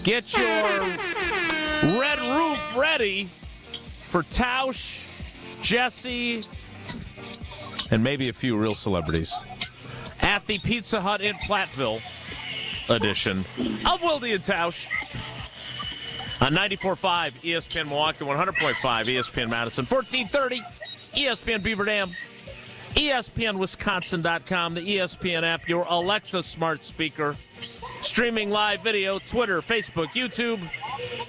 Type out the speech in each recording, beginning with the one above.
Get your red roof ready for Tausch, Jesse, and maybe a few real celebrities at the Pizza Hut in Platteville edition of Wilde and Tausch on 94.5 ESPN Milwaukee, 100.5 ESPN Madison, 1430 ESPN Beaver Dam, ESPNWisconsin.com, the ESPN app, your Alexa smart speaker, streaming live video, Twitter, Facebook, YouTube,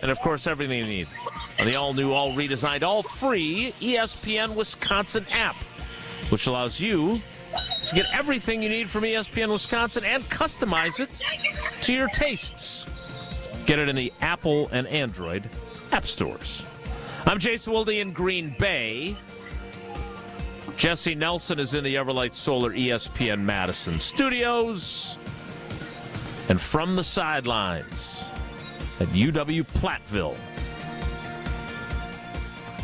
and, of course, everything you need on the all-new, all-redesigned, all-free ESPN Wisconsin app, which allows you to get everything you need from ESPN Wisconsin and customize it to your tastes. Get it in the Apple and Android app stores. I'm Jason Wilde in Green Bay. Jesse Nelson is in the Everlight Solar ESPN Madison studios. And from the sidelines at UW-Platteville,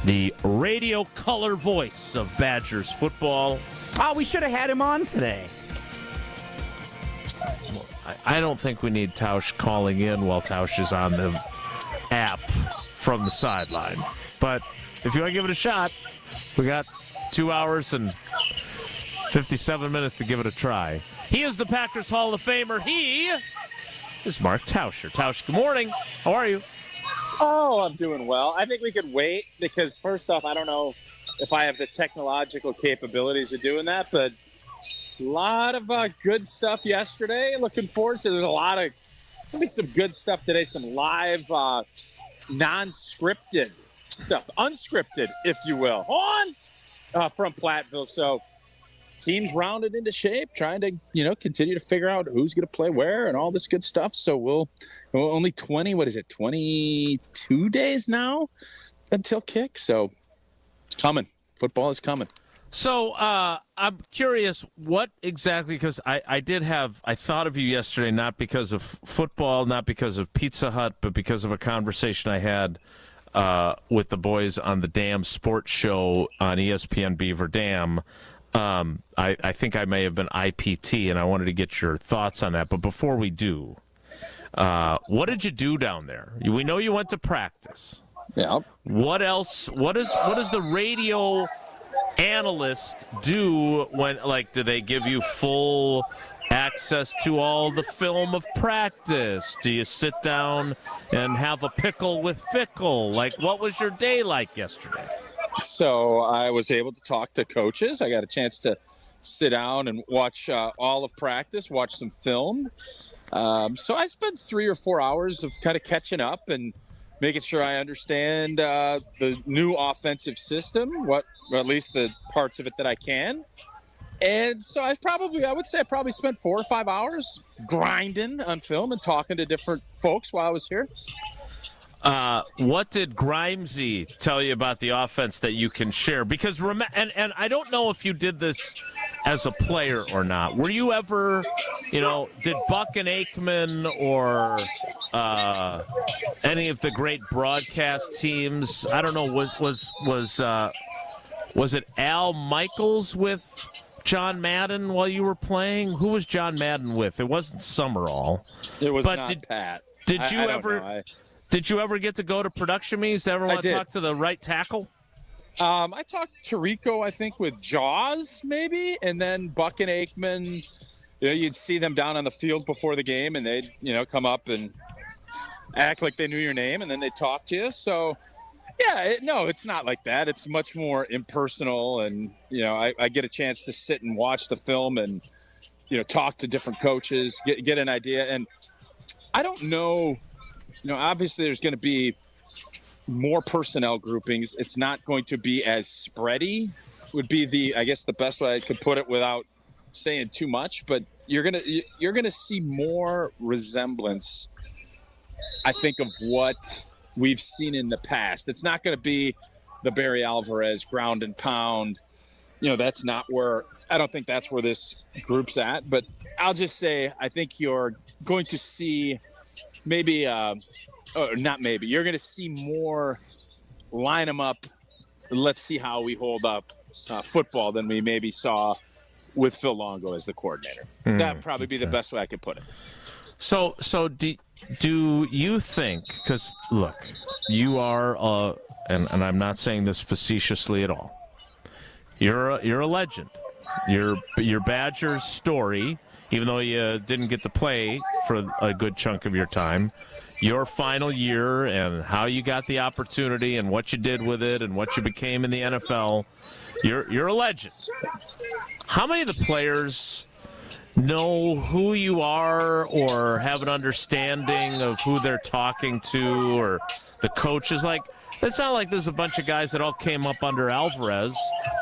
the radio color voice of Badgers football. Oh, we should have had him on today. I don't think we need Tausch calling in while Tausch is on the app from the sideline. But if you want to give it a shot, we got 2 hours and 57 minutes to give it a try. He is the Packers Hall of Famer. He is Mark Tauscher. Tausch, good morning. How are you? Oh, I'm doing well. I think we could wait because, first off, I don't know if I have the technological capabilities of doing that, but a lot of good stuff yesterday. Looking forward to there's going to be some good stuff today, some live, non-scripted stuff, unscripted, if you will, from Platteville. So teams rounded into shape, trying to, continue to figure out who's going to play where and all this good stuff. So we'll only 22 days now until kick. So it's coming. Football is coming. So I'm curious what exactly, because I thought of you yesterday, not because of football, not because of Pizza Hut, but because of a conversation I had with the boys on the Dam Sports Show on ESPN Beaver Dam. I think I may have been IPT, and I wanted to get your thoughts on that. But before we do, what did you do down there? We know you went to practice. Yeah. What else? What does the radio analyst do when, do they give you full access to all the film of practice? Do you sit down and have a pickle with Fickle? What was your day like yesterday? So I was able to talk to coaches. I got a chance to sit down and watch all of practice, watch some film. So I spent 3 or 4 hours of kind of catching up and making sure I understand the new offensive system, or at least the parts of it that I can. And so I would say I probably spent 4 or 5 hours grinding on film and talking to different folks while I was here. What did Grimesy tell you about the offense that you can share? Because and I don't know if you did this as a player or not. Were you ever, did Buck and Aikman or any of the great broadcast teams? I don't know. Was it Al Michaels with John Madden while you were playing? Who was John Madden with? It wasn't Summerall. It was not Pat. Did you ever? Did you ever get to go to production meetings? Did you ever want to talk to the right tackle? I talked to Rico, I think, with Jaws, maybe, and then Buck and Aikman. You'd see them down on the field before the game, and they'd, come up and act like they knew your name, and then they'd talk to you. So, yeah, it's not like that. It's much more impersonal, and, I get a chance to sit and watch the film and, talk to different coaches, get an idea. And I don't know, obviously there's going to be more personnel groupings. It's not going to be as spready, would be the best way I could put it without saying too much. But you're gonna see more resemblance, I think, of what we've seen in the past. It's not going to be the Barry Alvarez ground and pound. That's not where – I don't think that's where this group's at. But I'll just say I think you're going to see maybe not maybe. You're going to see more line them up. Let's see how we hold up football than we maybe saw with Phil Longo as the coordinator. That'd probably be the best way I could put it. So do you think? Because look, you are, and I'm not saying this facetiously at all. You're a legend. Your Badgers story, even though you didn't get to play for a good chunk of your time, your final year and how you got the opportunity and what you did with it and what you became in the NFL, you're a legend. How many of the players know who you are or have an understanding of who they're talking to, or the coaches? Like, it's not like there's a bunch of guys that all came up under Alvarez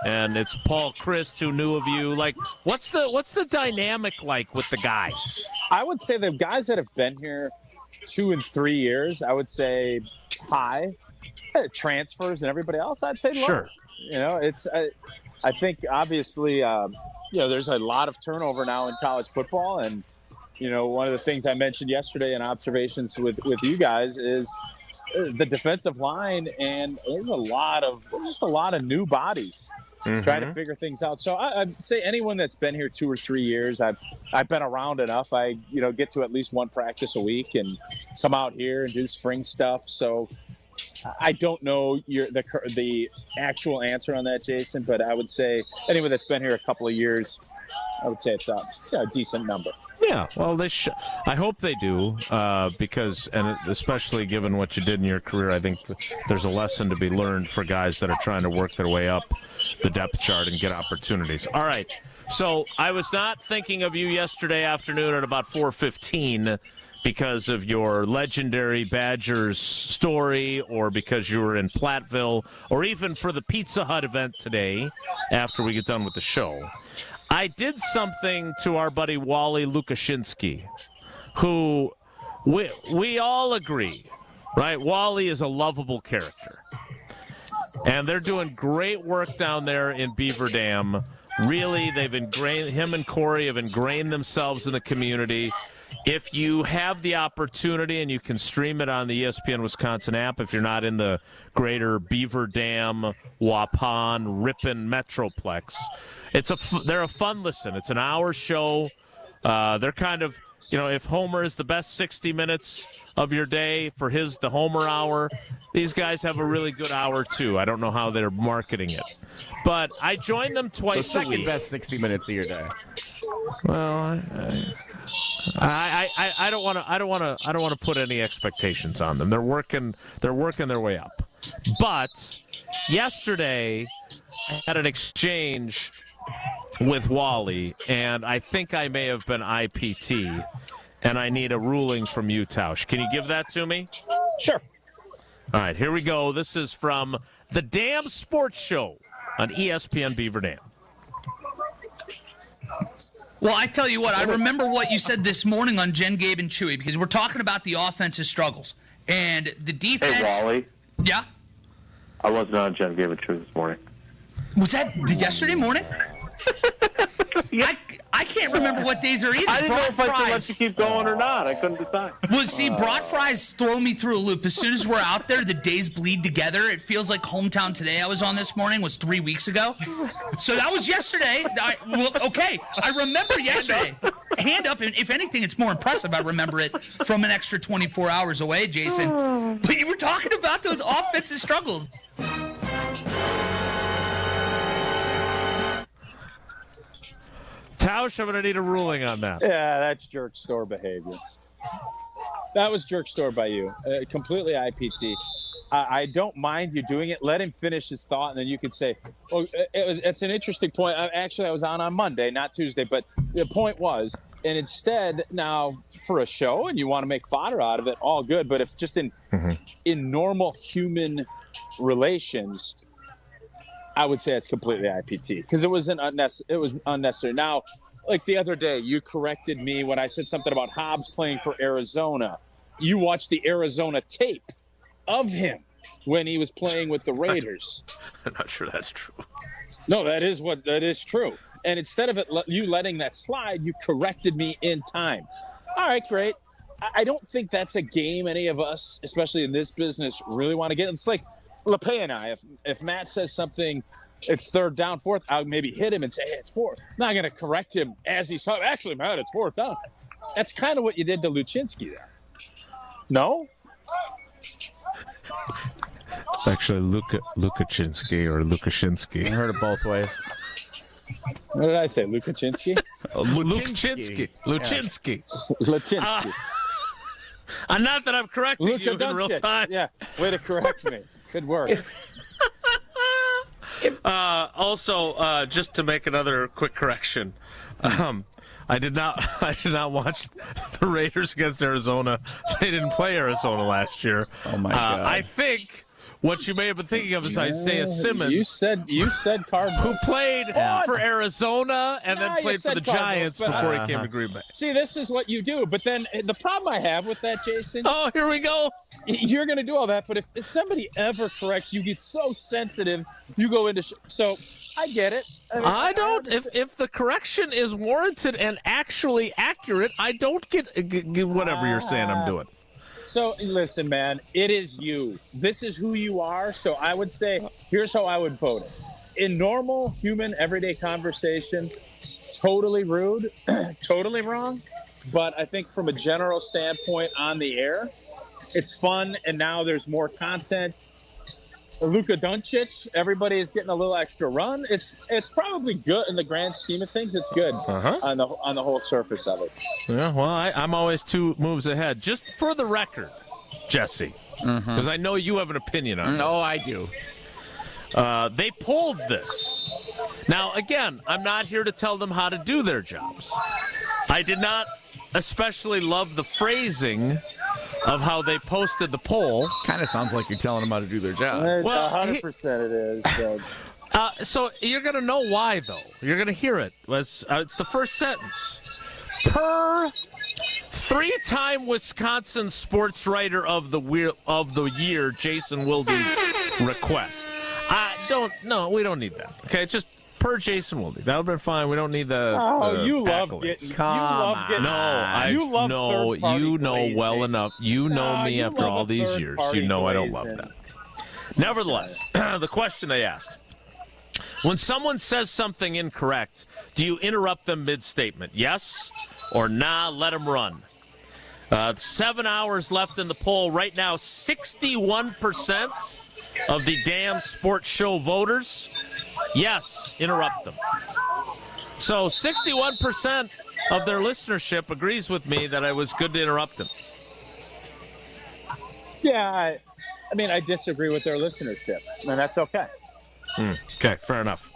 and it's Paul Christ who knew of you. Like, what's the dynamic like with the guys? I would say the guys that have been here 2 and 3 years, I would say high. Transfers and everybody else, I'd say low. Sure. You know, it's I think obviously there's a lot of turnover now in college football, and one of the things I mentioned yesterday in observations with you guys is the defensive line, and there's just a lot of new bodies trying to figure things out. So I'd say anyone that's been here 2 or 3 years, I've been around enough. I get to at least one practice a week and come out here and do spring stuff. So I don't know the actual answer on that, Jason, but I would say anyone that's been here a couple of years, I would say it's a decent number. Yeah, well, I hope they do, because, and especially given what you did in your career, I think there's a lesson to be learned for guys that are trying to work their way up the depth chart and get opportunities. All right, so I was not thinking of you yesterday afternoon at about 4:15 because of your legendary Badgers story, or because you were in Platteville, or even for the Pizza Hut event today after we get done with the show. I did something to our buddy Wally Lukashinsky, who we all agree, right? Wally is a lovable character. And they're doing great work down there in Beaver Dam. Really, him and Corey have ingrained themselves in the community. If you have the opportunity, and you can stream it on the ESPN Wisconsin app if you're not in the greater Beaver Dam, Waupun, Ripon Metroplex, they're a fun listen. It's an hour show. They're kind of, if Homer is the best 60 minutes of your day for the Homer hour, these guys have a really good hour too. I don't know how they're marketing it, but I join them twice a week. Second best 60 minutes of your day. Well, I don't want to put any expectations on them. They're working their way up. But yesterday I had an exchange with Wally, and I think I may have been IPT, and I need a ruling from you, Tausch. Can you give that to me? Sure. All right, here we go. This is from the Dam Sports Show on ESPN Beaver Dam. Well, I tell you what, I remember what you said this morning on Jen, Gabe, and Chewy, because we're talking about the offensive struggles. And the defense... Hey, Wally. Yeah? I wasn't on Jen, Gabe, and Chewy this morning. Was that yesterday morning? I can't remember what days are either. I didn't know if I should let you keep going or not. I couldn't decide. Well, see, brat fries throw me through a loop. As soon as we're out there, the days bleed together. It feels like Hometown Today I was on this morning was 3 weeks ago. So that was yesterday. Okay, I remember yesterday. Hand up, and if anything, it's more impressive. I remember it from an extra 24 hours away, Jason. But you were talking about those offensive struggles. Tausch, I'm going to need a ruling on that. Yeah, that's jerk store behavior. That was jerk store by you. Completely IPT. I don't mind you doing it. Let him finish his thought, and then you could say, "Oh, it's an interesting point." Actually, I was on Monday, not Tuesday, but the point was, and instead now for a show, and you want to make fodder out of it, all good. But if just in normal human relations, I would say it's completely IPT, because it was unnecessary. Now, like the other day, you corrected me when I said something about Hobbs playing for Arizona. You watched the Arizona tape of him when he was playing with the Raiders. I'm not sure that's true. No, that is true. And instead of you letting that slide, you corrected me in time. All right, great. I don't think that's a game any of us, especially in this business, really want to get. It's like LePay and I, if Matt says something, it's third down, fourth, I'll maybe hit him and say, hey, it's fourth. I'm not going to correct him as he's talking. Actually, Matt, it's fourth down. that's kind of what you did to Luczynski there. No? It's actually Lukashinsky or Lukashinsky. I heard it both ways. What did I say? Lukaczynski? Luczynski. Luczynski. Not that I'm correcting Luka you in real Doncic. time. Yeah, way to correct me. Good work. Also, just to make another quick correction, I did not watch the Raiders against Arizona. They didn't play Arizona last year. Oh my God! I think what you may have been thinking of is Isaiah Simmons. You said Cardinals. Who played for Arizona and then you played for said the Cardinals, Giants but- before he came to Green Bay. See, this is what you do. But then the problem I have with that, Jason, Oh, here we go. you're going to do all that. But if somebody ever corrects, you get so sensitive. You go into so I get it. I don't. If the correction is warranted and actually accurate, I don't get whatever you're saying I'm doing. So listen, man, it is you. This is who you are. So I would say, here's how I would vote it. In normal, human, everyday conversation, totally rude, totally wrong. But I think from a general standpoint on the air, it's fun. And now there's more content. Luka Doncic, everybody is getting a little extra run. It's probably good in the grand scheme of things. It's good on the whole surface of it. Yeah, well, I'm always 2 moves ahead. Just for the record, Jesse, because I know you have an opinion on this. No, I do. They pulled this. Now, again, I'm not here to tell them how to do their jobs. I did not especially love the phrasing of how they posted the poll. Kind of sounds like you're telling them how to do their jobs. Well, 100% it is. So. So you're going to know why, though. You're going to hear it. It's the first sentence. Per 3-time Wisconsin Sports Writer of the Year, Jason Wilde's request. We don't need that. Okay, just per Jason Wilde. That would have been fine. We don't need the you love accolades. getting. Come you love getting. No, you love you know glazing. well enough. You know me you after love all a these years. You know I don't love glazing. that. Nevertheless, the question they asked. When someone says something incorrect, do you interrupt them mid-statement? Yes or nah, let them run. 7 hours left in the poll. Right now, 61% of the damn sports show voters, yes, interrupt them. So 61% of their listenership agrees with me that it was good to interrupt them. Yeah, I mean, I disagree with their listenership, and that's okay. Okay, fair enough.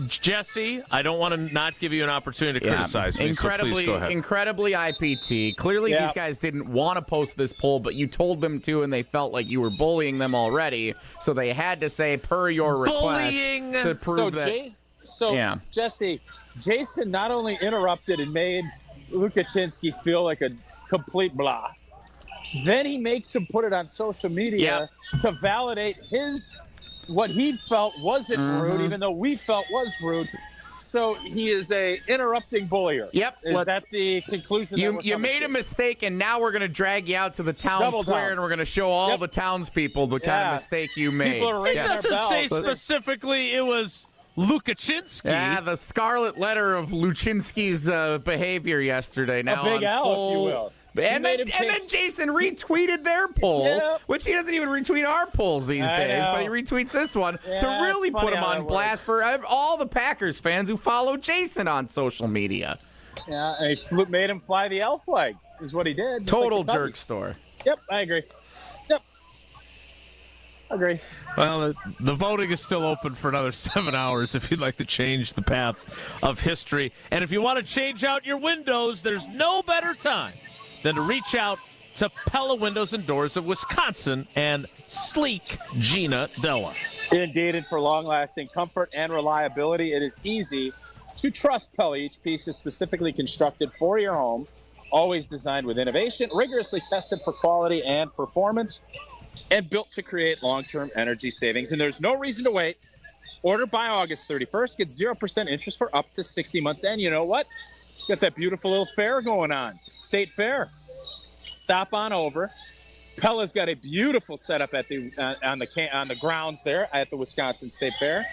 Jesse, I don't want to not give you an opportunity to criticize me, so please go ahead. Incredibly IPT. Clearly, these guys didn't want to post this poll, but you told them to, and they felt like you were bullying them already, so they had to say, per your request, to prove that. Jesse, Jason not only interrupted and made Lukaczynski feel like a complete blah, then he makes him put it on social media to validate what he felt wasn't rude, even though we felt was rude. So he is a interrupting bullier. Yep. Is that the conclusion? You made a mistake, and now we're going to drag you out to the town square, and we're going to show all the townspeople the kind of mistake you made. It doesn't say specifically it was Lukaczynski. Yeah, the scarlet letter of Luczynski's behavior yesterday. Now a big L, if you will. And then Jason retweeted their poll, which he doesn't even retweet our polls these days, but he retweets this one to really put him on blast for all the Packers fans who follow Jason on social media. Yeah, and he made him fly the L flag, is what he did. Total jerk store. Yep, I agree. Yep. Agree. Well, the voting is still open for another 7 hours if you'd like to change the path of history. And if you want to change out your windows, there's no better time than to reach out to Pella Windows and Doors of Wisconsin and sleek Gina Della. Indeed, for long-lasting comfort and reliability, it is easy to trust Pella. Each piece is specifically constructed for your home, always designed with innovation, rigorously tested for quality and performance, and built to create long-term energy savings. And there's no reason to wait. Order by August 31st. Get 0% interest for up to 60 months. And you know what? Got that beautiful little fair going on. State Fair. Stop on over. Pella's got a beautiful setup at the on the grounds there at the Wisconsin State Fair.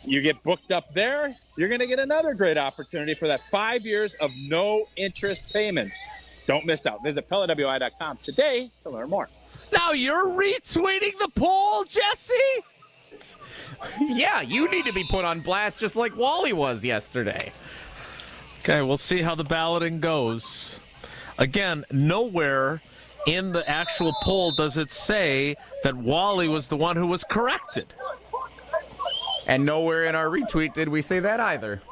You get booked up there, you're going to get another great opportunity for that 5 years of no interest payments. Don't miss out. Visit PellaWI.com today to learn more. Now you're retweeting the poll, Jesse? Yeah, you need to be put on blast just like Wally was yesterday. Okay, we'll see how the balloting goes. Again, nowhere in the actual poll does it say that Wally was the one who was corrected. And nowhere in our retweet did we say that either.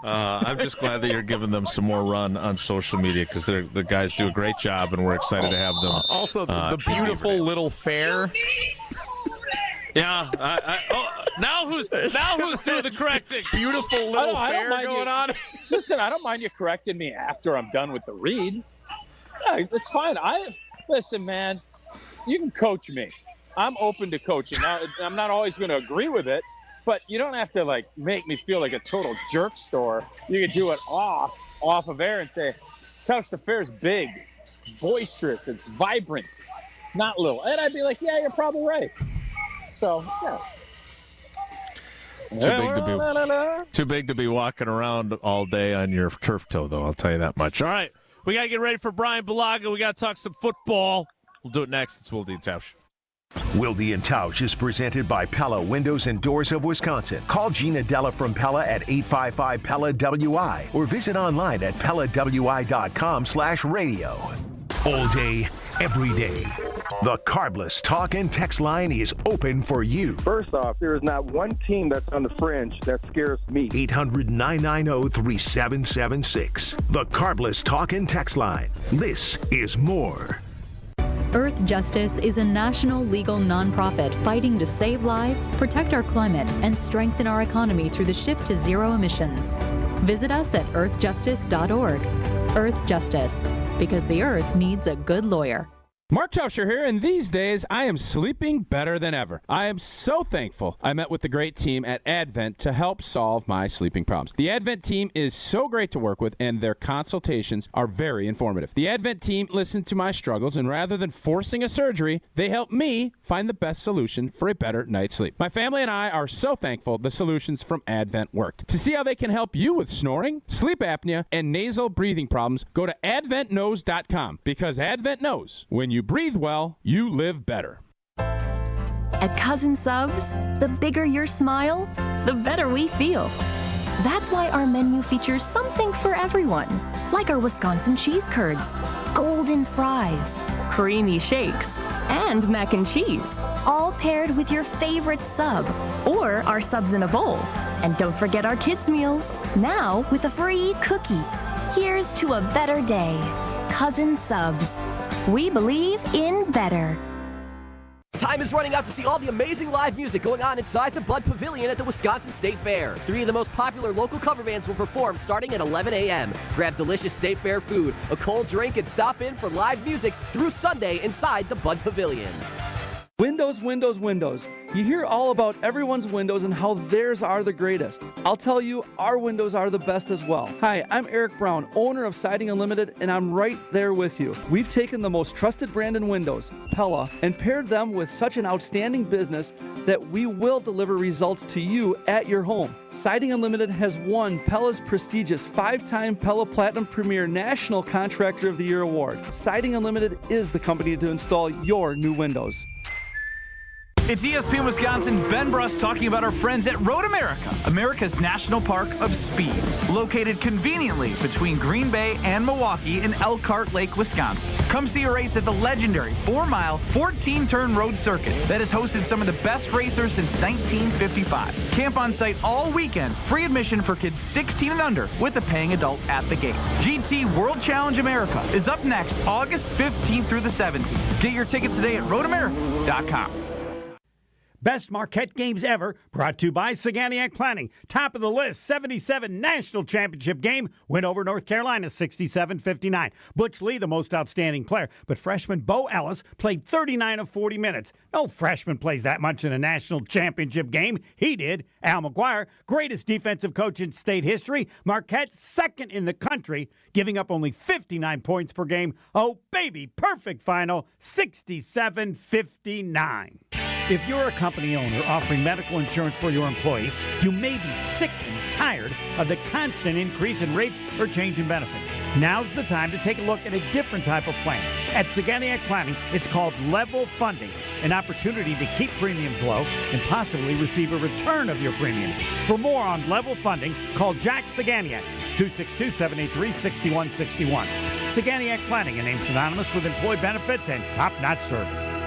I'm just glad that you're giving them some more run on social media because the guys do a great job, and we're excited to have them. Also, the beautiful little fair. Yeah. Now who's doing the correcting? Beautiful little fair going on. Listen, I don't mind you correcting me after I'm done with the read. Yeah, it's fine. Listen, man, you can coach me. I'm open to coaching. Now, I'm not always going to agree with it, but you don't have to make me feel like a total jerk store. You can do it off of air and say, Tausch, the fair's big, it's boisterous, it's vibrant, not little. And I'd be like, yeah, you're probably right. So, yeah. Too big to be walking around all day on your turf toe, though. I'll tell you that much. All right, we got to get ready for Bryan Bulaga. We got to talk some football. We'll do it next. It's Wilde and Tausch. Wilde and Tausch is presented by Pella Windows and Doors of Wisconsin. Call Gina Della from Pella at 855-PELLA-WI or visit online at PellaWI.com/radio. All day, every day. The Carbless Talk and Text line is open for you. First off, there is not one team that's on the fringe that scares me. 800-990-3776. The Carbless Talk and Text line. This is more. Earth Justice is a national legal nonprofit fighting to save lives, protect our climate, and strengthen our economy through the shift to zero emissions. Visit us at earthjustice.org. Earth Justice, because the earth needs a good lawyer. Mark Tauscher here, and these days I am sleeping better than ever. I am so thankful I met with the great team at Advent to help solve my sleeping problems. The Advent team is so great to work with, and their consultations are very informative. The Advent team listened to my struggles, and rather than forcing a surgery, they helped me find the best solution for a better night's sleep. My family and I are so thankful the solutions from Advent worked. To see how they can help you with snoring, sleep apnea, and nasal breathing problems, go to adventknows.com, because Advent knows when you breathe well, you live better. At Cousin Subs, the bigger your smile, the better we feel. That's why our menu features something for everyone, like our Wisconsin cheese curds, golden fries, creamy shakes, and mac and cheese, all paired with your favorite sub, or our subs in a bowl. And don't forget our kids' meals, now with a free cookie. Here's to a better day. Cousin Subs. We believe in better. Time is running out to see all the amazing live music going on inside the Bud Pavilion at the Wisconsin State Fair. 3 of the most popular local cover bands will perform starting at 11 a.m. Grab delicious State Fair food, a cold drink, and stop in for live music through Sunday inside the Bud Pavilion. Windows, windows, windows. You hear all about everyone's windows and how theirs are the greatest. I'll tell you, our windows are the best as well. Hi, I'm Eric Brown, owner of Siding Unlimited, and I'm right there with you. We've taken the most trusted brand in windows, Pella, and paired them with such an outstanding business that we will deliver results to you at your home. Siding Unlimited has won Pella's prestigious 5-time Pella Platinum Premier National Contractor of the Year award. Siding Unlimited is the company to install your new windows. It's ESPN Wisconsin's Ben Bruss talking about our friends at Road America, America's National Park of Speed, located conveniently between Green Bay and Milwaukee in Elkhart Lake, Wisconsin. Come see a race at the legendary 4-mile, 14-turn road circuit that has hosted some of the best racers since 1955. Camp on site all weekend, free admission for kids 16 and under with a paying adult at the gate. GT World Challenge America is up next August 15th through the 17th. Get your tickets today at roadamerica.com. Best Marquette games ever, brought to you by Saganiac Planning. Top of the list, 77 National Championship game, win over North Carolina 67-59. Butch Lee, the most outstanding player, but freshman Bo Ellis played 39 of 40 minutes. No freshman plays that much in a national championship game. He did. Al McGuire, greatest defensive coach in state history. Marquette, second in the country, giving up only 59 points per game. Oh, baby, perfect final, 67-59. If you're a company owner offering medical insurance for your employees, you may be sick and tired of the constant increase in rates or change in benefits. Now's the time to take a look at a different type of plan. At Saganiac Planning, it's called level funding, an opportunity to keep premiums low and possibly receive a return of your premiums. For more on level funding, call Jack Saganiac, 262-783-6161. Saganiac Planning, a name synonymous with employee benefits and top-notch service.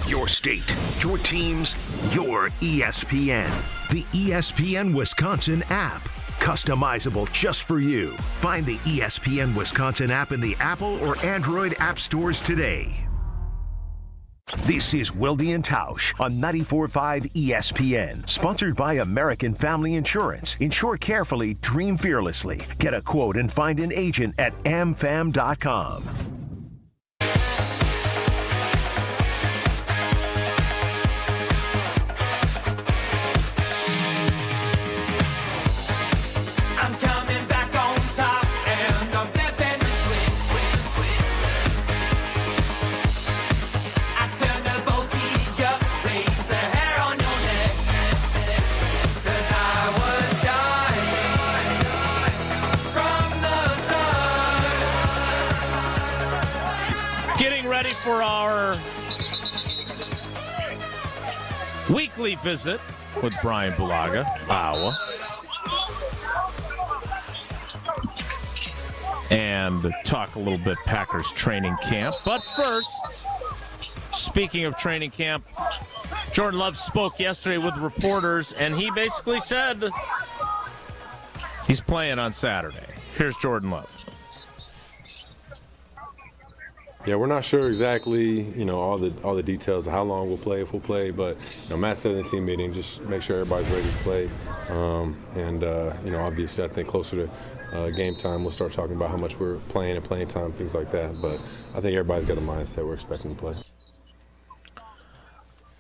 Your state, your teams, your ESPN. The ESPN Wisconsin app. Customizable just for you. Find the ESPN Wisconsin app in the Apple or Android app stores today. This is Wilde and Tausch on 94.5 ESPN. Sponsored by American Family Insurance. Insure carefully, dream fearlessly. Get a quote and find an agent at amfam.com. For our weekly visit with Bryan Bulaga, Iowa, and talk a little bit Packers training camp. But first, speaking of training camp, Jordan Love spoke yesterday with reporters, and he basically said he's playing on Saturday. Here's Jordan Love. Yeah, we're not sure exactly, all the details of how long we'll play, if we'll play, but, Matt said in the team meeting, just make sure everybody's ready to play. Obviously, I think closer to game time, we'll start talking about how much we're playing and playing time, things like that. But I think everybody's got a mindset we're expecting to play.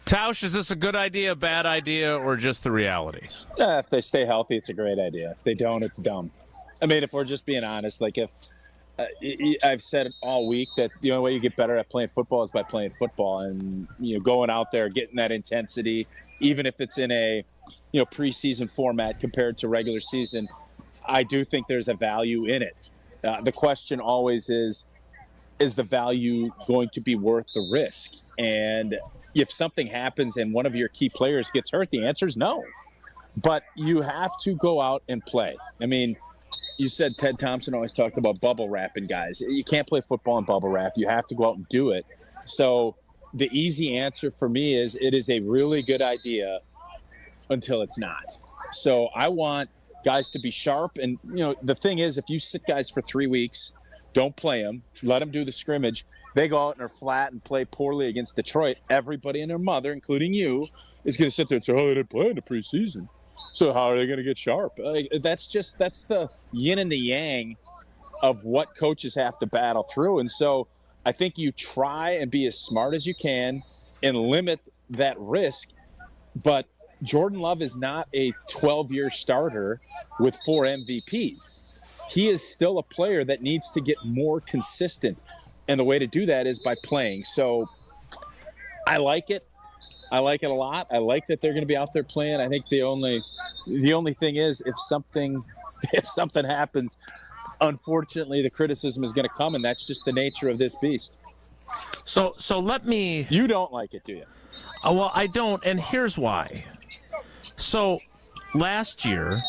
Tausch, is this a good idea, bad idea, or just the reality? If they stay healthy, it's a great idea. If they don't, it's dumb. I mean, if we're just being honest, I've said all week that the only way you get better at playing football is by playing football, and going out there, getting that intensity, even if it's in a preseason format compared to regular season. I do think there's a value in it. The question always is the value going to be worth the risk? And if something happens and one of your key players gets hurt, the answer is no. But you have to go out and play. I mean, you said Ted Thompson always talked about bubble wrapping guys. You can't play football in bubble wrap. You have to go out and do it. So the easy answer for me is it is a really good idea until it's not. So I want guys to be sharp. And, the thing is, if you sit guys for 3 weeks, don't play them, let them do the scrimmage, they go out and are flat and play poorly against Detroit, everybody and their mother, including you, is going to sit there and say, oh, they didn't play in the preseason. So how are they going to get sharp? That's the yin and the yang of what coaches have to battle through. And so I think you try and be as smart as you can and limit that risk. But Jordan Love is not a 12-year starter with 4 MVPs. He is still a player that needs to get more consistent. And the way to do that is by playing. So I like it. I like it a lot. I like that they're going to be out there playing. I think the only thing is if something happens, unfortunately the criticism is going to come, and that's just the nature of this beast. So let me. You don't like it, do you? Well, I don't, and here's why. So last year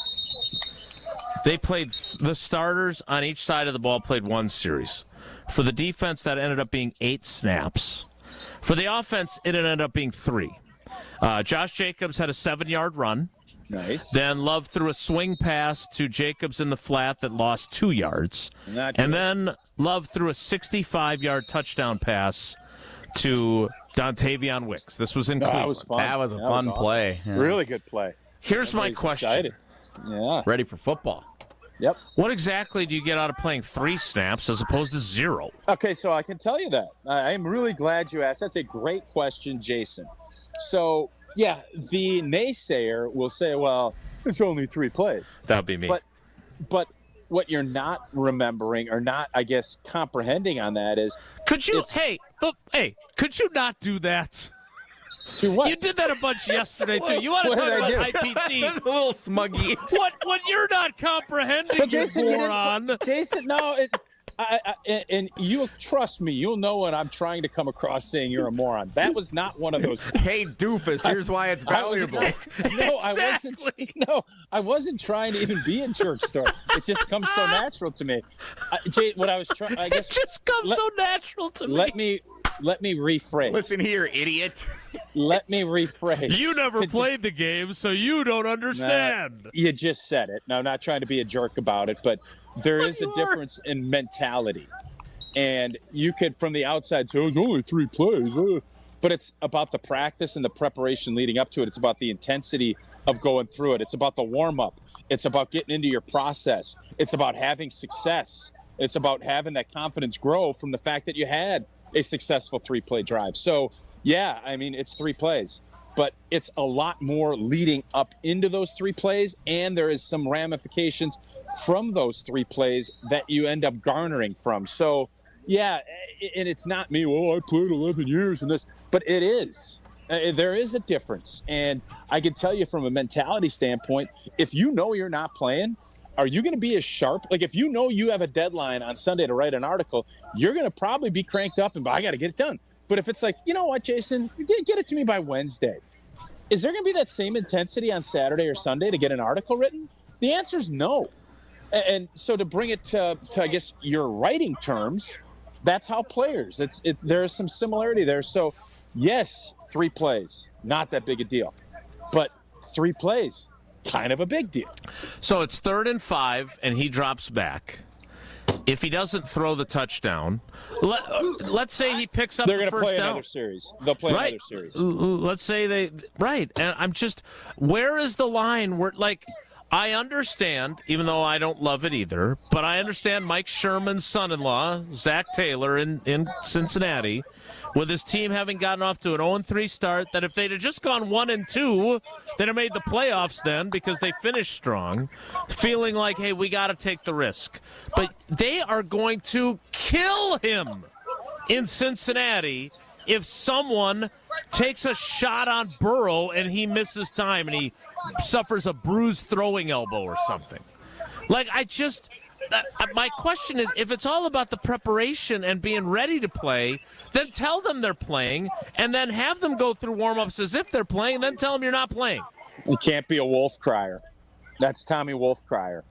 they played the starters on each side of the ball played one series. For the defense, that ended up being 8 snaps. For the offense, it ended up being 3. Josh Jacobs had a 7-yard run. Nice. Then Love threw a swing pass to Jacobs in the flat that lost 2 yards. And then Love threw a 65-yard touchdown pass to Dontavion Wicks. This was in Cleveland. That was fun. That was a fun play. Yeah. Really good play. Here's my question. Excited. Yeah. Ready for football. Yep. What exactly do you get out of playing 3 snaps as opposed to 0? Okay, so I can tell you that. I am really glad you asked. That's a great question, Jason. So, yeah, the naysayer will say, well, it's only 3 plays. That would be me. But what you're not remembering or not, I guess, comprehending on that is... Could you not do that? To what? You did that a bunch yesterday, too. You want to talk about IPT? That's a little smuggy. What you're not comprehending, But Jason, you moron. Jason, no. And you trust me, you'll know when I'm trying to come across saying you're a moron. That was not one of those. Hey, doofus, here's why it's valuable. I wasn't trying to even be a jerk store. It just comes so natural to me. Jay, what I was trying, I guess. It just comes so natural to me. Let me rephrase. Listen here, idiot. Let me rephrase. You never played the game, so you don't understand. You just said it. Now, I'm not trying to be a jerk about it, but there is a difference in mentality. And you could, from the outside, say, it's only 3 plays. But it's about the practice and the preparation leading up to it. It's about the intensity of going through it. It's about the warm-up. It's about getting into your process. It's about having success. It's about having that confidence grow from the fact that you had a successful 3-play drive. So, yeah, I mean, it's 3 plays. But it's a lot more leading up into those 3 plays, and there is some ramifications from those 3 plays that you end up garnering from. So, yeah, and it's not me, I played 11 years in this, but it is. There is a difference. And I can tell you from a mentality standpoint, if you know you're not playing, are you going to be as sharp? Like, if you know you have a deadline on Sunday to write an article, you're going to probably be cranked up and I got to get it done. But if it's like, you know what, Jason, get it to me by Wednesday. Is there going to be that same intensity on Saturday or Sunday to get an article written? The answer is no. And so to bring it to I guess, your writing terms, that's how players, there is some similarity there. So, yes, 3 plays, not that big a deal. But 3 plays, kind of a big deal. So it's 3rd and 5, and he drops back. If he doesn't throw the touchdown, let's say he picks up the first down. They're going to play another series. They'll play another series. Let's say right. And I'm just, where is the line where, like, I understand, even though I don't love it either, but I understand Mike Sherman's son-in-law, Zach Taylor, in Cincinnati, with his team having gotten off to an 0-3 start, that if they'd have just gone 1-2, they'd have made the playoffs then because they finished strong, feeling like, hey, we got to take the risk. But they are going to kill him in Cincinnati if someone takes a shot on Burrow and he misses time and he suffers a bruised throwing elbow or something. Like, my question is, if it's all about the preparation and being ready to play, then tell them they're playing and then have them go through warm-ups as if they're playing, then tell them you're not playing. You can't be a wolf crier. That's Tommy Wolf Crier.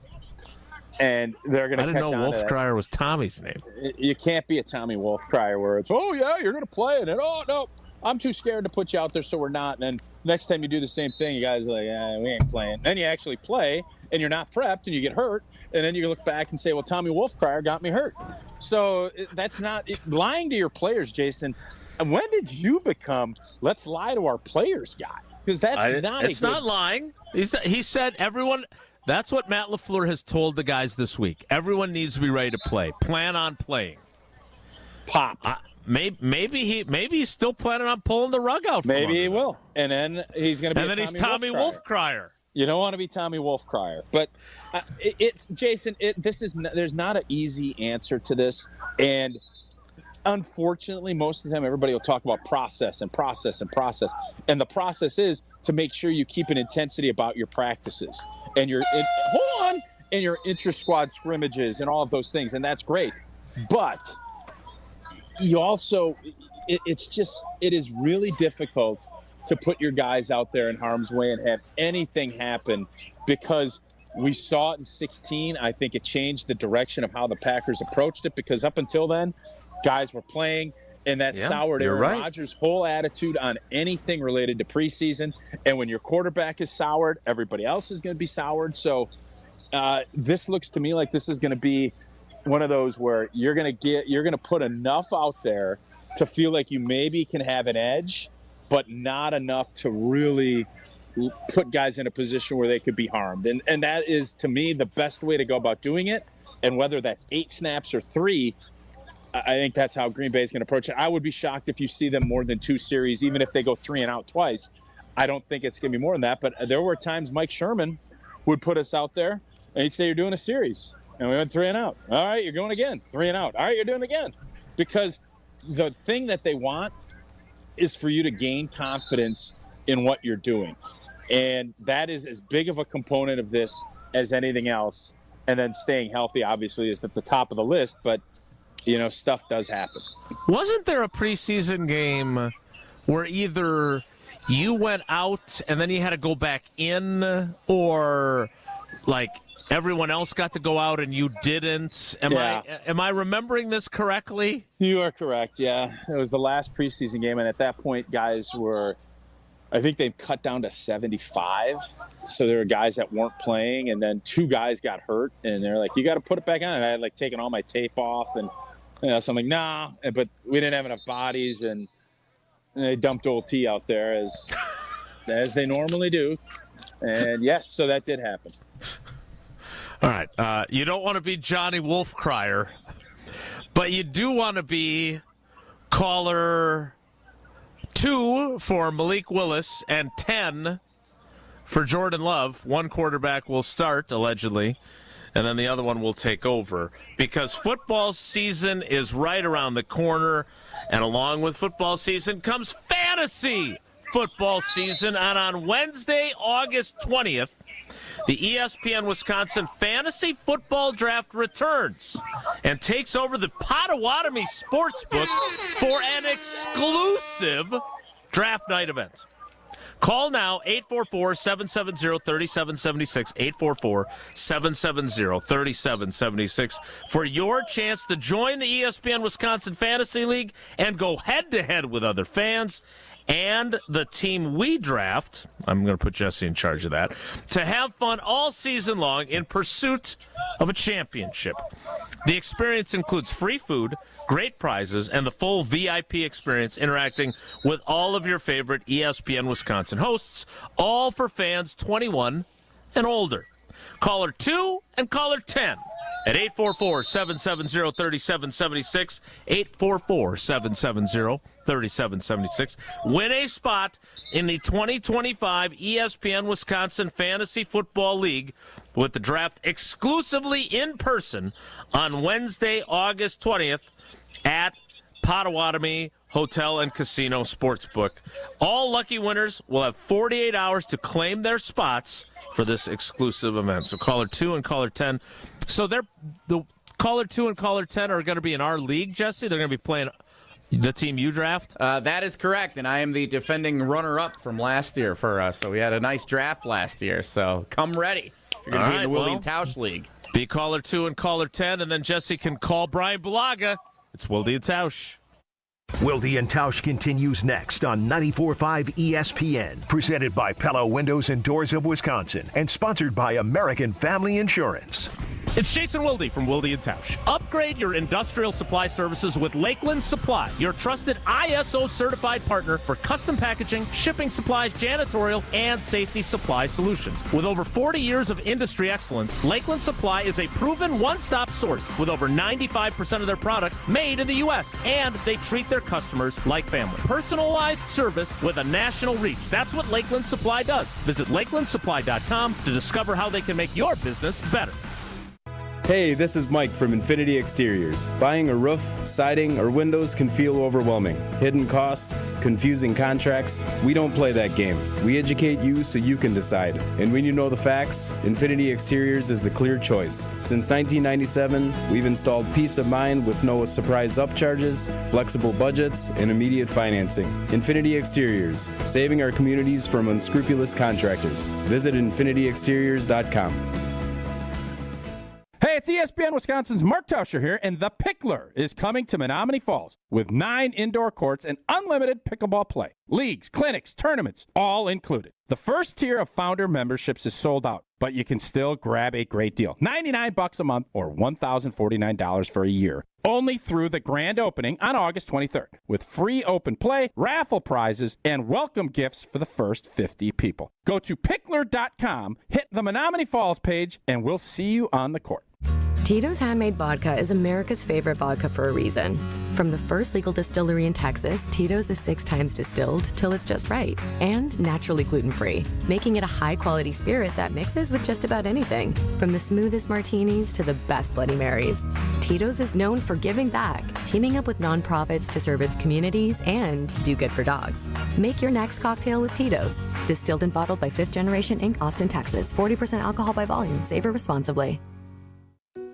And they're going to catch on to that. I didn't know Wolf Crier was Tommy's name. You can't be a Tommy Wolf Crier where it's, oh, yeah, you're going to play it. And, oh, no, I'm too scared to put you out there, so we're not. And then next time you do the same thing, you guys are like, we ain't playing. Then you actually play, and you're not prepped, and you get hurt. And then you look back and say, well, Tommy Wolf Crier got me hurt. So that's not lying to your players, Jason. When did you become, let's lie to our players guy? Because it's not lying. He said everyone. That's what Matt LaFleur has told the guys this week. Everyone needs to be ready to play. Plan on playing. Pop. Maybe he's still planning on pulling the rug out. Maybe he will, and then he's going to be. And then he's Tommy Wolf Crier. You don't want to be Tommy Wolf Crier, but it's Jason. There's not an easy answer to this, and unfortunately, most of the time, everybody will talk about process, and the process is to make sure you keep an intensity about your practices and your intra-squad scrimmages and all of those things, and that's great. But you also, it is really difficult to put your guys out there in harm's way and have anything happen, because we saw it in 2016. I think it changed the direction of how the Packers approached it, because up until then, guys were playing, and that soured Aaron Rodgers' whole attitude on anything related to preseason. And when your quarterback is soured, everybody else is going to be soured. So this looks to me like this is going to be one of those where you're going to put enough out there to feel like you maybe can have an edge, but not enough to really put guys in a position where they could be harmed. And that is, to me, the best way to go about doing it. And whether that's 8 snaps or 3, I think that's how Green Bay is going to approach it. I would be shocked if you see them more than 2 series, even if they go 3 and out twice. I don't think it's going to be more than that. But there were times Mike Sherman would put us out there, and he'd say, you're doing a series. And we went 3 and out. All right, you're going again. 3 and out. All right, you're doing it again. Because the thing that they want is for you to gain confidence in what you're doing. And that is as big of a component of this as anything else. And then staying healthy, obviously, is at the top of the list. But, stuff does happen. Wasn't there a preseason game where either you went out and then you had to go back in, or like everyone else got to go out and you didn't? Am I remembering this correctly? You are correct, yeah. It was the last preseason game, and at that point, guys were, I think they cut down to 75. So there were guys that weren't playing, and then 2 guys got hurt, and they're like, you got to put it back on. And I had like taken all my tape off, and so I'm like, nah. But we didn't have enough bodies, and they dumped old T out there as they normally do. And yes, so that did happen. All right. You don't want to be Johnny Wolfcrier, but you do want to be caller 2 for Malik Willis and 10 for Jordan Love. One quarterback will start, allegedly, and then the other one will take over, because football season is right around the corner, and along with football season comes fantasy football season. And on Wednesday, August 20th, the ESPN Wisconsin Fantasy Football Draft returns and takes over the Potawatomi Sportsbook for an exclusive draft night event. Call now, 844-770-3776, 844-770-3776, for your chance to join the ESPN Wisconsin Fantasy League and go head-to-head with other fans and the team we draft. I'm going to put Jesse in charge of that, to have fun all season long in pursuit of a championship. The experience includes free food, great prizes, and the full VIP experience interacting with all of your favorite ESPN Wisconsin hosts, all for fans 21 and older. Caller 2 and caller 10 at 844-770-3776, 844-770-3776. Win a spot in the 2025 ESPN Wisconsin Fantasy Football League with the draft exclusively in person on Wednesday, August 20th at Potawatomi Hotel and Casino Sportsbook. All lucky winners will have 48 hours to claim their spots for this exclusive event. So caller 2 and caller 10. So the caller 2 and caller 10 are going to be in our league, Jesse. They're going to be playing the team you draft. That is correct, and I am the defending runner-up from last year for us. So we had a nice draft last year. So come ready. You're going to be in the Wilde and Tausch League. Be caller 2 and caller 10, and then Jesse can call Bryan Bulaga. It's Wilde and Tausch. Wilde and Tausch continues next on 94.5 ESPN, presented by Pella Windows and Doors of Wisconsin, and sponsored by American Family Insurance. It's Jason Wilde from Wilde and Tausch. Upgrade your industrial supply services with Lakeland Supply, your trusted ISO-certified partner for custom packaging, shipping supplies, janitorial, and safety supply solutions. With over 40 years of industry excellence, Lakeland Supply is a proven one-stop source with over 95% of their products made in the U.S., and they treat their customers like family. Personalized service with a national reach. That's what Lakeland Supply does. Visit lakelandsupply.com to discover how they can make your business better. Hey, this is Mike from Infinity Exteriors. Buying a roof, siding, or windows can feel overwhelming. Hidden costs, confusing contracts. We don't play that game. We educate you so you can decide. And when you know the facts, Infinity Exteriors is the clear choice. Since 1997, we've installed peace of mind with no surprise upcharges, flexible budgets, and immediate financing. Infinity Exteriors, saving our communities from unscrupulous contractors. Visit infinityexteriors.com. Hey, it's ESPN Wisconsin's Mark Tauscher here, and The Pickler is coming to Menominee Falls with 9 indoor courts and unlimited pickleball play. Leagues, clinics, tournaments, all included. The first tier of founder memberships is sold out, but you can still grab a great deal. $99 a month or $1,049 for a year. Only through the grand opening on August 23rd, with free open play, raffle prizes, and welcome gifts for the first 50 people. Go to pickler.com, hit the Menominee Falls page, and we'll see you on the court. Tito's Handmade Vodka is America's favorite vodka for a reason. From the first legal distillery in Texas, Tito's is 6 times distilled till it's just right, and naturally gluten-free, making it a high-quality spirit that mixes with just about anything, from the smoothest martinis to the best Bloody Marys. Tito's is known for giving back, teaming up with nonprofits to serve its communities and do good for dogs. Make your next cocktail with Tito's. Distilled and bottled by Fifth Generation Inc., Austin, Texas. 40% alcohol by volume. Savor responsibly.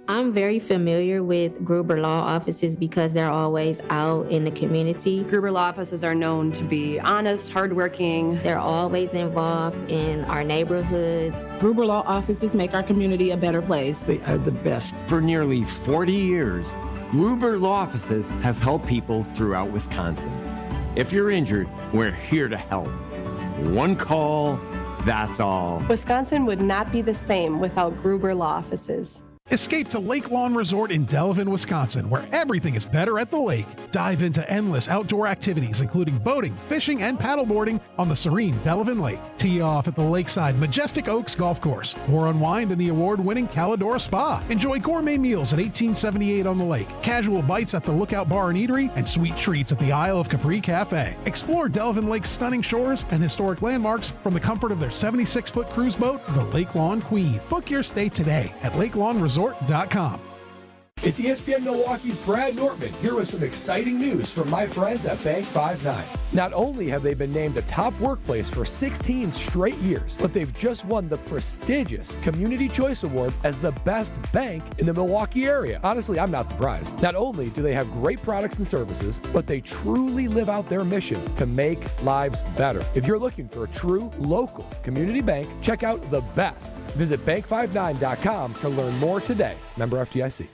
I'm very familiar with Gruber Law Offices because they're always out in the community. Gruber Law Offices are known to be honest, hardworking. They're always involved in our neighborhoods. Gruber Law Offices make our community a better place. They are the best. For nearly 40 years, Gruber Law Offices has helped people throughout Wisconsin. If you're injured, we're here to help. One call, that's all. Wisconsin would not be the same without Gruber Law Offices. Escape to Lake Lawn Resort in Delavan, Wisconsin, where everything is better at the lake. Dive into endless outdoor activities, including boating, fishing, and paddleboarding on the serene Delavan Lake. Tee off at the lakeside Majestic Oaks Golf Course, or unwind in the award-winning Calidora Spa. Enjoy gourmet meals at 1878 on the lake, casual bites at the Lookout Bar and Eatery, and sweet treats at the Isle of Capri Cafe. Explore Delavan Lake's stunning shores and historic landmarks from the comfort of their 76-foot cruise boat, the Lake Lawn Queen. Book your stay today at LakeLawnResort.com. It's ESPN Milwaukee's Brad Nortman here with some exciting news from my friends at Bank 5-9. Not only have they been named a top workplace for 16 straight years, but they've just won the prestigious Community Choice Award as the best bank in the Milwaukee area. Honestly, I'm not surprised. Not only do they have great products and services, but they truly live out their mission to make lives better. If you're looking for a true local community bank, check out the best. Visit bank59.com to learn more today. Member FDIC.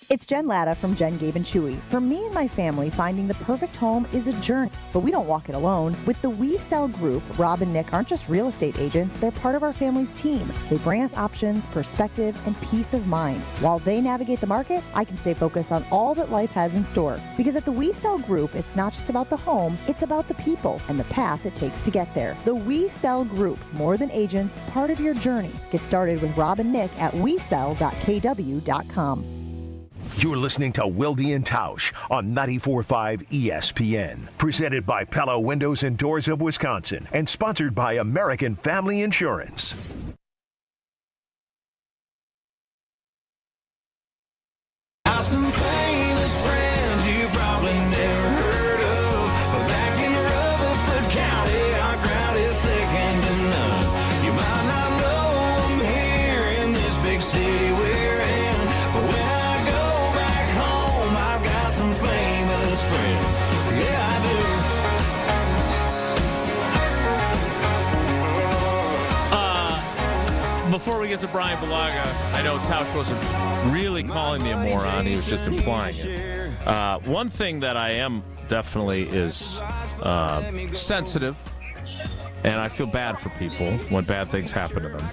It's Jen Latta from Jen, Gabe, and Chewy. For me and my family, finding the perfect home is a journey, but we don't walk it alone. With the We Sell Group, Rob and Nick aren't just real estate agents, they're part of our family's team. They bring us options, perspective, and peace of mind. While they navigate the market, I can stay focused on all that life has in store. Because at the We Sell Group, it's not just about the home, it's about the people and the path it takes to get there. The We Sell Group, more than agents, part of your journey. Get started with Rob and Nick at wesell.kw.com. You're listening to Wilde and Tausch on 94.5 ESPN. Presented by Pella Windows and Doors of Wisconsin and sponsored by American Family Insurance. Some famous friends you probably never heard of, but back in Rutherford County, our crowd is second to none. You might not know them here in this big city we're in, but when I go back home, I've got some famous friends. Yeah, I do. Before we get to Bryan Bulaga, I know Tausch wasn't really calling me a moron. He was just implying it. One thing that I am definitely is sensitive, and I feel bad for people when bad things happen to them.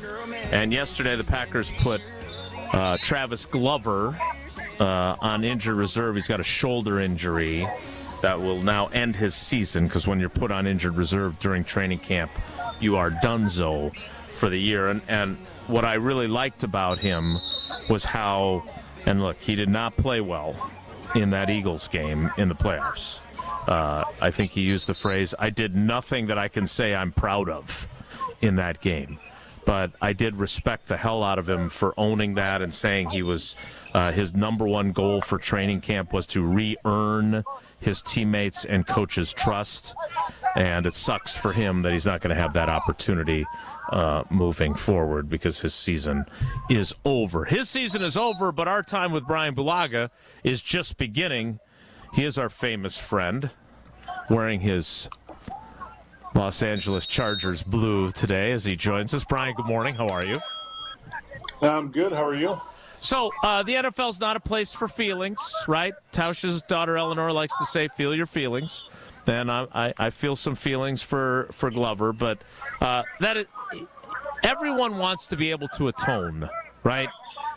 And yesterday the Packers put Travis Glover on injured reserve. He's got a shoulder injury that will now end his season, because when you're put on injured reserve during training camp, you are donezo for the year. And what I really liked about him was how, and look, he did not play well in that Eagles game in the playoffs. I think he used the phrase, I did nothing that I can say I'm proud of in that game. But I did respect the hell out of him for owning that and saying he was, his number one goal for training camp was to re-earn his teammates and coaches' trust. And it sucks for him that he's not going to have that opportunity moving forward, because his season is over. His season is over, but our time with Bryan Bulaga is just beginning. He is our famous friend, wearing his Los Angeles Chargers blue today as he joins us. Bryan, good morning. How are you? I'm good. How are you? So, the NFL's not a place for feelings, right? Tausch's daughter Eleanor likes to say, feel your feelings. And I feel some feelings for Glover, but everyone wants to be able to atone, right?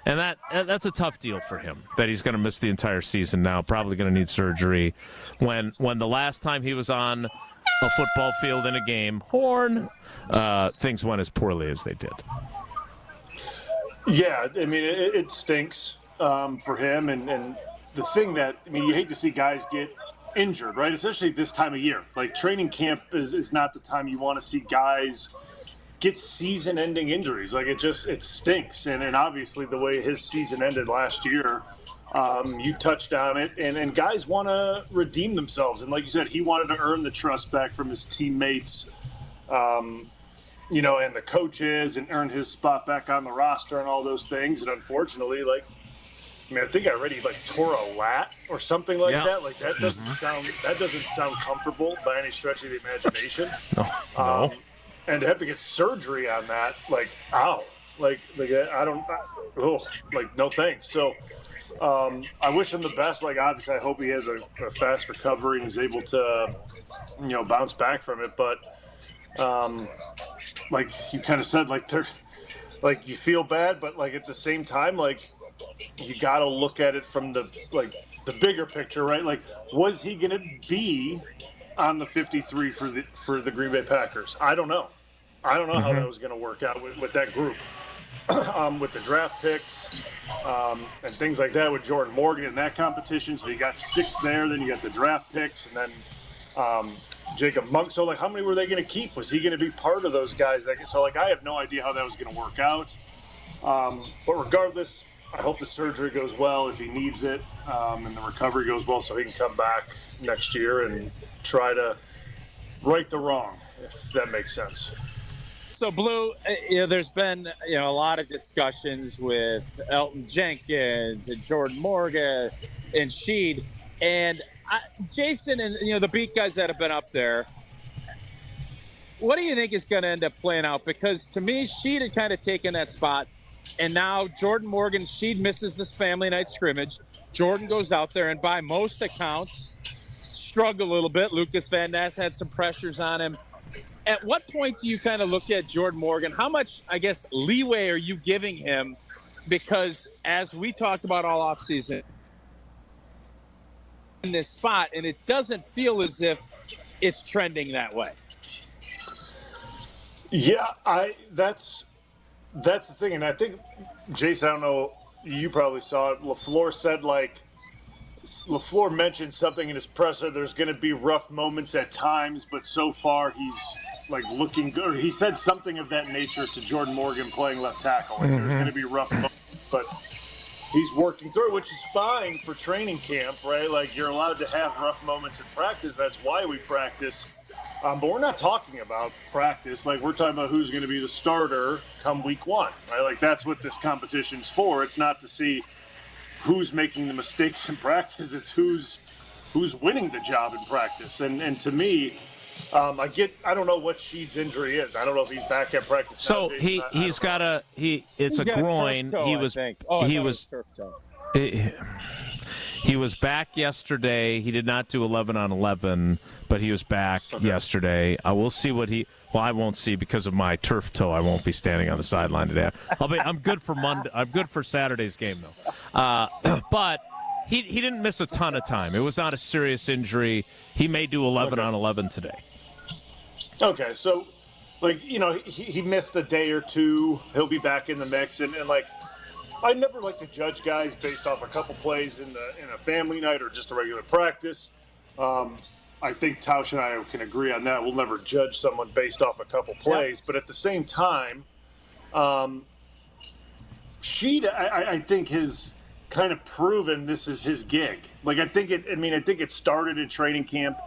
And that's a tough deal for him, that he's going to miss the entire season now, probably going to need surgery. When the last time he was on a football field in a game, things went as poorly as they did. Yeah, I mean, it stinks for him. And the thing that, I mean, you hate to see guys get injured, right? Especially this time of year. Like, training camp is not the time you want to see guys get season-ending injuries. Like, it stinks. And obviously the way his season ended last year, You touched on it, and guys want to redeem themselves. And like you said, he wanted to earn the trust back from his teammates, and the coaches, and earn his spot back on the roster and all those things. And unfortunately, I think I already tore a lat or something like that. Like that doesn't sound comfortable by any stretch of the imagination. No. And to have to get surgery on that, ow. No thanks. So I wish him the best. Obviously, I hope he has a fast recovery and is able to, bounce back from it. But like you kind of said, you feel bad, but at the same time, you got to look at it from the bigger picture, right? Was he going to be on the 53 for the Green Bay Packers? I don't know. How that was going to work out with that group, with the draft picks and things like that, with Jordan Morgan in that competition. So you got 6 there, then you got the draft picks, and then Jacob Monk. So how many were they going to keep? Was he going to be part of those guys? I have no idea how that was going to work out. But regardless, I hope the surgery goes well if he needs it, and the recovery goes well so he can come back next year and try to right the wrong, if that makes sense. So, Blue, there's been a lot of discussions with Elton Jenkins and Jordan Morgan and Sheed, and Jason and the beat guys that have been up there. What do you think is going to end up playing out? Because to me, Sheed had kind of taken that spot. And now Jordan Morgan, Sheed misses this family night scrimmage. Jordan goes out there and by most accounts, struggled a little bit. Lucas Van Ness had some pressures on him. At what point do you kind of look at Jordan Morgan? How much, leeway are you giving him? Because as we talked about all offseason, in this spot, and it doesn't feel as if it's trending that way. Yeah, that's the thing, and I think, Jason, I don't know, you probably saw it. LaFleur said, LaFleur mentioned something in his presser. There's going to be rough moments at times, but so far he's looking good. He said something of that nature to Jordan Morgan playing left tackle. There's going to be rough moments, but he's working through it, which is fine for training camp, right? You're allowed to have rough moments in practice. That's why we practice. But we're not talking about practice. We're talking about who's going to be the starter come week 1, right? That's what this competition's for. It's not to see who's making the mistakes in practice. It's who's winning the job in practice. And to me, I don't know what Sheed's injury is. I don't know if he's back at practice. So it's a groin. He was back yesterday. He did not do 11 on 11, but he was back yesterday. I will see I won't see because of my turf toe. I won't be standing on the sideline today. I'm good for Monday. I'm good for Saturday's game though. But he didn't miss a ton of time. It was not a serious injury. He may do 11 on 11 today. Okay, so he missed a day or two. He'll be back in the mix, and I never like to judge guys based off a couple plays in a family night or just a regular practice. I think Tausch and I can agree on that. We'll never judge someone based off a couple plays, but at the same time, Sheed, I think, has kind of proven this is his gig. I think it started in training camp.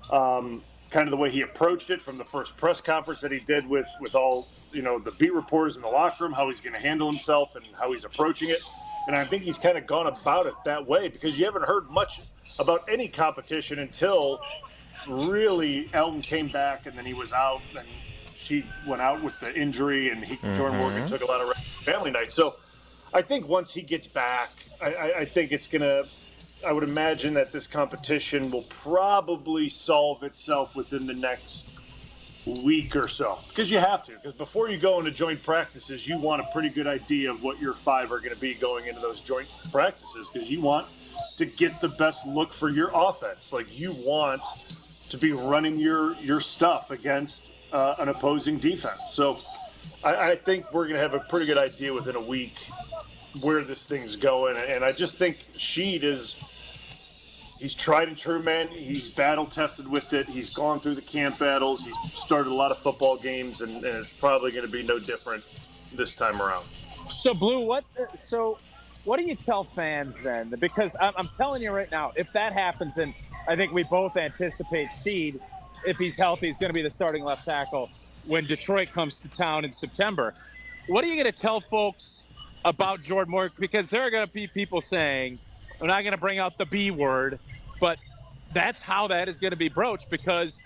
Kind of the way he approached it from the first press conference that he did with all, the beat reporters in the locker room, how he's going to handle himself and how he's approaching it. And I think he's kind of gone about it that way because you haven't heard much about any competition until really Elton came back and then he was out and she went out with the injury and Jordan Morgan took a lot of family nights. So I think once he gets back, I think it's going to – I would imagine that this competition will probably solve itself within the next week or so. Because you have to. Because before you go into joint practices, you want a pretty good idea of what your 5 are going to be going into those joint practices. Because you want to get the best look for your offense. You want to be running your stuff against an opposing defense. So I think we're going to have a pretty good idea within a week where this thing's going, and I just think Sheed he's tried and true, man. He's battle tested with it. He's gone through the camp battles. He's started a lot of football games, and it's probably going to be no different this time around. So, Blue, what do you tell fans then? Because I'm telling you right now, if that happens, and I think we both anticipate Sheed, if he's healthy, is going to be the starting left tackle when Detroit comes to town in September. What are you going to tell folks about Jordan Morgan? Because there are going to be people saying, we're not going to bring out the B word, but that's how that is going to be broached because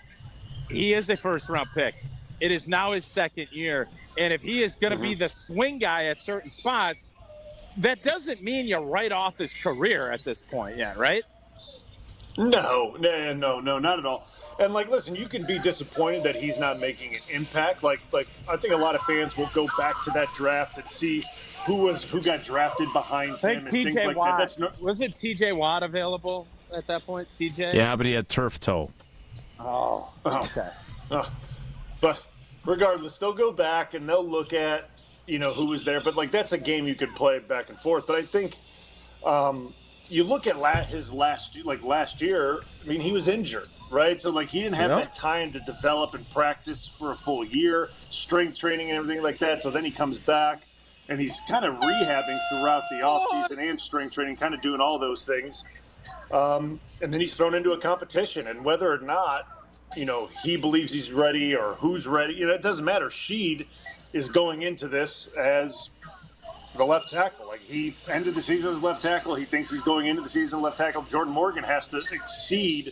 he is a first-round pick. It is now his second year. And if he is going to be the swing guy at certain spots, that doesn't mean you write off his career at this point yet, right? No, not at all. And listen, you can be disappointed that he's not making an impact. Like I think a lot of fans will go back to that draft and see who got drafted behind him and things like that. Was it TJ Watt available at that point? TJ? Yeah, but he had turf toe. Oh, okay. But regardless, they'll go back and they'll look at who was there. But that's a game you could play back and forth. But I think you look at his last year. I mean, he was injured, right? So he didn't have that time to develop and practice for a full year, strength training and everything like that. So then he comes back and he's kind of rehabbing throughout the offseason and strength training, kind of doing all those things. And then he's thrown into a competition, and whether or not he believes he's ready or who's ready, it doesn't matter. Sheed is going into this as the left tackle. He ended the season as left tackle. He thinks he's going into the season left tackle. Jordan Morgan has to exceed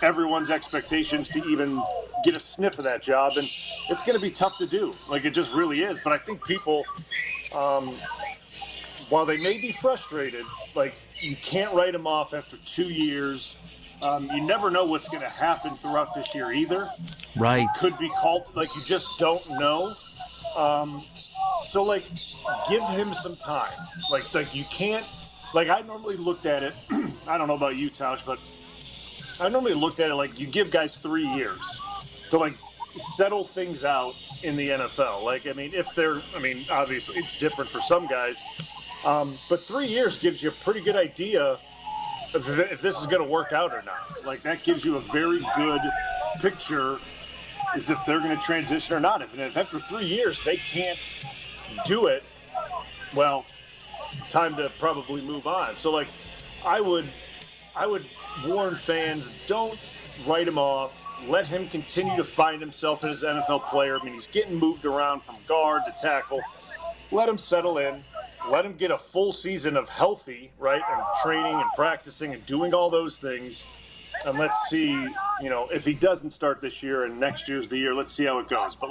everyone's expectations to even get a sniff of that job, and it's going to be tough to do. It just really is. But I think people, while they may be frustrated, you can't write him off after 2 years. You never know what's going to happen throughout this year either. Right. Could be called, you just don't know. So give him some time. You can't, I normally looked at it, I don't know about you, Tausch, but I normally looked at it you give guys 3 years to settle things out in the NFL. Obviously it's different for some guys, but 3 years gives you a pretty good idea if this is going to work out or not. That gives you a very good picture as if they're going to transition or not. If after 3 years they can't do it, well, time to probably move on. So I would warn fans, don't write him off. Let him continue to find himself as an NFL player. I mean, he's getting moved around from guard to tackle. Let him settle in. Let him get a full season of healthy, right, and training and practicing and doing all those things. And let's see, if he doesn't start this year and next year's the year, let's see how it goes. But,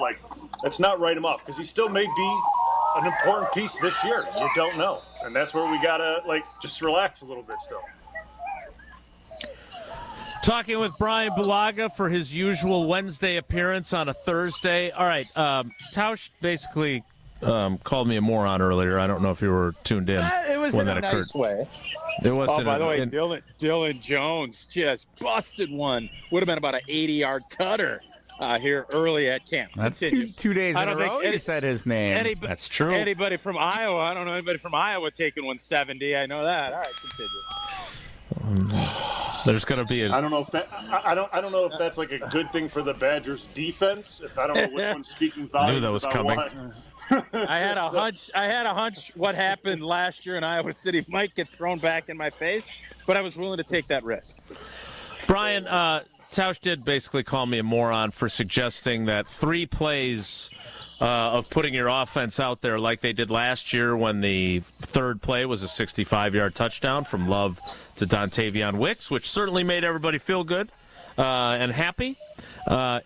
let's not write him off because he still may be an important piece this year. You don't know. And that's where we got to, just relax a little bit still. Talking with Bryan Bulaga for his usual Wednesday appearance on a Thursday. All right, Tausch basically called me a moron earlier. I don't know if you were tuned in. It was when in that a nice way. It was. By the way, Dylan Jones just busted one. Would have been about an 80-yard tutter here early at camp. That's two days in a row you said his name. That's true. Anybody from Iowa? I don't know anybody from Iowa taking 170. I know that. All right, continue. There's going to be I don't know if that. I don't know if that's a good thing for the Badgers defense. If I don't know which one's speaking volumes. I knew that was coming. I had a hunch. What happened last year in Iowa City might get thrown back in my face, but I was willing to take that risk. Brian, Tausch did basically call me a moron for suggesting that 3 plays of putting your offense out there like they did last year when the third play was a 65-yard touchdown from Love to Dontavion Wicks, which certainly made everybody feel good and happy,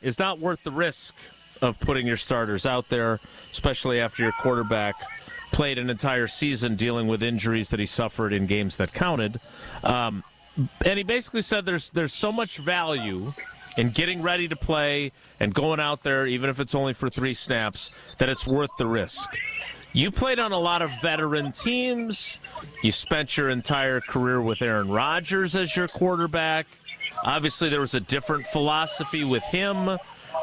is not worth the risk of putting your starters out there, especially after your quarterback played an entire season dealing with injuries that he suffered in games that counted. And he basically said there's so much value in getting ready to play and going out there, even if it's only for 3 snaps, that it's worth the risk. You played on a lot of veteran teams. You spent your entire career with Aaron Rodgers as your quarterback. Obviously, there was a different philosophy with him.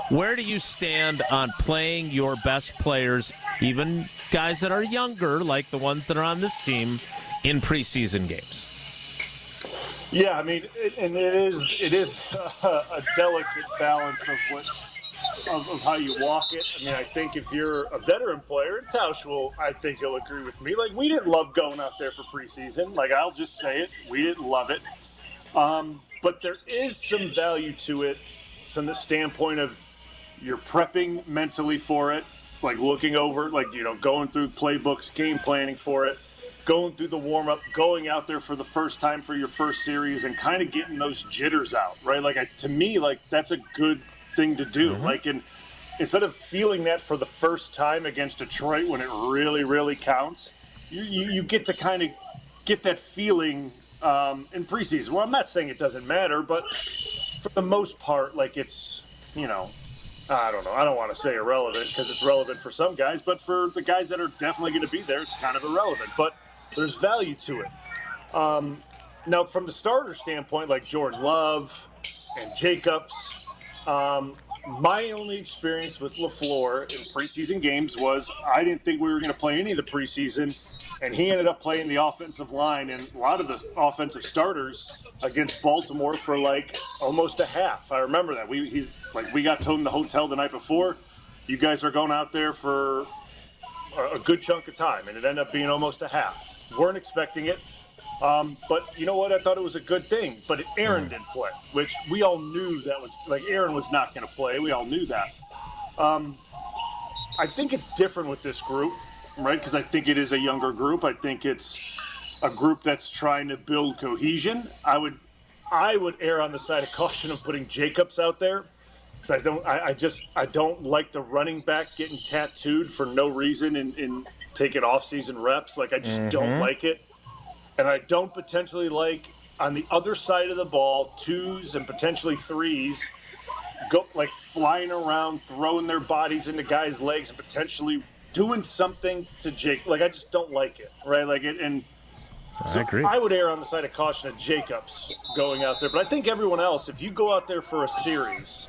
Where do you stand on playing your best players, even guys that are younger, like the ones that are on this team, in preseason games? Yeah, I mean, it is a delicate balance of of how you walk it. I mean, I think if you're a veteran player, and Tausch I think he'll agree with me. Like, we didn't love going out there for preseason. Like, I'll just say it. We didn't love it. But there is some value to it from the standpoint of you're prepping mentally for it, like looking over, like, going through playbooks, game planning for it, going through the warm-up, going out there for the first time for your first series and kind of getting those jitters out, right? Like, to me, like, that's a good thing to do. Mm-hmm. Like, instead of feeling that for the first time against Detroit when it really, really counts, you get to kind of get that feeling in preseason. Well, I'm not saying it doesn't matter, but for the most part, like, it's, I don't know. I don't want to say irrelevant because it's relevant for some guys, but for the guys that are definitely going to be there, it's kind of irrelevant. But there's value to it. Now, from the starter standpoint, like Jordan Love and Jacobs, my only experience with LaFleur in preseason games was I didn't think we were going to play any of the preseason, and he ended up playing the offensive line and a lot of the offensive starters against Baltimore for like almost a half. I remember that. We got told in the hotel the night before, you guys are going out there for a good chunk of time, and it ended up being almost a half. Weren't expecting it. But you know what? I thought it was a good thing. But Aaron didn't play, which we all knew that was like Aaron was not going to play. We all knew that. I think it's different with this group, right? Because I think it is a younger group. I think it's a group that's trying to build cohesion. I would err on the side of caution of putting Jacobs out there. Because I don't like the running back getting tattooed for no reason and taking off-season reps. Like, I just don't like it. And I don't potentially like, on the other side of the ball, 2s and potentially 3s go like flying around, throwing their bodies into guys' legs and potentially doing something to Jake. Like, I just don't like it, right? Like, so I agree. I would err on the side of caution of Jacobs going out there. But I think everyone else, if you go out there for a series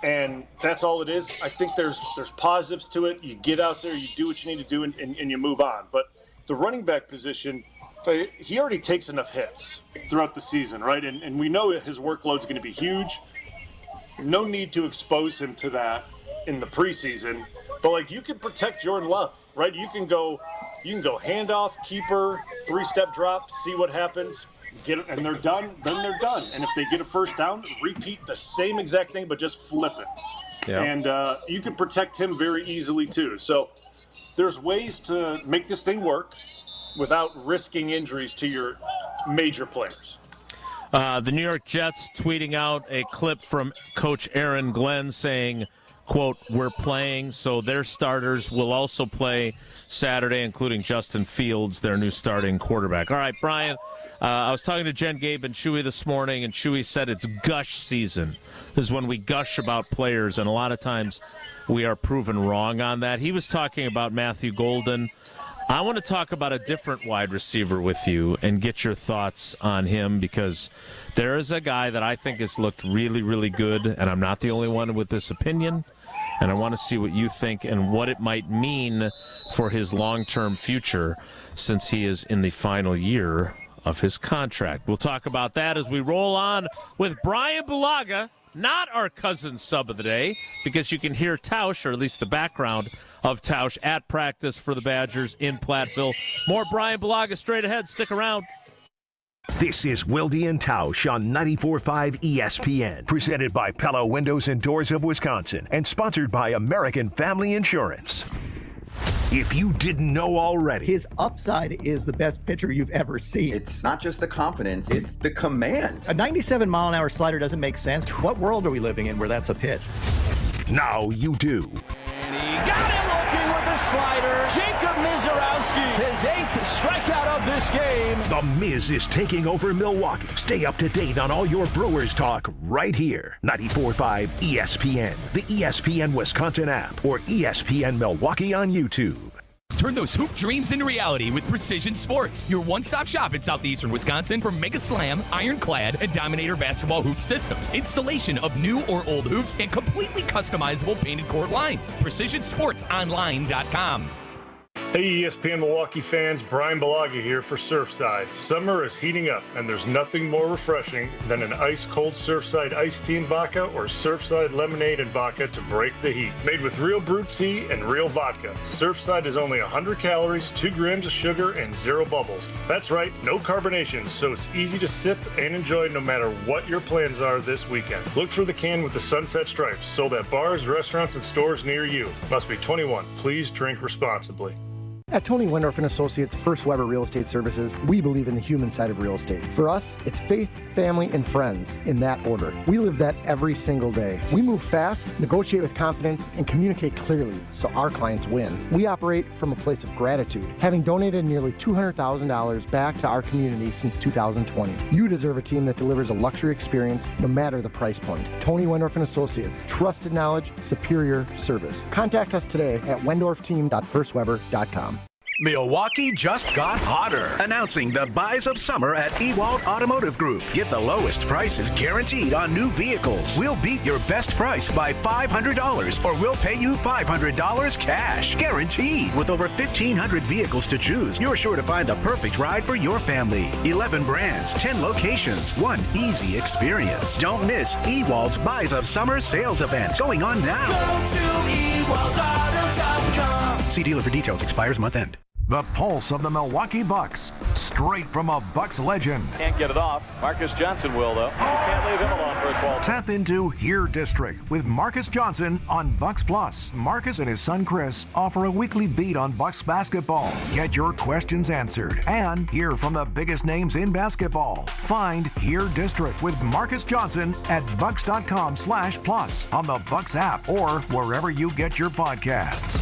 and that's all it is, I think there's positives to it. You get out there, you do what you need to do, and you move on. But the running back position, he already takes enough hits throughout the season, right? And we know his workload's going to be huge. No need to expose him to that in the preseason. But, like, you can protect Jordan Love, right? You can go handoff, keeper, 3-step drop, see what happens. And they're done, then they're done. And if they get a first down, repeat the same exact thing, but just flip it. Yeah. And you can protect him very easily, too. So there's ways to make this thing work without risking injuries to your major players. The New York Jets tweeting out a clip from Coach Aaron Glenn saying, quote, "We're playing, so their starters will also play Saturday, including Justin Fields, their new starting quarterback." All right, Brian, I was talking to Jen, Gabe, and Chewy this morning, and Chewy said it's gush season. This is when we gush about players, and a lot of times we are proven wrong on that. He was talking about Matthew Golden. I want to talk about a different wide receiver with you and get your thoughts on him, because there is a guy that I think has looked really, really good, and I'm not the only one with this opinion, and I want to see what you think and what it might mean for his long-term future since he is in the final year of his contract. We'll talk about that as we roll on with Bryan Bulaga, not our cousin sub of the day, because you can hear Tausch, or at least the background of Tausch, at practice for the Badgers in Platteville. More Bryan Bulaga straight ahead. Stick around. This is Wilde and Tausch on 94.5 ESPN, presented by Pella Windows and Doors of Wisconsin, and sponsored by American Family Insurance. If you didn't know already, his upside is the best pitcher you've ever seen. It's not just the confidence, it's the command. A 97-mile-an-hour slider doesn't make sense. What world are we living in where that's a pitch? Now you do. And he got him looking with a slider. Jacob Mizorowski, his 8th strikeout of this game. The Miz is taking over Milwaukee. Stay up to date on all your Brewers talk right here. 94.5 ESPN, the ESPN Wisconsin app, or ESPN Milwaukee on YouTube. Turn those hoop dreams into reality with Precision Sports, your one-stop shop in southeastern Wisconsin for Mega Slam, Ironclad, and Dominator basketball hoop systems, installation of new or old hoops, and completely customizable painted court lines. PrecisionSportsOnline.com. Hey ESPN Milwaukee fans, Bryan Bulaga here for Surfside. Summer is heating up, and there's nothing more refreshing than an ice-cold Surfside iced tea and vodka or Surfside lemonade and vodka to break the heat. Made with real brewed tea and real vodka, Surfside is only 100 calories, 2 grams of sugar, and 0 bubbles. That's right, no carbonation, so it's easy to sip and enjoy no matter what your plans are this weekend. Look for the can with the sunset stripes, sold at bars, restaurants, and stores near you. Must be 21. Please drink responsibly. At Tony Wendorf & Associates First Weber Real Estate Services, we believe in the human side of real estate. For us, it's faith, family, and friends in that order. We live that every single day. We move fast, negotiate with confidence, and communicate clearly so our clients win. We operate from a place of gratitude, having donated nearly $200,000 back to our community since 2020. You deserve a team that delivers a luxury experience no matter the price point. Tony Wendorf & Associates, trusted knowledge, superior service. Contact us today at wendorfteam.firstweber.com. Milwaukee just got hotter. Announcing the buys of summer at Ewald Automotive Group. Get the lowest prices guaranteed on new vehicles. We'll beat your best price by $500 or we'll pay you $500 cash. Guaranteed. With over 1,500 vehicles to choose, you're sure to find the perfect ride for your family. 11 brands, 10 locations, one easy experience. Don't miss Ewald's Buys of Summer sales event going on now. Go to ewaldauto.com. See dealer for details. Expires month end. The pulse of the Milwaukee Bucks, straight from a Bucks legend. Can't get it off. Marcus Johnson will, though. Can't leave him alone for a ball. Tap into Here District with Marcus Johnson on Bucks Plus. Marcus and his son Chris offer a weekly beat on Bucks basketball. Get your questions answered and hear from the biggest names in basketball. Find Here District with Marcus Johnson at bucks.com/plus on the Bucks app or wherever you get your podcasts.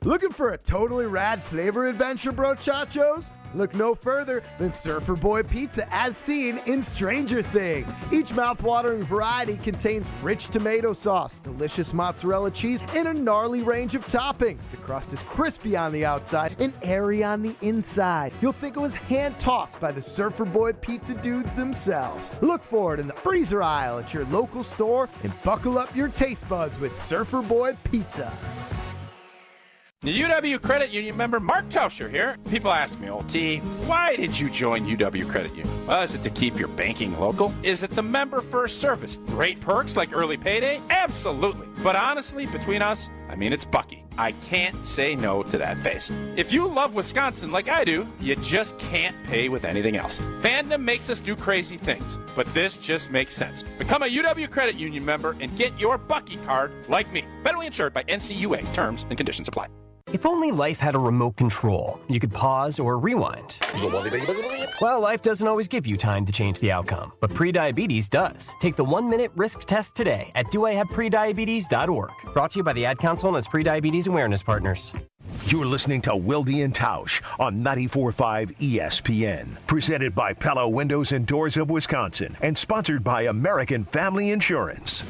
Looking for a totally rad flavor adventure, brochachos? Look no further than Surfer Boy Pizza as seen in Stranger Things. Each mouth-watering variety contains rich tomato sauce, delicious mozzarella cheese, and a gnarly range of toppings. The crust is crispy on the outside and airy on the inside. You'll think it was hand-tossed by the Surfer Boy Pizza dudes themselves. Look for it in the freezer aisle at your local store and buckle up your taste buds with Surfer Boy Pizza. The UW Credit Union member Mark Tauscher here. People ask me, old T, why did you join UW Credit Union? Well, is it to keep your banking local? Is it the member first service? Great perks like early payday? Absolutely. But honestly, between us, it's Bucky. I can't say no to that face. If you love Wisconsin like I do, you just can't pay with anything else. Fandom makes us do crazy things, but this just makes sense. Become a UW Credit Union member and get your Bucky card like me. Federally insured by NCUA. Terms and conditions apply. If only life had a remote control, you could pause or rewind. Well, life doesn't always give you time to change the outcome, but prediabetes does. Take the 1-minute risk test today at doihaveprediabetes.org. Brought to you by the Ad Council and its prediabetes awareness partners. You're listening to Wilde and Tausch on 94.5 ESPN. Presented by Pella Windows and Doors of Wisconsin and sponsored by American Family Insurance.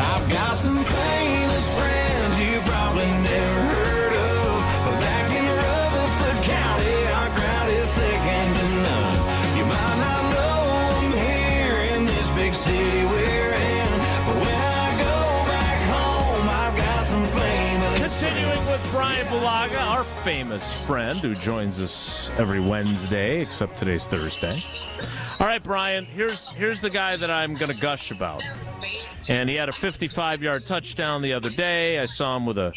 I've got some famous friends you probably never heard of, but back in Rutherford County, our crowd is second to none. You might not know them here in this big city we're in, but when I go back home, I've got some famous Continuing with Bryan Bulaga, our famous friend who joins us every Wednesday, except today's Thursday. All right, Bryan, here's the guy that I'm going to gush about. And he had a 55-yard touchdown the other day. I saw him with a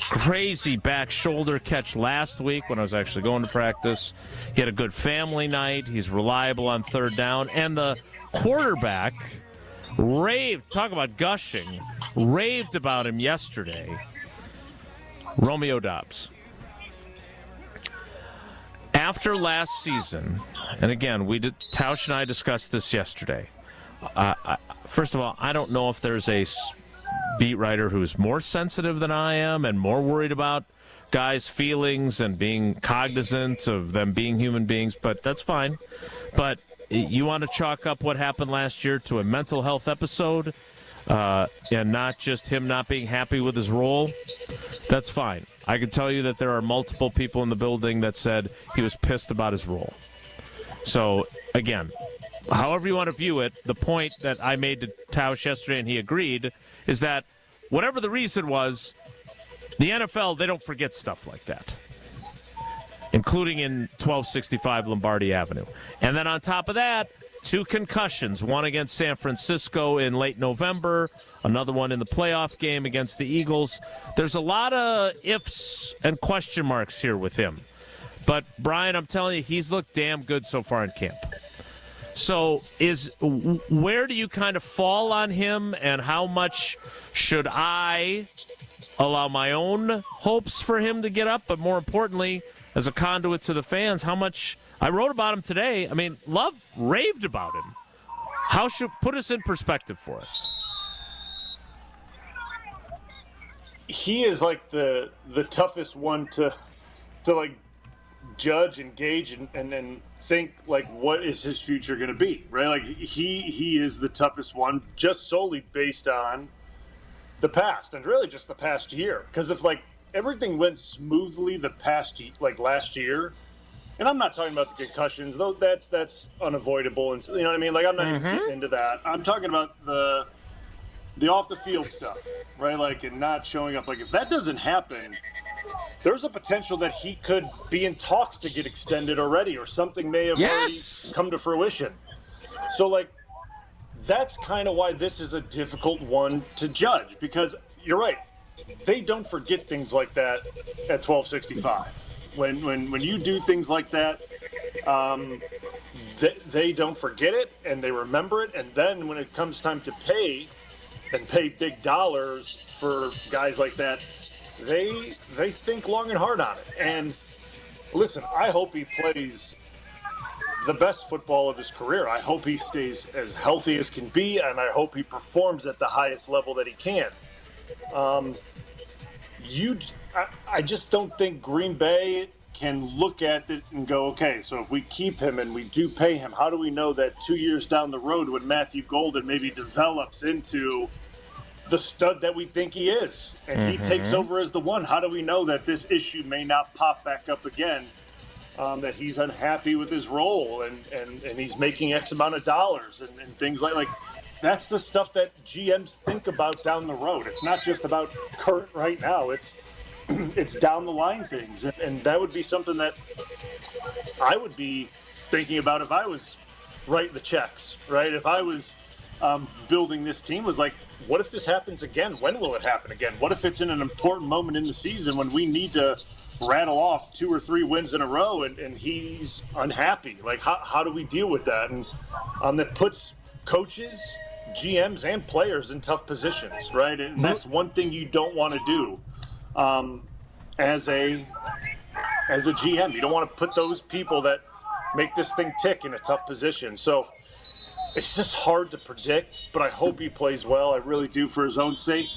crazy back shoulder catch last week when I was actually going to practice. He had a good family night. He's reliable on third down. And the quarterback raved, talk about gushing, raved about him yesterday. Romeo Doubs. After last season, and again, Tausch and I discussed this yesterday. First of all, I don't know if there's a beat writer who's more sensitive than I am and more worried about guys' feelings and being cognizant of them being human beings, but that's fine. But you want to chalk up what happened last year to a mental health episode and not just him not being happy with his role, that's fine. I can tell you that there are multiple people in the building that said he was pissed about his role. So, again, however you want to view it, the point that I made to Tausch yesterday, and he agreed, is that whatever the reason was, the NFL, they don't forget stuff like that, including in 1265 Lombardi Avenue. And then on top of that, 2 concussions, one against San Francisco in late November, another one in the playoff game against the Eagles. There's a lot of ifs and question marks here with him. But, Brian, I'm telling you, he's looked damn good so far in camp. So where do you kind of fall on him, and how much should I allow my own hopes for him to get up? But more importantly, as a conduit to the fans, how much I wrote about him today. I mean, Love raved about him. How should put us in perspective for us? He is like the toughest one to like judge and gauge and think like what is his future going to be, right? Like he is the toughest one just solely based on the past and really just the past year. Because if like everything went smoothly the past like last year, and I'm not talking about the concussions, though that's unavoidable, and you know what I mean. Like I'm not even getting into that. I'm talking about the off the field stuff, right? Like and not showing up. Like if that doesn't happen, there's a potential that he could be in talks to get extended already, or something may have already come to fruition. So, like, that's kind of why this is a difficult one to judge, because you're right. They don't forget things like that at 1265. When you do things like that, they don't forget it, and they remember it, and then when it comes time to pay big dollars for guys like that, they think long and hard on it. And listen, I hope he plays the best football of his career. I hope he stays as healthy as can be, and I hope he performs at the highest level that he can. I just don't think Green Bay can look at it and go, okay, so if we keep him and we do pay him, how do we know that 2 years down the road when Matthew Golden maybe develops into the stud that we think he is, and he takes over as the one? How do we know that this issue may not pop back up again, that he's unhappy with his role and he's making X amount of dollars and things like that's the stuff that GMs think about down the road. It's not just about current right now. It's down the line things, and that would be something that I would be thinking about if I was writing the checks, right? If I was building this team, was like, what if this happens again? When will it happen again? What if it's in an important moment in the season when we need to rattle off 2 or 3 wins in a row and he's unhappy? Like, how do we deal with that? And that puts coaches, GMs, and players in tough positions, right? And that's one thing you don't want to do as a GM. You don't want to put those people that make this thing tick in a tough position. So it's just hard to predict, but I hope he plays well. I really do, for his own sake,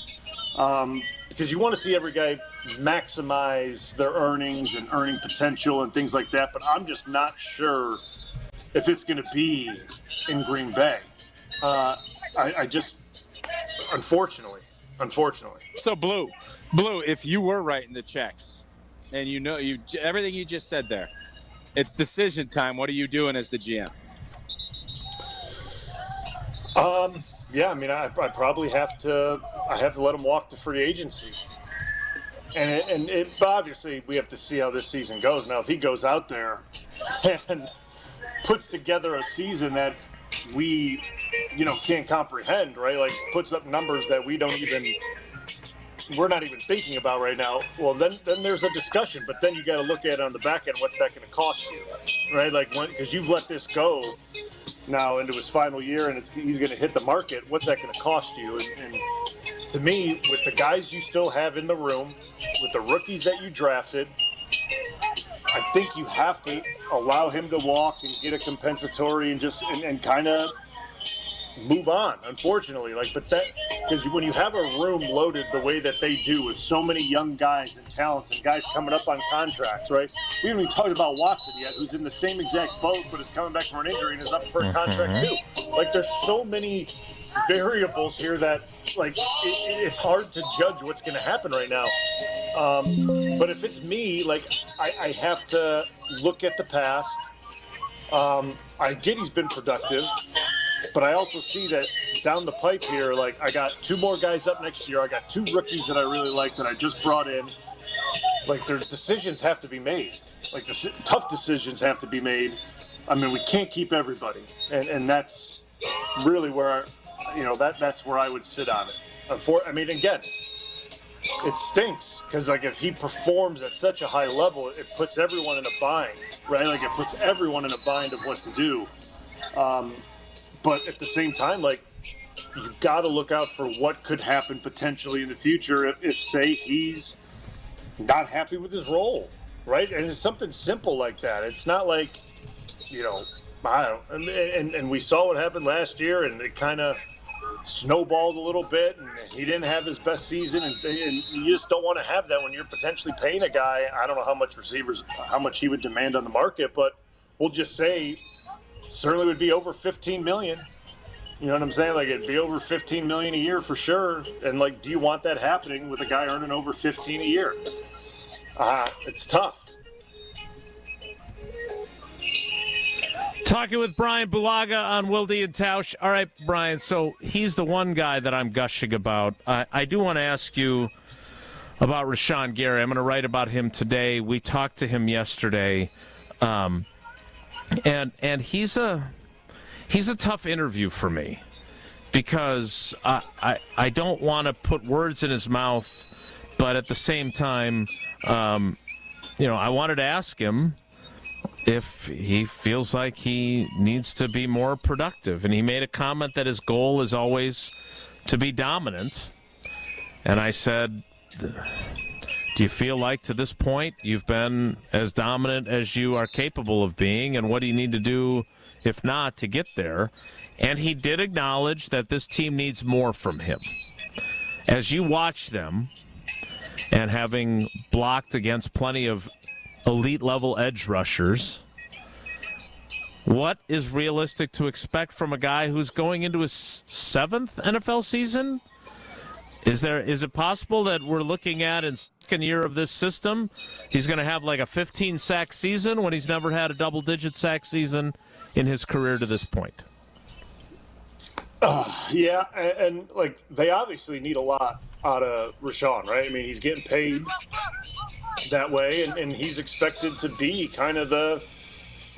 because you want to see every guy maximize their earnings and earning potential and things like that, but I'm just not sure if it's going to be in Green Bay. I just, unfortunately. So, Blue, if you were writing the checks and you know everything you just said there, it's decision time. What are you doing as the GM? Yeah, I mean, I probably have to let him walk to free agency, but obviously we have to see how this season goes. Now, if he goes out there and puts together a season that we, can't comprehend, right? Like puts up numbers that we're not even thinking about right now. Well, then there's a discussion, but then you got to look at it on the back end. What's that going to cost you, right? Like because you've let this go now into his final year, and he's going to hit the market. What's that going to cost you? And to me, with the guys you still have in the room, with the rookies that you drafted, I think you have to allow him to walk and get a compensatory and kind of move on, unfortunately. But that, because when you have a room loaded the way that they do with so many young guys and talents and guys coming up on contracts, right? We haven't even talked about Watson yet, who's in the same exact boat but is coming back from an injury and is up for a contract too. There's so many variables here that it's hard to judge what's going to happen right now. But if it's me, I have to look at the past. I get he's been productive, but I also see that down the pipe here, I got 2 more guys up next year. I got 2 rookies that I really like that I just brought in. There's decisions have to be made. Tough decisions have to be made. I mean, we can't keep everybody, and that's really where that's where I would sit on it. I mean, again, it stinks because if he performs at such a high level, it puts everyone in a bind, right? It puts everyone in a bind of what to do. But at the same time, you've got to look out for what could happen potentially in the future if say he's not happy with his role, right? And it's something simple like that. It's not I don't. And we saw what happened last year, and it kind of snowballed a little bit, and he didn't have his best season, and you just don't want to have that when you're potentially paying a guy. I don't know how much he would demand on the market, but we'll just say certainly would be over $15 million. You know what I'm saying? It'd be over $15 million a year for sure. And do you want that happening with a guy earning over $15 a year? It's tough. Talking with Bryan Bulaga on Wilde and Tausch. All right, Bryan, so he's the one guy that I'm gushing about. I do want to ask you about Rashawn Gary. I'm going to write about him today. We talked to him yesterday, and he's a tough interview for me because I don't want to put words in his mouth, but at the same time, I wanted to ask him if he feels like he needs to be more productive. And he made a comment that his goal is always to be dominant. And I said, do you feel like to this point you've been as dominant as you are capable of being? And what do you need to do, if not, to get there? And he did acknowledge that this team needs more from him. As you watch them, and having blocked against plenty of elite-level edge rushers, what is realistic to expect from a guy who's going into his 7th NFL season? Is it possible that we're looking at in second year of this system, he's going to have a 15-sack season when he's never had a double-digit sack season in his career to this point? Yeah, and they obviously need a lot out of Rashawn, right? I mean, he's getting paid that way, and he's expected to be kind of the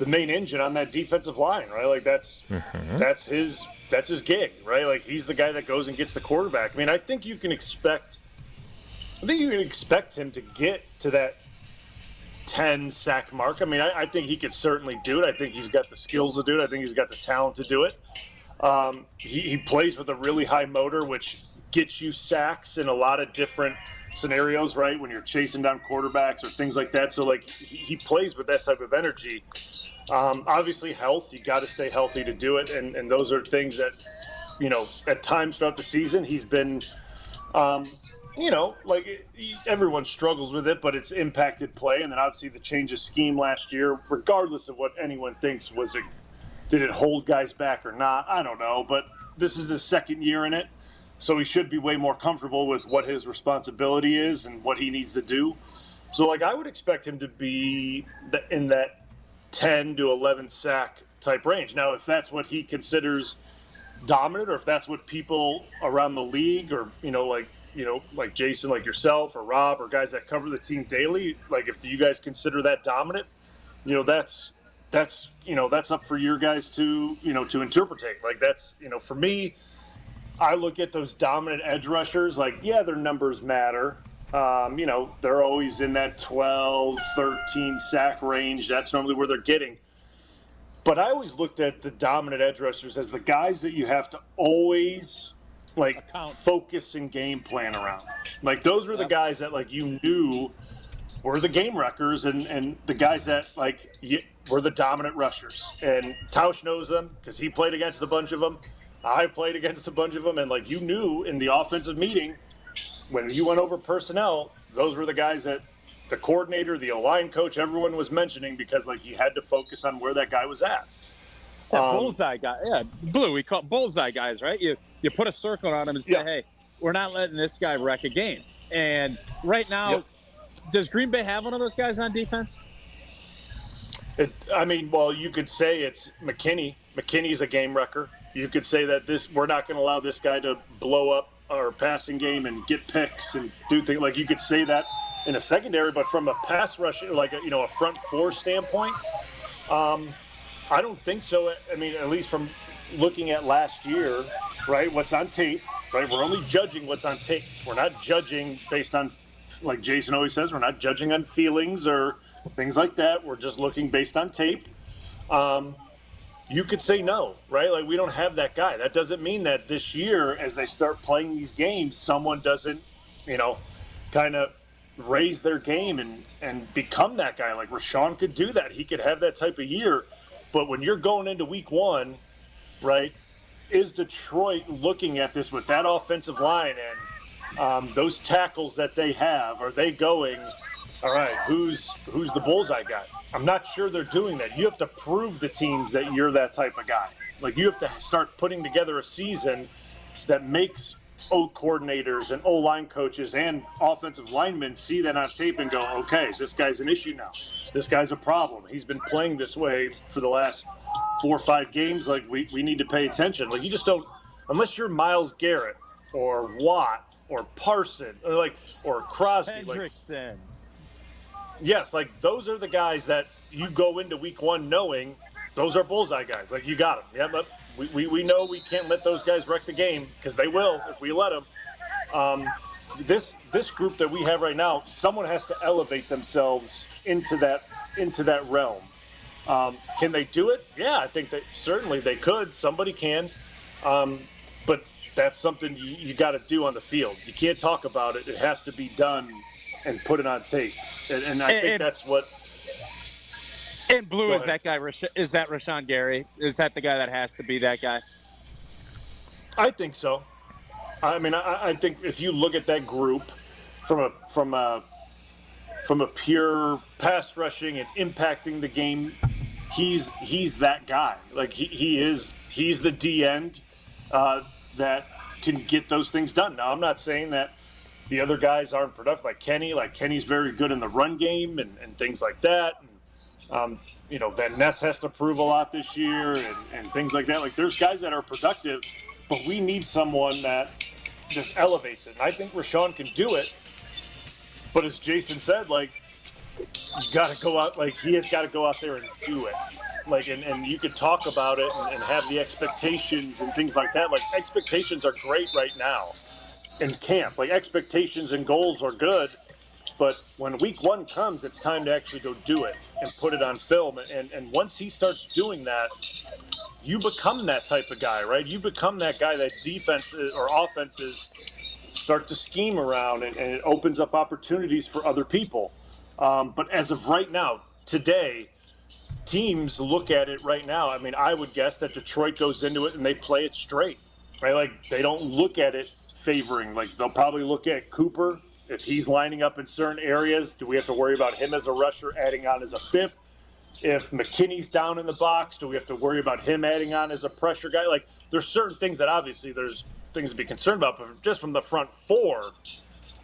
main engine on that defensive line, right? That's his gig, right? He's the guy that goes and gets the quarterback. I mean, I think you can expect him to get to that 10-sack mark. I mean, I think he could certainly do it. I think he's got the skills to do it. I think he's got the talent to do it. He plays with a really high motor, which gets you sacks in a lot of different scenarios, right? When you're chasing down quarterbacks or things like that. So he plays with that type of energy. Obviously health, you got to stay healthy to do it. And those are things that, at times throughout the season, he's been, everyone struggles with it, but it's impacted play. And then obviously the change of scheme last year, regardless of what anyone thinks, did it hold guys back or not? I don't know, but this is his 2nd year in it. So he should be way more comfortable with what his responsibility is and what he needs to do. So, I would expect him to be in that 10 to 11 sack type range. Now, if that's what he considers dominant, or if that's what people around the league, or like Jason, like yourself, or Rob, or guys that cover the team daily, if you guys consider that dominant, that's up for your guys to interpretate. That's for me. I look at those dominant edge rushers, their numbers matter. They're always in that 12, 13 sack range. That's normally where they're getting. But I always looked at the dominant edge rushers as the guys that you have to always, focus and game plan around. Those were the guys that, you knew were the game wreckers and the guys that, were the dominant rushers. And Tausch knows them because he played against a bunch of them. I played against a bunch of them, and like you knew in the offensive meeting when you went over personnel, those were the guys that the coordinator, the O-line coach, everyone was mentioning because like you had to focus on where that guy was at. Bullseye guy. Yeah, Blue. We call bullseye guys, right? You put a circle around them and say, hey, we're not letting this guy wreck a game. And right now, does Green Bay have one of those guys on defense? You could say it's McKinney. McKinney's a game wrecker. You could say that we're not going to allow this guy to blow up our passing game and get picks and do things. Like you could say that in a secondary, but from a pass rush, like a front four standpoint, I don't think so. I mean, at least from looking at last year, right? What's on tape, right? We're only judging what's on tape. We're not judging based on, like Jason always says, we're not judging on feelings or things like that. We're just looking based on tape. You could say no, right? Like we don't have that guy. That doesn't mean that this year, as they start playing these games, someone doesn't, kind of raise their game and become that guy. Like Rashawn could do that. He could have that type of year. But when you're going into week one, right, is Detroit looking at this with that offensive line and those tackles that they have? Are they going, all right, who's the bullseye guy? I'm not sure they're doing that. You have to prove to teams that you're that type of guy. Like you have to start putting together a season that makes O coordinators and O-line coaches and offensive linemen see that on tape and go, okay, this guy's an issue now. This guy's a problem. He's been playing this way for the last 4 or 5 games. Like we need to pay attention. Like you just don't, unless you're Myles Garrett or Watt or Parson or Crosby. Hendrickson. Yes, like those are the guys that you go into week one knowing those are bullseye guys. Like you got them. Yeah, but we know we can't let those guys wreck the game because they will if we let them. This group that we have right now, someone has to elevate themselves into that realm. Can they do it? Yeah, I think that certainly they could. Somebody can, but that's something you got to do on the field. You can't talk about it. It has to be done and put it on tape. And I think that's what. And Blue is that guy. Is that Rashawn Gary? Is that the guy that has to be that guy? I think so. I mean, I think if you look at that group from a pure pass rushing and impacting the game, he's that guy. Like he's the D end that can get those things done. Now I'm not saying that the other guys aren't productive. Like Kenny's very good in the run game and things like that. And, Van Ness has to prove a lot this year and things like that. Like there's guys that are productive, but we need someone that just elevates it. And I think Rashawn can do it. But as Jason said, like, you got to go out, like, he has got to go out there and do it. Like, and you could talk about it and have the expectations and things like that. Like, expectations are great right now in camp. Like, expectations and goals are good. But when week one comes, it's time to actually go do it and put it on film. And once he starts doing that, you become that type of guy, right? You become that guy that defenses or offenses start to scheme around, and it opens up opportunities for other people. But as of right now, today, teams look at it right now. I mean, I would guess that Detroit goes into it and they play it straight, right? Like, they don't look at it favoring. Like, they'll probably look at Cooper. If he's lining up in certain areas, do we have to worry about him as a rusher adding on as a fifth? If McKinney's down in the box, do we have to worry about him adding on as a pressure guy? Like, there's certain things that obviously there's things to be concerned about, but just from the front four,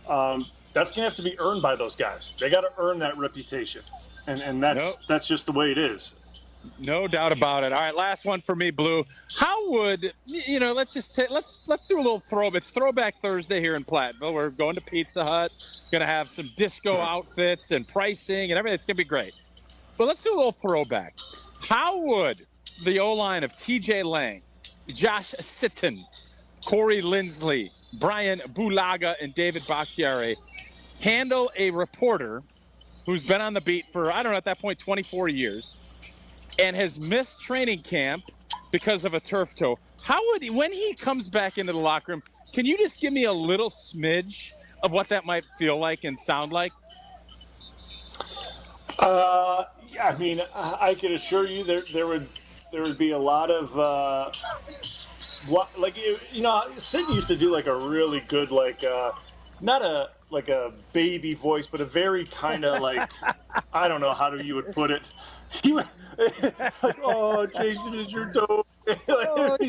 that's going to have to be earned by those guys. They got to earn that reputation, and that's just the way it is. No doubt about it. All right, last one for me, Blue. How would let's do a little throwback. It's Throwback Thursday here in Platteville. We're going to Pizza Hut. Going to have some disco outfits and pricing and everything. It's going to be great. But let's do a little throwback. How would the O-line of T.J. Lang, Josh Sitton, Corey Lindsley, Bryan Bulaga, and David Bakhtiari handle a reporter who's been on the beat for, I don't know, at that point, 24 years, and has missed training camp because of a turf toe? How would he, when he comes back into the locker room, can you just give me a little smidge of what that might feel like and sound like? I mean, I can assure you there would be a lot of Sid used to do like a really good not a baby voice, but a very kind of like I don't know how you would put it. He would, like, oh, Jason is your dog.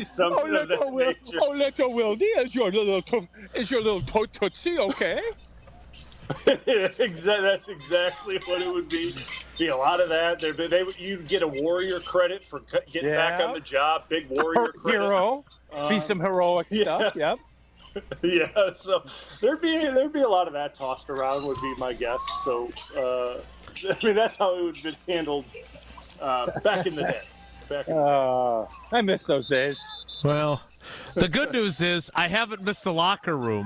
Something of that nature. Oh, little Wildy is your little tootsie, okay? That's exactly what it would be. Be a lot of that. You'd get a warrior credit for getting back on the job. Big warrior credit. Hero. Be some heroic stuff. Yep. Yeah. So there'd be a lot of that tossed around. Would be my guess. So that's how it would have been handled back in the day. I miss those days. Well, the good news is I haven't missed the locker room,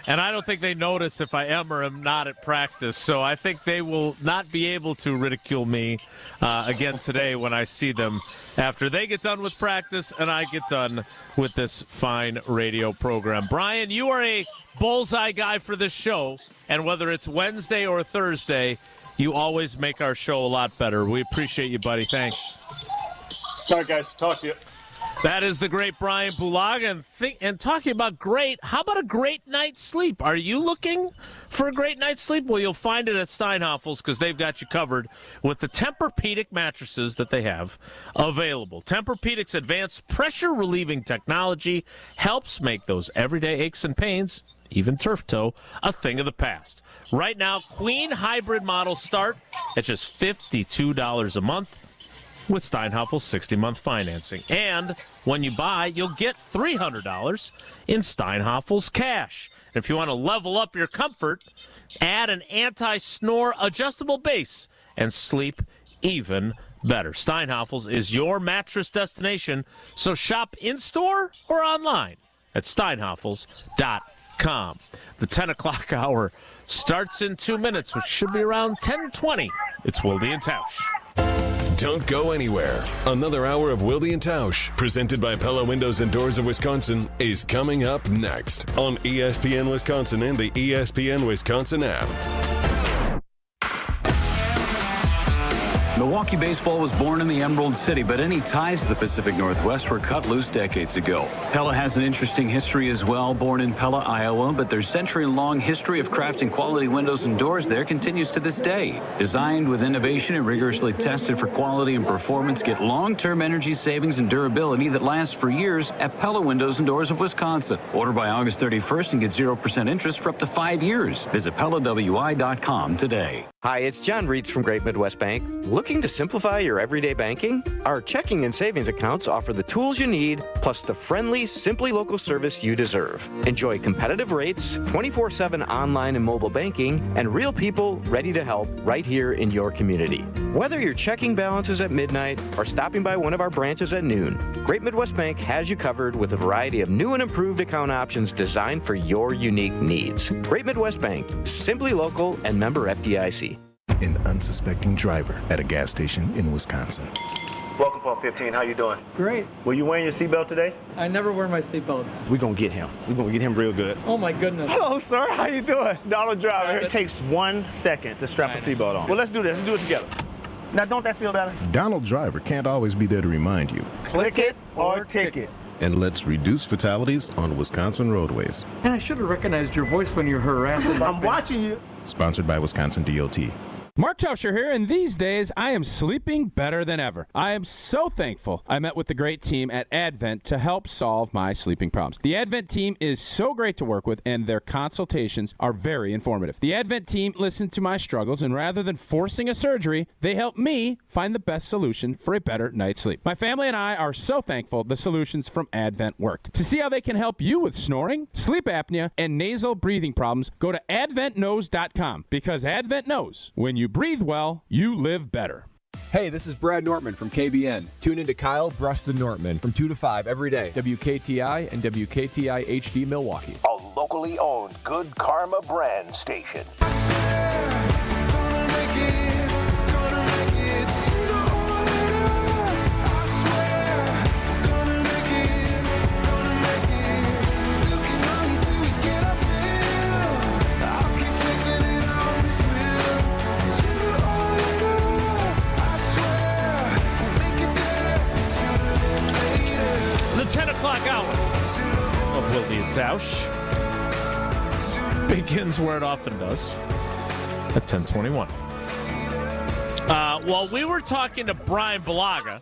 and I don't think they notice if I am or am not at practice. So I think they will not be able to ridicule me again today when I see them after they get done with practice and I get done with this fine radio program. Bryan, you are a bullseye guy for this show, and whether it's Wednesday or Thursday, you always make our show a lot better. We appreciate you, buddy. Thanks. All right, guys. Talk to you. That is the great Bryan Bulaga. And talking about great, how about a great night's sleep? Are you looking for a great night's sleep? Well, you'll find it at Steinhafels because they've got you covered with the Tempur-Pedic mattresses that they have available. Tempur-Pedic's advanced pressure-relieving technology helps make those everyday aches and pains, even turf toe, a thing of the past. Right now, Queen hybrid models start at just $52 a month. With Steinhafels 60-month financing. And when you buy, you'll get $300 in Steinhafels cash. And if you want to level up your comfort, add an anti-snore adjustable base and sleep even better. Steinhafels is your mattress destination, so shop in-store or online at steinhafels.com. The 10 o'clock hour starts in 2 minutes, which should be around 10:20. It's Wilde and Tausch. Don't go anywhere. Another hour of Wilde and Tausch, presented by Pella Windows and Doors of Wisconsin, is coming up next on ESPN Wisconsin and the ESPN Wisconsin app. Milwaukee baseball was born in the Emerald City, but any ties to the Pacific Northwest were cut loose decades ago. Pella has an interesting history as well. Born in Pella, Iowa, but their century-long history of crafting quality windows and doors there continues to this day. Designed with innovation and rigorously tested for quality and performance, get long-term energy savings and durability that lasts for years at Pella Windows and Doors of Wisconsin. Order by August 31st and get 0% interest for up to 5 years. Visit PellaWI.com today. Hi, it's John Reitz from Great Midwest Bank. Looking to simplify your everyday banking? Our checking and savings accounts offer the tools you need, plus the friendly, simply local service you deserve. Enjoy competitive rates, 24/7 online and mobile banking, and real people ready to help right here in your community. Whether your checking balance is at midnight or stopping by one of our branches at noon, Great Midwest Bank has you covered with a variety of new and improved account options designed for your unique needs. Great Midwest Bank, simply local and member FDIC. An unsuspecting driver at a gas station in Wisconsin. Welcome, Pump 15. How you doing? Great. Were you wearing your seatbelt today? I never wear my seatbelt. We're going to get him. We're going to get him real good. Oh, my goodness. Hello, sir. How you doing? Donald Driver. It takes 1 second to strap a seatbelt on. Well, let's do this. Let's do it together. Now, don't that feel better? Donald Driver can't always be there to remind you. Click it or ticket. And let's reduce fatalities on Wisconsin roadways. And I should have recognized your voice when you're harassing. I'm watching you. Sponsored by Wisconsin DOT. Mark Tauscher here, and these days I am sleeping better than ever. I am so thankful I met with the great team at Advent to help solve my sleeping problems. The Advent team is so great to work with, and their consultations are very informative. The Advent team listened to my struggles, and rather than forcing a surgery, they helped me find the best solution for a better night's sleep. My family and I are so thankful the solutions from Advent worked. To see how they can help you with snoring, sleep apnea, and nasal breathing problems, go to adventknows.com, because Advent knows when you breathe well, you live better. Hey, this is Brad Nortman from KBN. Tune into Kyle, Brust, and Nortman from 2 to 5 every day. WKTI and WKTI HD Milwaukee. A locally owned Good Karma brand station. The 10 o'clock hour begins where it often does, at 10:21. While we were talking to Bryan Bulaga,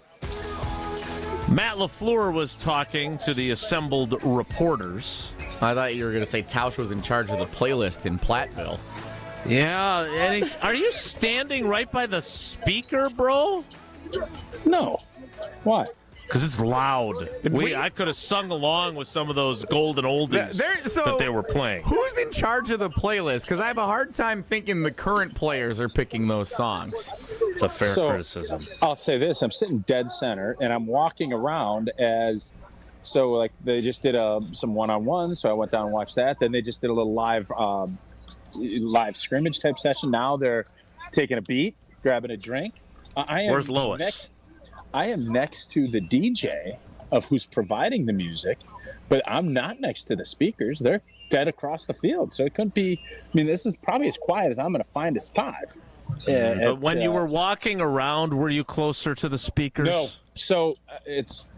Matt LaFleur was talking to the assembled reporters. I thought you were going to say Tausch was in charge of the playlist in Platteville. Yeah, and are you standing right by the speaker, bro? No. Why? Because it's loud. I could have sung along with some of those golden oldies that they were playing. Who's in charge of the playlist? Because I have a hard time thinking the current players are picking those songs. It's a fair criticism. I'll say this. I'm sitting dead center, and I'm walking around like they just did some one-on-ones, so I went down and watched that. Then they just did a little live scrimmage type session. Now they're taking a beat, grabbing a drink. Where's Lois? I am next to the DJ of who's providing the music, but I'm not next to the speakers. They're dead across the field, so it couldn't be. I mean, this is probably as quiet as I'm going to find a spot. But when you were walking around, were you closer to the speakers? No. So it's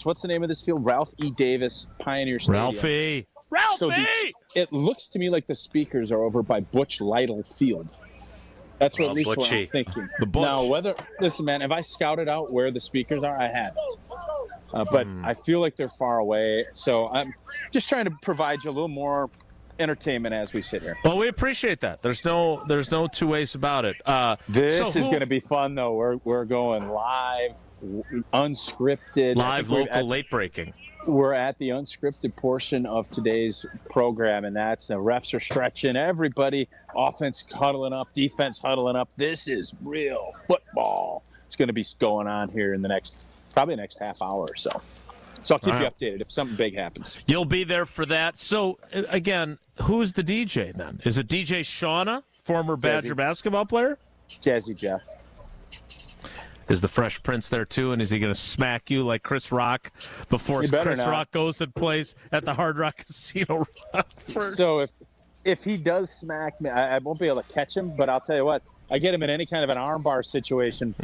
what's the name of this field? Ralph E. Davis Pioneer Stadium. Ralphie! So it looks to me like the speakers are over by Butch Lytle Field. That's what, at least what I'm thinking. Now, listen, man, if I scouted out where the speakers are, I had. But I feel like they're far away. So I'm just trying to provide you a little more entertainment as we sit here. Well, we appreciate that. There's no two ways about it. This is going to be fun, though. We're going live, unscripted. Live, local, late breaking. We're at the unscripted portion of today's program, and that's the refs are stretching. Everybody, offense huddling up, defense huddling up. This is real football. It's going to be going on here in the probably the next half hour or so. So I'll keep you updated if something big happens. You'll be there for that. So, again, who's the DJ then? Is it DJ Shauna, former Badger basketball player? Jazzy Jeff. Is the Fresh Prince there, too? And is he going to smack you like Chris Rock before Chris Rock goes and plays at the Hard Rock Casino? So if he does smack me, I won't be able to catch him, but I'll tell you what, I get him in any kind of an armbar situation.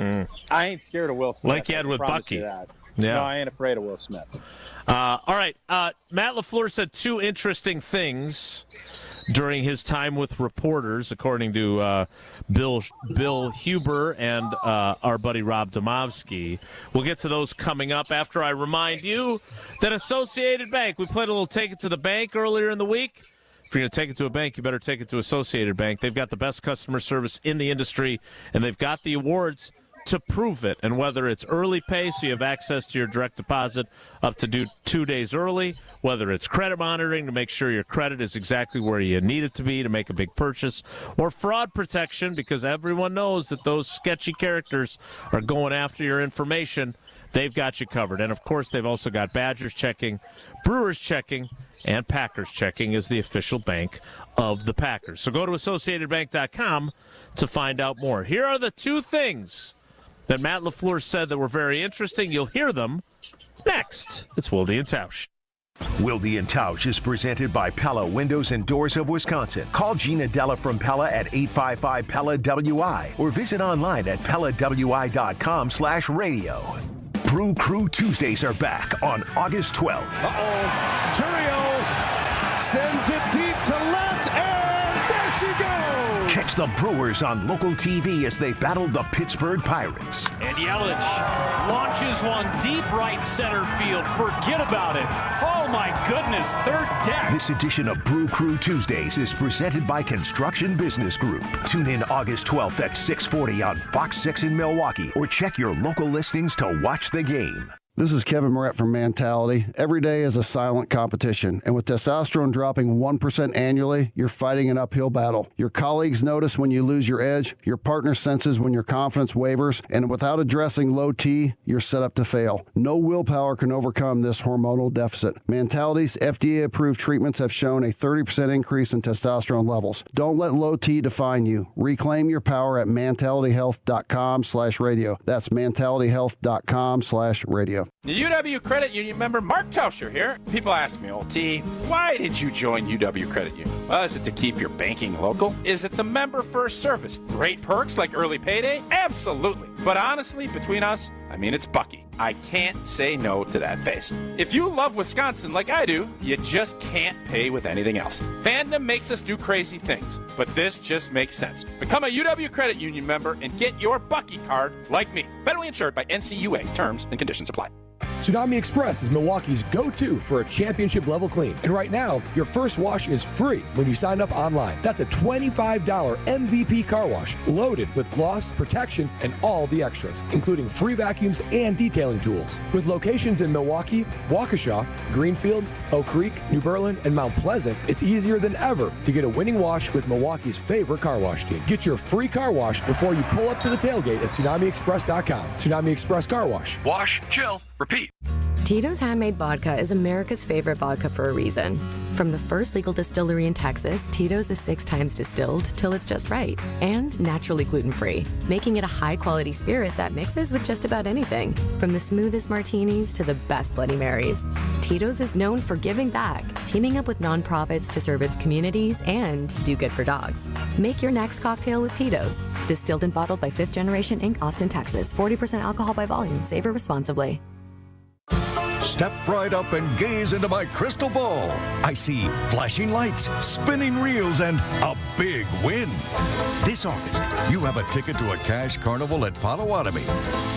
I ain't scared of Will Smith. Like you had with Bucky. Yeah. No, I ain't afraid of Will Smith. All right. Matt LaFleur said two interesting things during his time with reporters, according to Bill Huber and our buddy Rob Domofsky. We'll get to those coming up after I remind you that Associated Bank, we played a little Take It to the Bank earlier in the week. If you're going to take it to a bank, you better take it to Associated Bank. They've got the best customer service in the industry, and they've got the awards to prove it. And whether it's early pay, so you have access to your direct deposit up to 2 days early, whether it's credit monitoring to make sure your credit is exactly where you need it to be to make a big purchase, or fraud protection, because everyone knows that those sketchy characters are going after your information, they've got you covered. And, of course, they've also got Badgers checking, Brewers checking, and Packers checking is the official bank of the Packers. So go to AssociatedBank.com to find out more. Here are the two things that Matt LaFleur said that were very interesting. You'll hear them next. It's Wilde and Tausch. Wilde and Tausch is presented by Pella Windows and Doors of Wisconsin. Call Gina Della from Pella at 855-PELLA-WI or visit online at PellaWI.com/radio. Brew Crew Tuesdays are back on August 12th. Turio sends it deep to left, and there she goes! Catch the Brewers on local TV as they battle the Pittsburgh Pirates. And Yelich launches one deep right center field. Forget about it. Oh, my goodness, third deck. This edition of Brew Crew Tuesdays is presented by Construction Business Group. Tune in August 12th at 6:40 on Fox 6 in Milwaukee or check your local listings to watch the game. This is Kevin Moret from Mentality. Every day is a silent competition, and with testosterone dropping 1% annually, you're fighting an uphill battle. Your colleagues notice when you lose your edge, your partner senses when your confidence wavers, and without addressing low T, you're set up to fail. No willpower can overcome this hormonal deficit. Mentality's FDA-approved treatments have shown a 30% increase in testosterone levels. Don't let low T define you. Reclaim your power at mentalityhealth.com/radio. That's mentalityhealth.com/radio. The UW Credit Union member Mark Tauscher here. People ask me, old T, why did you join UW Credit Union? Well, is it to keep your banking local? Is it the member first service? Great perks like early payday? Absolutely. But honestly, between us, I mean, it's Bucky. I can't say no to that face. If you love Wisconsin like I do, you just can't pay with anything else. Fandom makes us do crazy things, but this just makes sense. Become a UW Credit Union member and get your Bucky card like me. Federally insured by NCUA. Terms and conditions apply. Tsunami Express is Milwaukee's go-to for a championship-level clean. And right now, your first wash is free when you sign up online. That's a $25 MVP car wash, loaded with gloss, protection, and all the extras, including free vacuums and detailing tools. With locations in Milwaukee, Waukesha, Greenfield, Oak Creek, New Berlin, and Mount Pleasant, it's easier than ever to get a winning wash with Milwaukee's favorite car wash team. Get your free car wash before you pull up to the tailgate at TsunamiExpress.com. Tsunami Express Car Wash. Wash, chill, repeat. Tito's Handmade Vodka is America's favorite vodka for a reason. From the first legal distillery in Texas, Tito's is 6 times distilled till it's just right, and naturally gluten-free, making it a high-quality spirit that mixes with just about anything, from the smoothest martinis to the best Bloody Marys. Tito's is known for giving back, teaming up with nonprofits to serve its communities and do good for dogs. Make your next cocktail with Tito's. Distilled and bottled by 5th Generation Inc., Austin, Texas. 40% alcohol by volume. Savor responsibly. Step right up and gaze into my crystal ball. I see flashing lights, spinning reels, and a big win. This August, you have a ticket to a cash carnival at Potawatomi.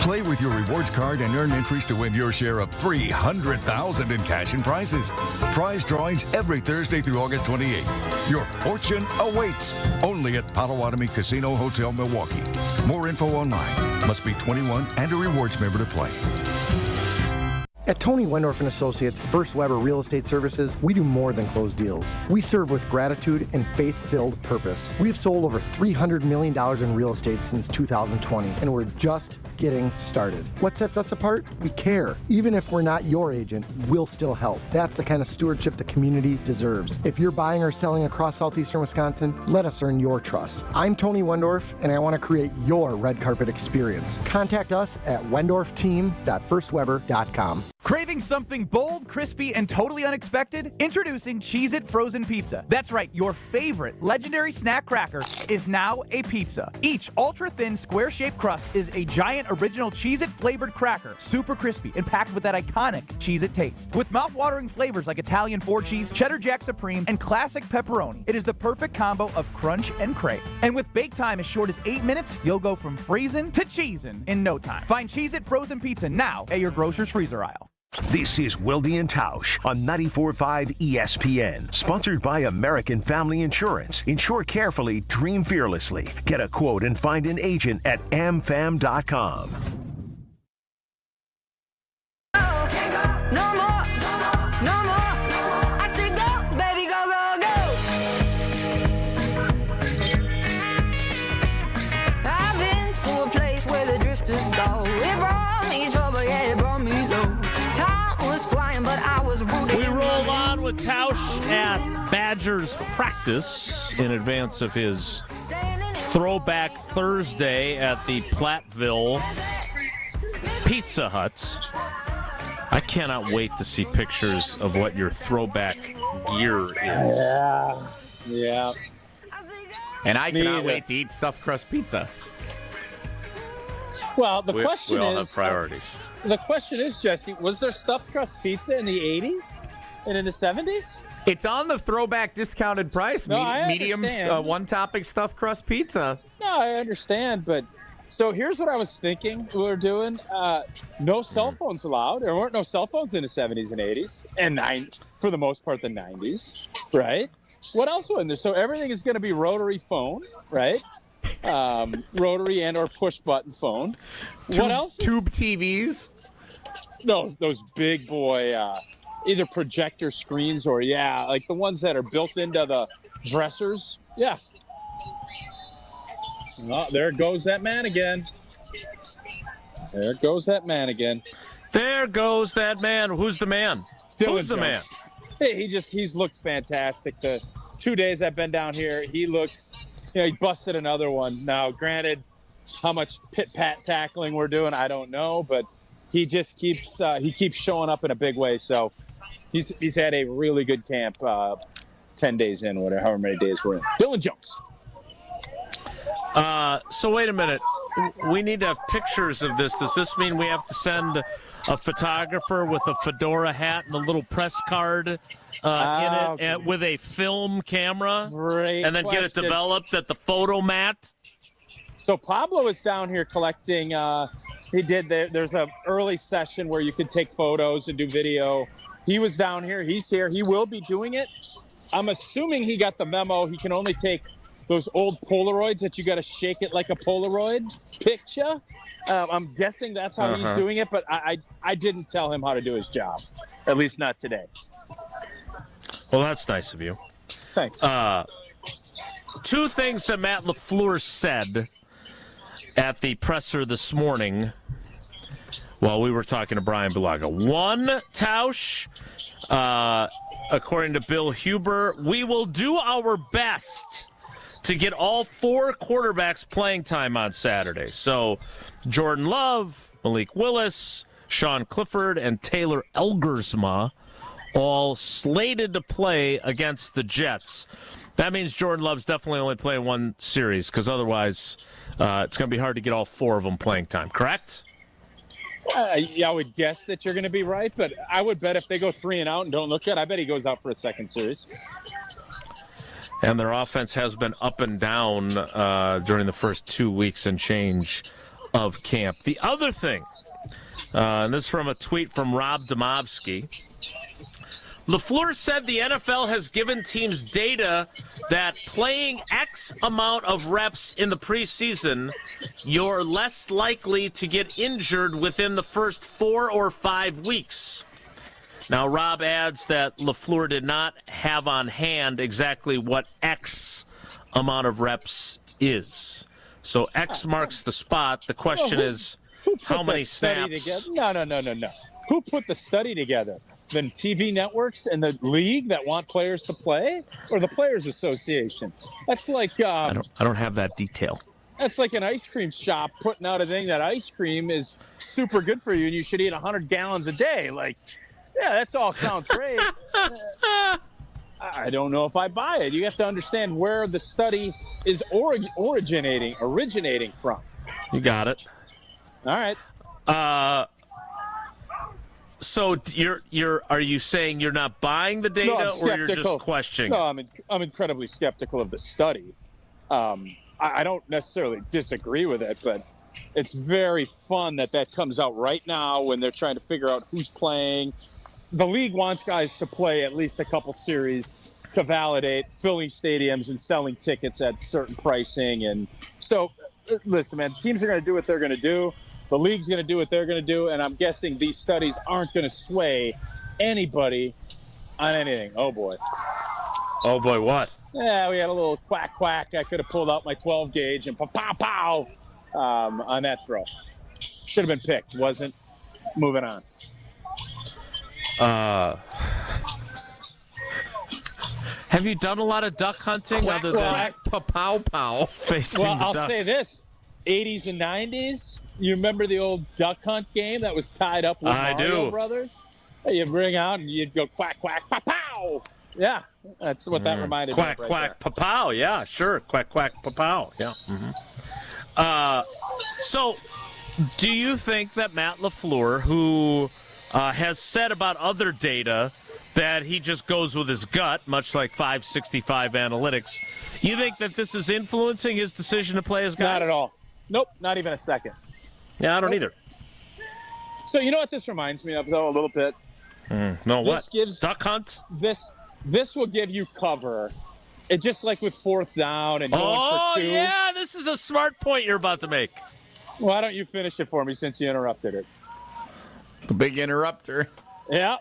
Play with your rewards card and earn entries to win your share of $300,000 in cash and prizes. Prize drawings every Thursday through August 28th. Your fortune awaits only at Potawatomi Casino Hotel, Milwaukee. More info online. Must be 21 and a rewards member to play. At Tony Wendorf & Associates First Weber Real Estate Services, we do more than close deals. We serve with gratitude and faith-filled purpose. We have sold over $300 million in real estate since 2020, and we're just getting started. What sets us apart? We care. Even if we're not your agent, we'll still help. That's the kind of stewardship the community deserves. If you're buying or selling across southeastern Wisconsin, let us earn your trust. I'm Tony Wendorf, and I want to create your red carpet experience. Contact us at wendorfteam.firstweber.com. Craving something bold, crispy, and totally unexpected? Introducing Cheez-It Frozen Pizza. That's right, your favorite legendary snack cracker is now a pizza. Each ultra-thin, square-shaped crust is a giant original Cheez-It flavored cracker, super crispy and packed with that iconic Cheez-It taste. With mouth-watering flavors like Italian 4-cheese, Cheddar Jack Supreme, and classic pepperoni, it is the perfect combo of crunch and crave. And with bake time as short as 8 minutes, you'll go from freezing to cheesing in no time. Find Cheez-It Frozen Pizza now at your grocer's freezer aisle. This is Wilde and Tausch on 94.5 ESPN. Sponsored by American Family Insurance. Insure carefully, dream fearlessly. Get a quote and find an agent at amfam.com. No more, no more. I said go, baby, go, go, go. I've been to a place where the drifters go. It brought me trouble, yeah, it brought me low. Time was flying, but I was rooting. We roll on with Tausch at Badgers practice in advance of his Throwback Thursday at the Platteville Pizza Hut. I cannot wait to see pictures of what your throwback gear is. Yeah. And I cannot wait to eat stuffed crust pizza. Well, the question we all is, have priorities. The question is, Jesse, was there stuffed crust pizza in the 80s and in the 70s? It's on the throwback discounted price. No, I medium understand. one-topping stuffed crust pizza. No, I understand, but so here's what I was thinking we were doing. No cell phones allowed. There weren't no cell phones in the 70s and 80s, and for the most part, the 90s, right? What else was in there? So everything is going to be rotary phone, right? Rotary and or push button phone. What else? Tube TVs. No, those big boy, either projector screens or like the ones that are built into the dressers. Yeah. Oh, there goes that man again. There goes that man again. There goes that man. Who's the man? Who's the man? Hey, he's looked fantastic. The 2 days I've been down here, he looks. He busted another one. Now, granted, how much pit-pat tackling we're doing, I don't know, but he just keeps showing up in a big way. So he's had a really good camp 10 days in, however many days we're in. Dylan Jones. So wait a minute. We need to have pictures of this. Does this mean we have to send a photographer with a fedora hat and a little press card in it and with a film camera? Great and then get it question. developed at the photo mat? So Pablo is down here collecting. There's an early session where you could take photos and do video. He was down here. He's here. He will be doing it. I'm assuming he got the memo. He can only take those old Polaroids that you got to shake it like a Polaroid picture. I'm guessing that's how he's doing it, but I didn't tell him how to do his job, at least not today. Well, that's nice of you. Thanks. Two things that Matt LaFleur said at the presser this morning while we were talking to Bryan Bulaga. One, Tausch, according to Bill Huber, we will do our best to get all four quarterbacks playing time on Saturday. So Jordan Love, Malik Willis, Sean Clifford, and Taylor Elgersma all slated to play against the Jets. That means Jordan Love's definitely only playing one series because otherwise it's going to be hard to get all four of them playing time, correct? I would guess that you're going to be right, but I would bet if they go 3 and out and don't look good, I bet he goes out for a second series. And their offense has been up and down during the first 2 weeks and change of camp. The other thing, and this is from a tweet from Rob Domovsky, LaFleur said the NFL has given teams data that playing X amount of reps in the preseason, you're less likely to get injured within the first 4 or 5 weeks. Now, Rob adds that LaFleur did not have on hand exactly what X amount of reps is. So X marks the spot. The question is, how many snaps? No. Who put the study together? The TV networks and the league that want players to play, or the Players Association? That's like I don't have that detail. That's like an ice cream shop putting out a thing that ice cream is super good for you and you should eat 100 gallons a day. Like, yeah, that's all sounds great. I don't know if I buy it. You have to understand where the study is originating from. You got it. All right. So are you saying you're not buying the data, or you're just questioning? No, I'm incredibly skeptical of the study. I don't necessarily disagree with it, but it's very fun that comes out right now when they're trying to figure out who's playing. The league wants guys to play at least a couple series to validate filling stadiums and selling tickets at certain pricing. And so, listen, man, teams are going to do what they're going to do. The league's going to do what they're going to do, and I'm guessing these studies aren't going to sway anybody on anything. Oh, boy. Oh, boy, what? Yeah, we had a little quack. I could have pulled out my 12 gauge and pow on that throw. Should have been picked. Wasn't. Moving on. Have you done a lot of duck hunting other than pow? Facing well, the I'll ducks? say this. 80s and 90s, you remember the old duck hunt game that was tied up with Mario Brothers? You bring out and you'd go quack, pow. Yeah, that's what that reminded me of. Quack, pow. Yeah, sure. Quack, pow. Yeah. Mm-hmm. So, do you think that Matt LaFleur, who has said about other data that he just goes with his gut, much like 565 analytics, you think that this is influencing his decision to play his guys? Not at all. Nope, not even a second. Yeah, I don't either. So you know what this reminds me of, though, a little bit? What? Duck hunt? This will give you cover. It's just like with 4th down and going for 2. Oh, yeah, this is a smart point you're about to make. Why don't you finish it for me since you interrupted it? The big interrupter. Yeah.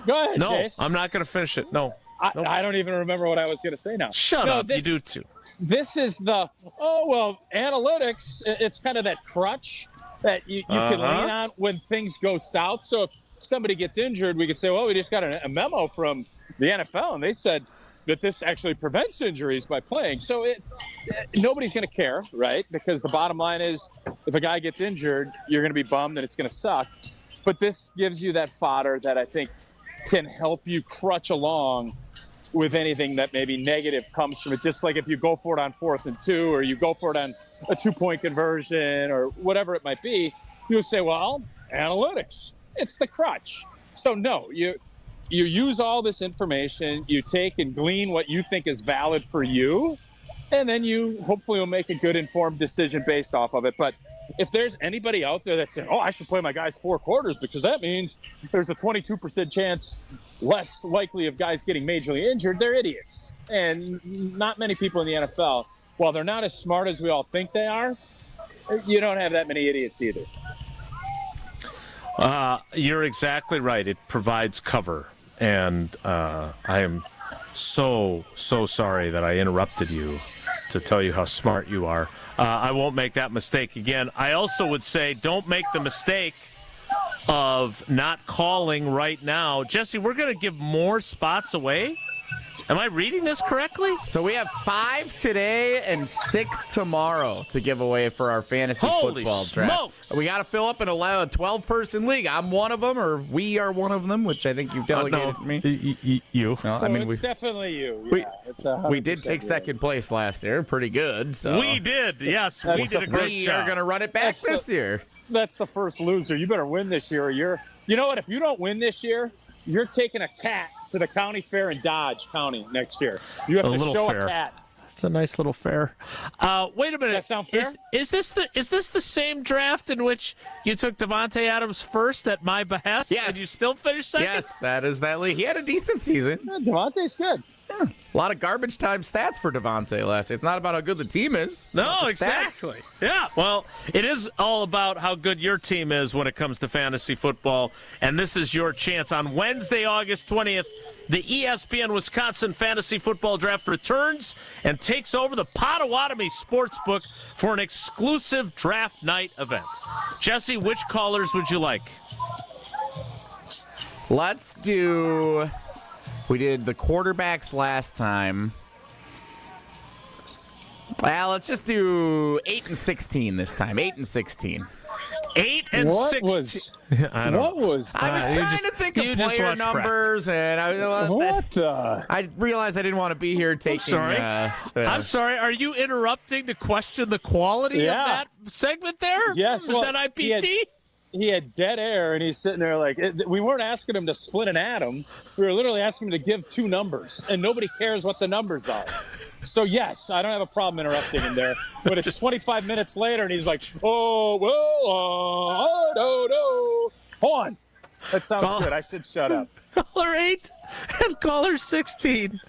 Go ahead, No, Jace. I'm not going to finish it. No. I don't even remember what I was going to say now. Shut up. You do too. This is analytics. It's kind of that crutch that you can lean on when things go south. So if somebody gets injured, we could say, well, we just got a memo from the NFL, and they said that this actually prevents injuries by playing. So nobody's going to care, right? Because the bottom line is if a guy gets injured, you're going to be bummed and it's going to suck. But this gives you that fodder that I think can help you crutch along with anything that maybe negative comes from it. Just like if you go for it on 4th and 2, or you go for it on a 2-point conversion, or whatever it might be, you'll say, well, analytics, it's the crutch. So no, you use all this information, you take and glean what you think is valid for you, and then you hopefully will make a good informed decision based off of it. But if there's anybody out there that's saying, I should play my guys 4 quarters because that means there's a 22% chance less likely of guys getting majorly injured, they're idiots. And not many people in the NFL, while they're not as smart as we all think they are, you don't have that many idiots either. You're exactly right. It provides cover. And I am so sorry that I interrupted you to tell you how smart you are. I won't make that mistake again. I also would say don't make the mistake of not calling right now. Jesse, we're going to give more spots away? Am I reading this correctly? So we have 5 today and 6 tomorrow to give away for our fantasy Holy football draft. smokes. We got to fill up an 12-person league. I'm one of them, or we are one of them, which I think you've delegated to me. You. No, It's definitely you. Yeah, we did take second place last year. Pretty good. So. We did. Yes, we did a great We job. are going to run it back this year. That's the first loser. You better win this year. You know what? If you don't win this year, you're taking a cat to the county fair in Dodge County next year. You have to show a cat. It's a nice little fair. Wait a minute. That sound fair? Is this the same draft in which you took Devontae Adams first at my behest? Yes. And you still finished second? Yes, that is that league. He had a decent season. Yeah, Devontae's good. Yeah. A lot of garbage time stats for Devontae last year. It's not about how good the team is. No, The exactly. stats. Yeah. Well, it is all about how good your team is when it comes to fantasy football. And this is your chance. On Wednesday, August 20th, the ESPN Wisconsin Fantasy Football Draft returns and takes over the Potawatomi Sportsbook for an exclusive draft night event. Jesse, which callers would you like? Let's do... We did the quarterbacks last time. Well, let's just do 8 and 16 this time. 8 and 16. 8 and What 16. was- I don't what know. was I was trying to think of player numbers, and I realized I didn't want to be here taking. Sorry. I'm sorry. Are you interrupting to question the quality of that segment there? Yes. Was well, that IPT? He had dead air, and he's sitting there like, we weren't asking him to split an atom. We were literally asking him to give 2 numbers, and nobody cares what the numbers are. So, yes, I don't have a problem interrupting him there. But it's 25 minutes later, and he's like, no. Hold on. That sounds good. I should shut up. Caller 8 and caller 16.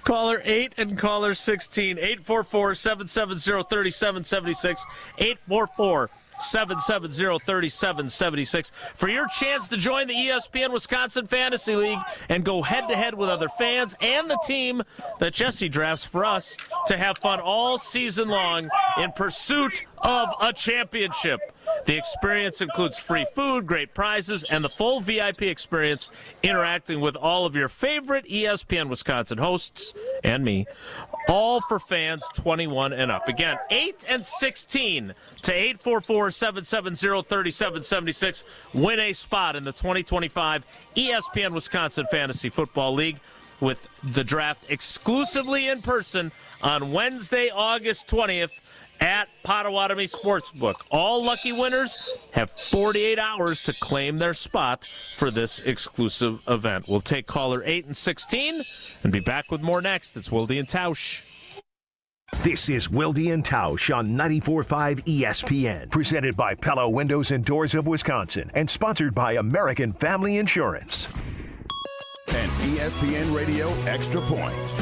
Caller 8 and caller 16. 844-770-3776. 844-770-3776 for your chance to join the ESPN Wisconsin Fantasy League and go head-to-head with other fans and the team that Jesse drafts for us to have fun all season long in pursuit of a championship. The experience includes free food, great prizes, and the full VIP experience interacting with all of your favorite ESPN Wisconsin hosts and me, all for fans 21 and up. Again, 8 and 16 to 844-770-3776. Win a spot in the 2025 ESPN Wisconsin Fantasy Football League with the draft exclusively in person on Wednesday, August 20th at Potawatomi Sportsbook. All lucky winners have 48 hours to claim their spot for this exclusive event. We'll take caller 8 and 16 and be back with more next. It's Wilde and Tausch. This is Wilde and Tausch on 94.5 ESPN, presented by Pella Windows and Doors of Wisconsin, and sponsored by American Family Insurance. And ESPN Radio Extra Point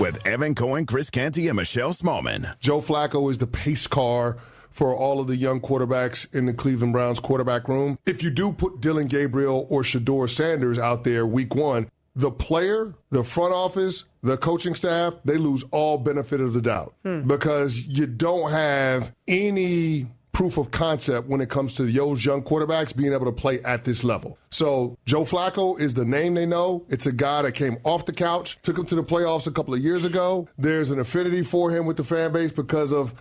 with Evan Cohen, Chris Canty, and Michelle Smallman. Joe Flacco is the pace car for all of the young quarterbacks in the Cleveland Browns quarterback room. If you do put Dylan Gabriel or Shedeur Sanders out there week 1, the player, the front office, the coaching staff, they lose all benefit of the doubt because you don't have any proof of concept when it comes to those young quarterbacks being able to play at this level. So Joe Flacco is the name they know. It's a guy that came off the couch, took him to the playoffs a couple of years ago. There's an affinity for him with the fan base because of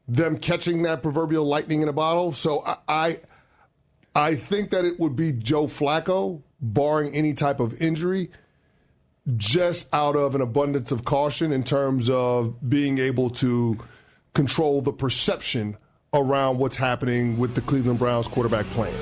them catching that proverbial lightning in a bottle. So I think that it would be Joe Flacco, barring any type of injury. just out of an abundance of caution in terms of being able to control the perception around what's happening with the Cleveland Browns quarterback playing.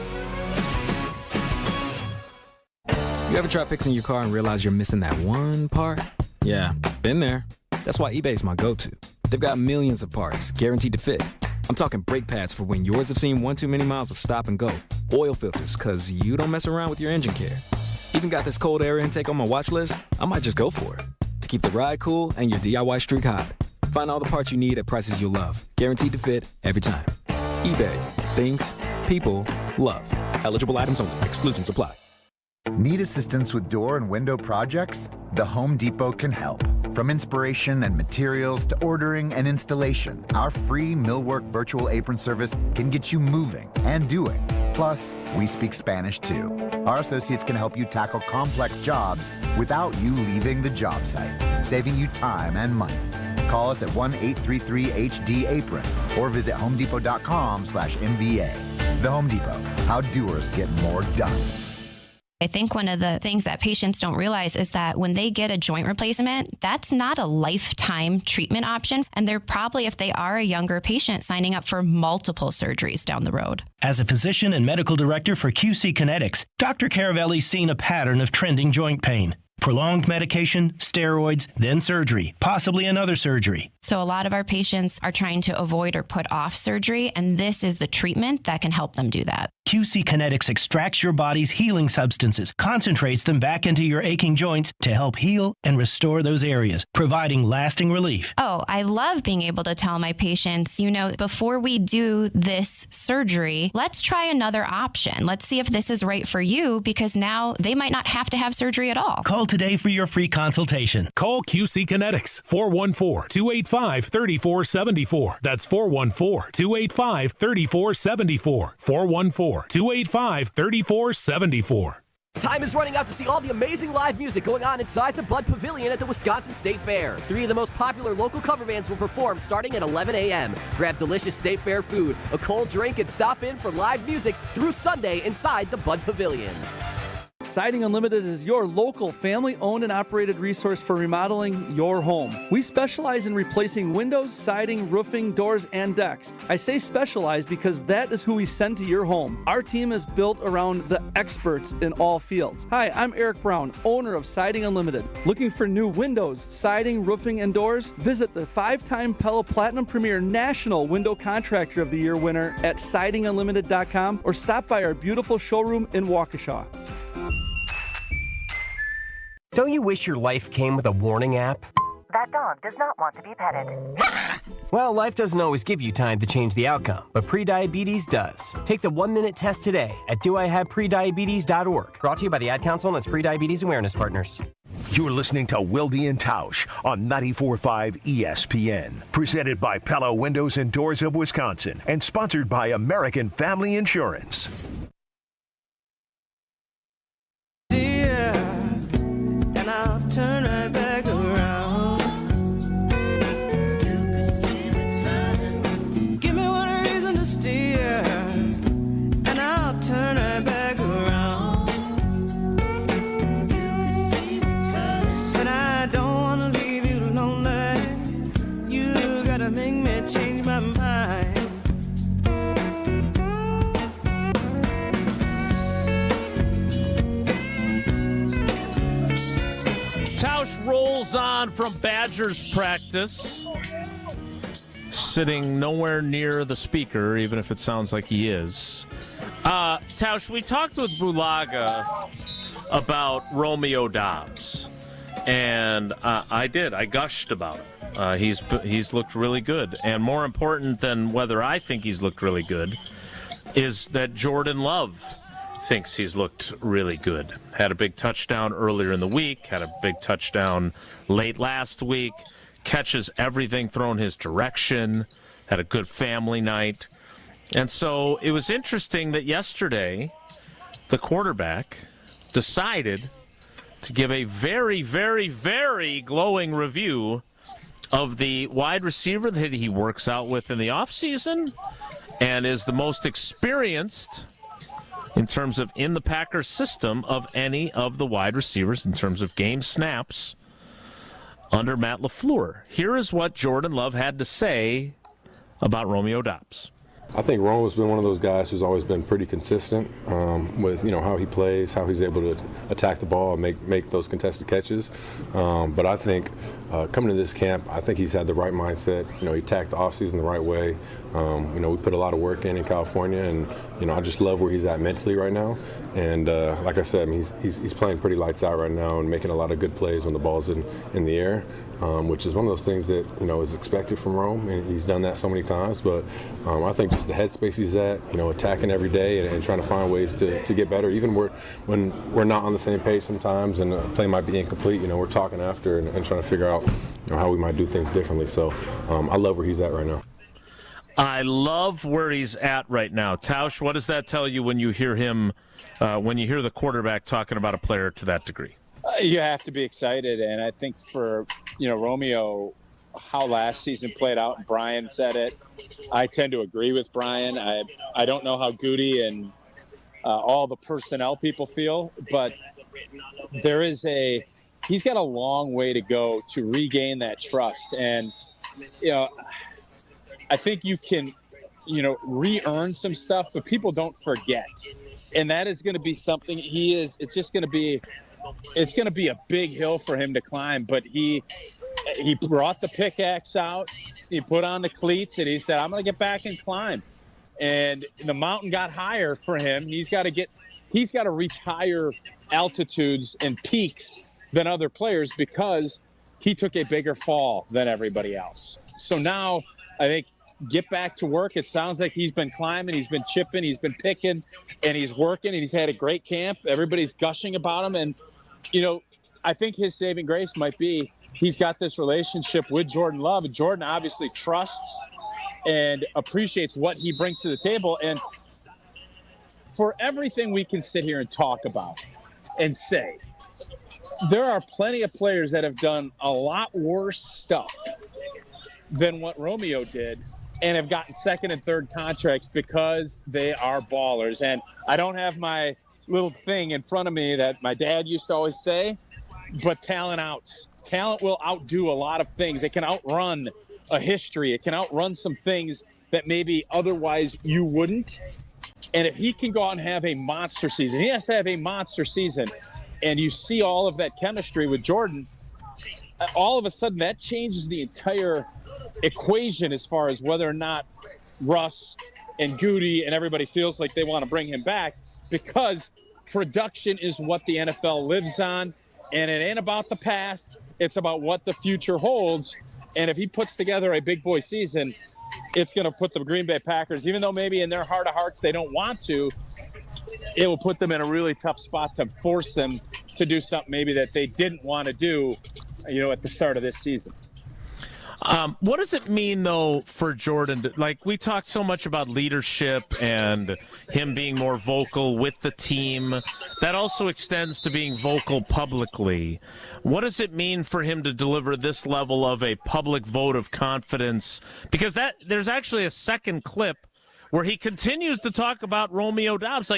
You ever try fixing your car and realize you're missing that one part? Yeah, been there. That's why eBay's my go-to. They've got millions of parts, guaranteed to fit. I'm talking brake pads for when yours have seen 1 too many miles of stop and go. Oil filters, because you don't mess around with your engine care. Even got this cold air intake on my watch list. I might just go for it. To keep the ride cool and your DIY streak hot. Find all the parts you need at prices you'll love. Guaranteed to fit every time. eBay. Things. People. Love. Eligible items only. Exclusions apply. Need assistance with door and window projects? The Home Depot can help. From inspiration and materials to ordering and installation, our free Millwork virtual apron service can get you moving and doing. Plus, we speak Spanish too. Our associates can help you tackle complex jobs without you leaving the job site, saving you time and money. Call us at 1-833-HD-APRON or visit homedepot.com/MBA. The Home Depot, how doers get more done. I think one of the things that patients don't realize is that when they get a joint replacement, that's not a lifetime treatment option. And they're probably, if they are a younger patient, signing up for multiple surgeries down the road. As a physician and medical director for QC Kinetics, Dr. Caravelli's seen a pattern of trending joint pain. Prolonged medication, steroids, then surgery, possibly another surgery. So a lot of our patients are trying to avoid or put off surgery, and this is the treatment that can help them do that. QC Kinetics extracts your body's healing substances, concentrates them back into your aching joints to help heal and restore those areas, providing lasting relief. Oh, I love being able to tell my patients, before we do this surgery, let's try another option. Let's see if this is right for you, because now they might not have to have surgery at all. Call today for your free consultation. Call QC Kinetics, 414-285-3474. That's 414-285-3474. 414-285-3474. Time is running out to see all the amazing live music going on inside the Bud Pavilion at the Wisconsin State Fair. 3 of the most popular local cover bands will perform starting at 11 a.m. Grab delicious State Fair food, a cold drink, and stop in for live music through Sunday inside the Bud Pavilion. Siding Unlimited is your local family-owned and operated resource for remodeling your home. We specialize in replacing windows, siding, roofing, doors, and decks. I say specialize because that is who we send to your home. Our team is built around the experts in all fields. Hi, I'm Eric Brown, owner of Siding Unlimited. Looking for new windows, siding, roofing, and doors? Visit the 5-time Pella Platinum Premier National Window Contractor of the Year winner at sidingunlimited.com or stop by our beautiful showroom in Waukesha. Don't you wish your life came with a warning app? That dog does not want to be petted. Well, life doesn't always give you time to change the outcome, but prediabetes does. Take the 1-minute test today at doihaveprediabetes.org. Brought to you by the Ad Council and its Prediabetes Awareness Partners. You're listening to Wilde and Tausch on 94.5 ESPN. Presented by Pella Windows and Doors of Wisconsin and sponsored by American Family Insurance. I'll turn right back around. You can see me turning. Give me one reason to steer, and I'll turn right back around. You can see me turning. Said I don't wanna leave you lonely. You gotta make me change my mind. Tausch rolls on from Badgers practice, sitting nowhere near the speaker, even if it sounds like he is. Tausch, we talked with Bulaga about Romeo Doubs, and I gushed about him. He's looked really good, and more important than whether I think he's looked really good is that Jordan Love thinks he's looked really good. Had a big touchdown earlier in the week, had a big touchdown late last week, catches everything thrown his direction, had a good family night. And so it was interesting that yesterday the quarterback decided to give a very, very, very glowing review of the wide receiver that he works out with in the offseason and is the most experienced in terms of in the Packers system of any of the wide receivers in terms of game snaps under Matt LaFleur. Here is what Jordan Love had to say about Romeo Doubs. I think Rome's been one of those guys who's always been pretty consistent with how he plays, how he's able to attack the ball and make those contested catches. But I think coming to this camp, I think he's had the right mindset. He attacked the offseason the right way. We put a lot of work in California, and I just love where he's at mentally right now. And like I said, he's playing pretty lights out right now and making a lot of good plays when the ball's in the air. Which is one of those things that is expected from Rome, and he's done that so many times. But I think just the headspace he's at, attacking every day and trying to find ways to get better. Even when we're not on the same page sometimes, and a play might be incomplete, we're talking after and trying to figure out how we might do things differently. So I love where he's at right now. I love where he's at right now. Tausch, what does that tell you when you hear him, when you hear the quarterback talking about a player to that degree? You have to be excited, and I think for Romeo, how last season played out, and Bryan said it, I tend to agree with Bryan. I don't know how Goody and all the personnel people feel, but he's got a long way to go to regain that trust. And I think you can re-earn some stuff, but people don't forget, and that is going to be something it's going to be a big hill for him to climb. But he brought the pickaxe out, he put on the cleats, and he said, I'm going to get back and climb. And the mountain got higher for him. He's got to reach higher altitudes and peaks than other players because he took a bigger fall than everybody else. So now I think get back to work. It sounds like he's been climbing, he's been chipping, he's been picking, and he's working, and he's had a great camp. Everybody's gushing about him. And I think his saving grace might be he's got this relationship with Jordan Love, and Jordan obviously trusts and appreciates what he brings to the table. And for everything we can sit here and talk about and say, there are plenty of players that have done a lot worse stuff than what Romeo did and have gotten second and third contracts because they are ballers. And I don't have my little thing in front of me that my dad used to always say, but talent outs. Talent will outdo a lot of things. It can outrun a history. It can outrun some things that maybe otherwise you wouldn't. And if he can go out and have a monster season, he has to have a monster season. And you see all of that chemistry with Jordan, all of a sudden that changes the entire equation as far as whether or not Russ and Goody and everybody feels like they want to bring him back, because production is what the NFL lives on, and it ain't about the past. It's about what the future holds. And if he puts together a big boy season, it's going to put the Green Bay Packers, even though maybe in their heart of hearts they don't want to, it will put them in a really tough spot to force them to do something maybe that they didn't want to do, at the start of this season. What does it mean, though, for Jordan? We talked so much about leadership and him being more vocal with the team. That also extends to being vocal publicly. What does it mean for him to deliver this level of a public vote of confidence? Because there's actually a second clip where he continues to talk about Romeo Doubs.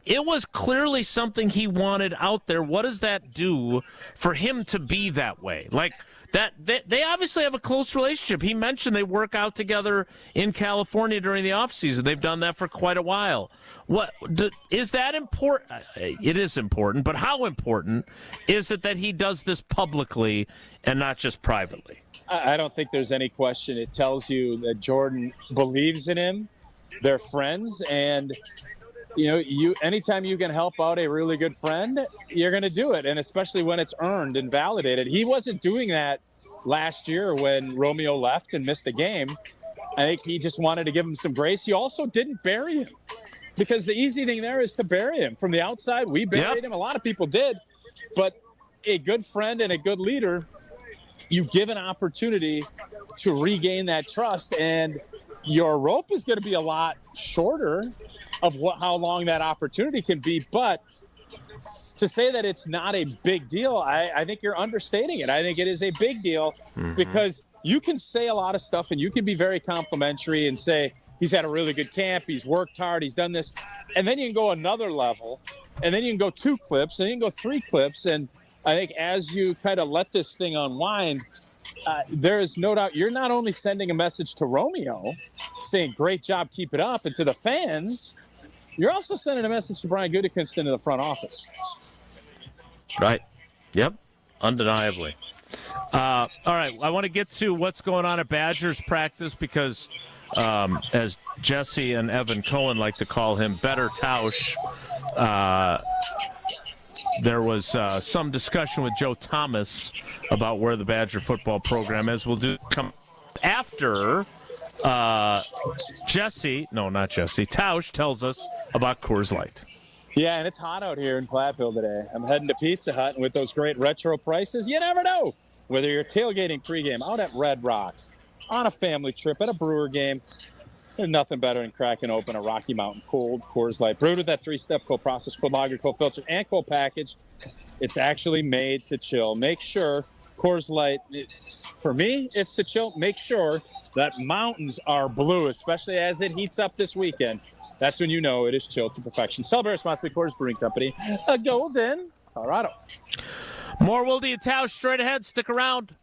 It was clearly something he wanted out there. What does that do for him to be that way? They obviously have a close relationship. He mentioned they work out together in California during the offseason. They've done that for quite a while. Is that important? It is important, but how important is it that he does this publicly and not just privately? I don't think there's any question. It tells you that Jordan believes in him. They're friends, and anytime you can help out a really good friend, you're going to do it, and especially when it's earned and validated. He wasn't doing that last year when Romeo left and missed the game. I think he just wanted to give him some grace. He also didn't bury him, because the easy thing there is to bury him. From the outside, we buried him. A lot of people did, but a good friend and a good leader, you give an opportunity to regain that trust, and your rope is going to be a lot shorter of how long that opportunity can be. But to say that it's not a big deal, I think you're understating it. I think it is a big deal because you can say a lot of stuff and you can be very complimentary and say, he's had a really good camp. He's worked hard. He's done this. And then you can go another level, and then you can go 2 clips, and then you can go 3 clips. And I think as you kind of let this thing unwind, there is no doubt you're not only sending a message to Romeo saying, great job, keep it up, and to the fans, you're also sending a message to Brian Gutekunst into the front office. Right. Yep. Undeniably. All right. I want to get to what's going on at Badgers practice because, as Jesse and Evan Cohen like to call him, Better Tausch, there was some discussion with Joe Thomas about where the Badger football program is. We'll do come after Tausch tells us about Coors Light. Yeah, and it's hot out here in Platteville today. I'm heading to Pizza Hut, and with those great retro prices, you never know. Whether you're tailgating pregame, out at Red Rocks, on a family trip, at a Brewer game, there's nothing better than cracking open a Rocky Mountain cold Coors Light. Brewed with that 3-step cold process, cold lager, cold filter, and cold package. It's actually made to chill. Make sure Coors Light, for me, it's to chill. Make sure that mountains are blue, especially as it heats up this weekend. That's when you know it is chilled to perfection. Celebrate responsibly, Coors Brewing Company, Golden, Colorado. More Wilde and Tausch straight ahead. Stick around.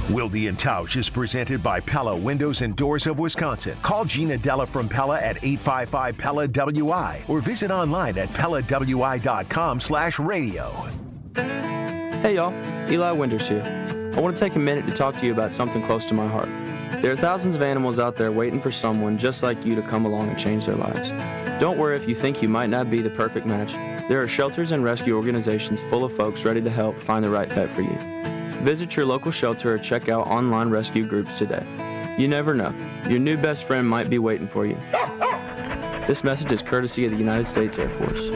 Wilde and Tausch is presented by Pella Windows and Doors of Wisconsin. Call Gina Della from Pella at 855-PELLA-WI or visit online at PellaWI.com/radio. Hey y'all, Eli Winters here. I want to take a minute to talk to you about something close to my heart. There are thousands of animals out there waiting for someone just like you to come along and change their lives. Don't worry if you think you might not be the perfect match. There are shelters and rescue organizations full of folks ready to help find the right pet for you. Visit your local shelter or check out online rescue groups today. You never know. Your new best friend might be waiting for you. This message is courtesy of the United States Air Force.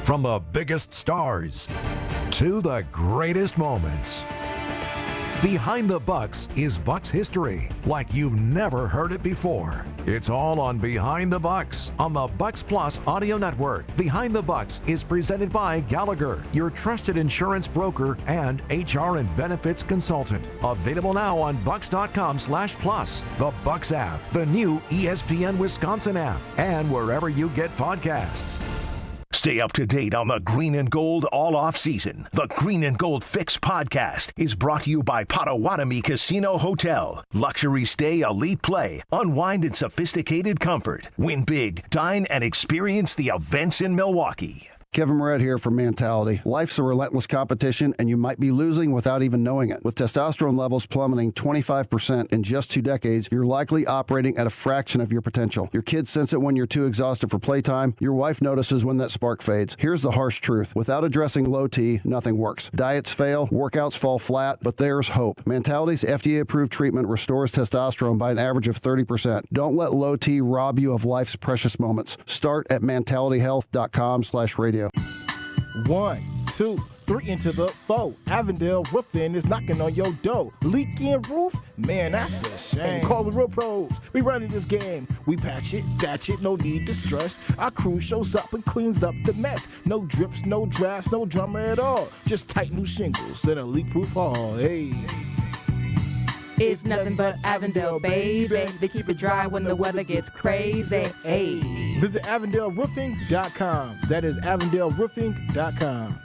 From the biggest stars to the greatest moments. Behind the Bucks is Bucks history like you've never heard it before. It's all on Behind the Bucks on the Bucks Plus audio network. Behind the Bucks is presented by Gallagher, your trusted insurance broker and HR and benefits consultant. Available now on bucks.com/plus, the Bucks app, the new ESPN Wisconsin app, and wherever you get podcasts. Stay up to date on the Green and Gold all off season. The Green and Gold Fix podcast is brought to you by Potawatomi Casino Hotel. Luxury stay, elite play, unwind in sophisticated comfort. Win big, dine, and experience the events in Milwaukee. Kevin Moret here for Mentality. Life's a relentless competition, and you might be losing without even knowing it. With testosterone levels plummeting 25% in just 2 decades, you're likely operating at a fraction of your potential. Your kids sense it when you're too exhausted for playtime. Your wife notices when that spark fades. Here's the harsh truth. Without addressing low T, nothing works. Diets fail, workouts fall flat, but there's hope. Mentality's FDA-approved treatment restores testosterone by an average of 30%. Don't let low T rob you of life's precious moments. Start at mentalityhealth.com/radio. 1, 2, 3 into the 4. Avondale Roofing is knocking on your door. Leaking roof? Man, that's a shame. Call the real pros. We running this game. We patch it, thatch it, no need to stress. Our crew shows up and cleans up the mess. No drips, no drafts, no drama at all. Just tight new shingles and a leak-proof hall. Hey. It's nothing but Avondale, baby. They keep it dry when the weather gets crazy. Hey. Visit AvondaleRoofing.com. That is AvondaleRoofing.com.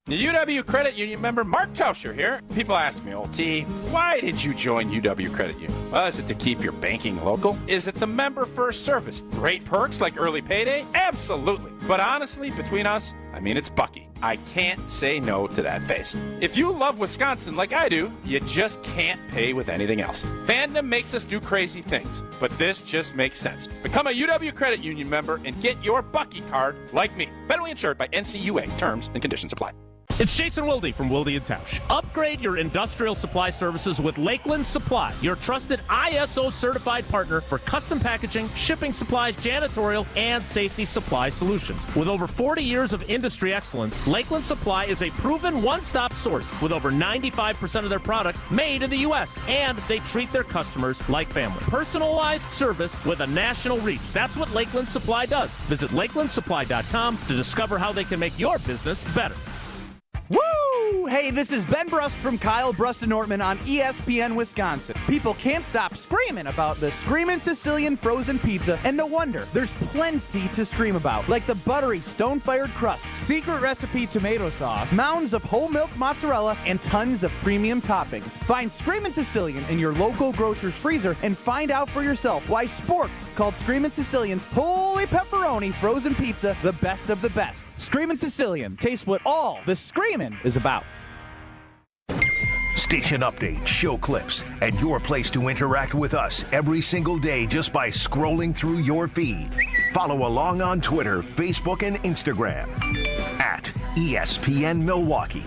The UW Credit Union member Mark Tauscher here. People ask me, old T, why did you join UW Credit Union? Well, is it to keep your banking local? Is it the member first service? Great perks like early payday? Absolutely. But honestly, between us, I mean, it's Bucky. I can't say no to that face. If you love Wisconsin like I do, you just can't pay with anything else. Fandom makes us do crazy things, but this just makes sense. Become a UW Credit Union member and get your Bucky card like me. Federally insured by NCUA. Terms and conditions apply. It's Jason Wilde from Wilde and Tausch. Upgrade your industrial supply services with Lakeland Supply, your trusted ISO certified partner for custom packaging, shipping supplies, janitorial, and safety supply solutions. With over 40 years of industry excellence, Lakeland Supply is a proven one-stop source with over 95% of their products made in the U.S. And they treat their customers like family. Personalized service with a national reach. That's what Lakeland Supply does. Visit LakelandSupply.com to discover how they can make your business better. Woo! Hey, this is Ben Brust from Kyle Brust and Nortman on ESPN Wisconsin. People can't stop screaming about the Screamin' Sicilian frozen pizza, and no wonder. There's plenty to scream about, like the buttery stone-fired crust, secret recipe tomato sauce, mounds of whole milk mozzarella, and tons of premium toppings. Find Screamin' Sicilian in your local grocer's freezer and find out for yourself why Sporked called Screamin' Sicilian's holy pepperoni frozen pizza the best of the best. Screamin' Sicilian, taste what all the screamin' is about. Station updates, show clips, and your place to interact with us every single day just by scrolling through your feed. Follow along on Twitter, Facebook, and Instagram at ESPN Milwaukee.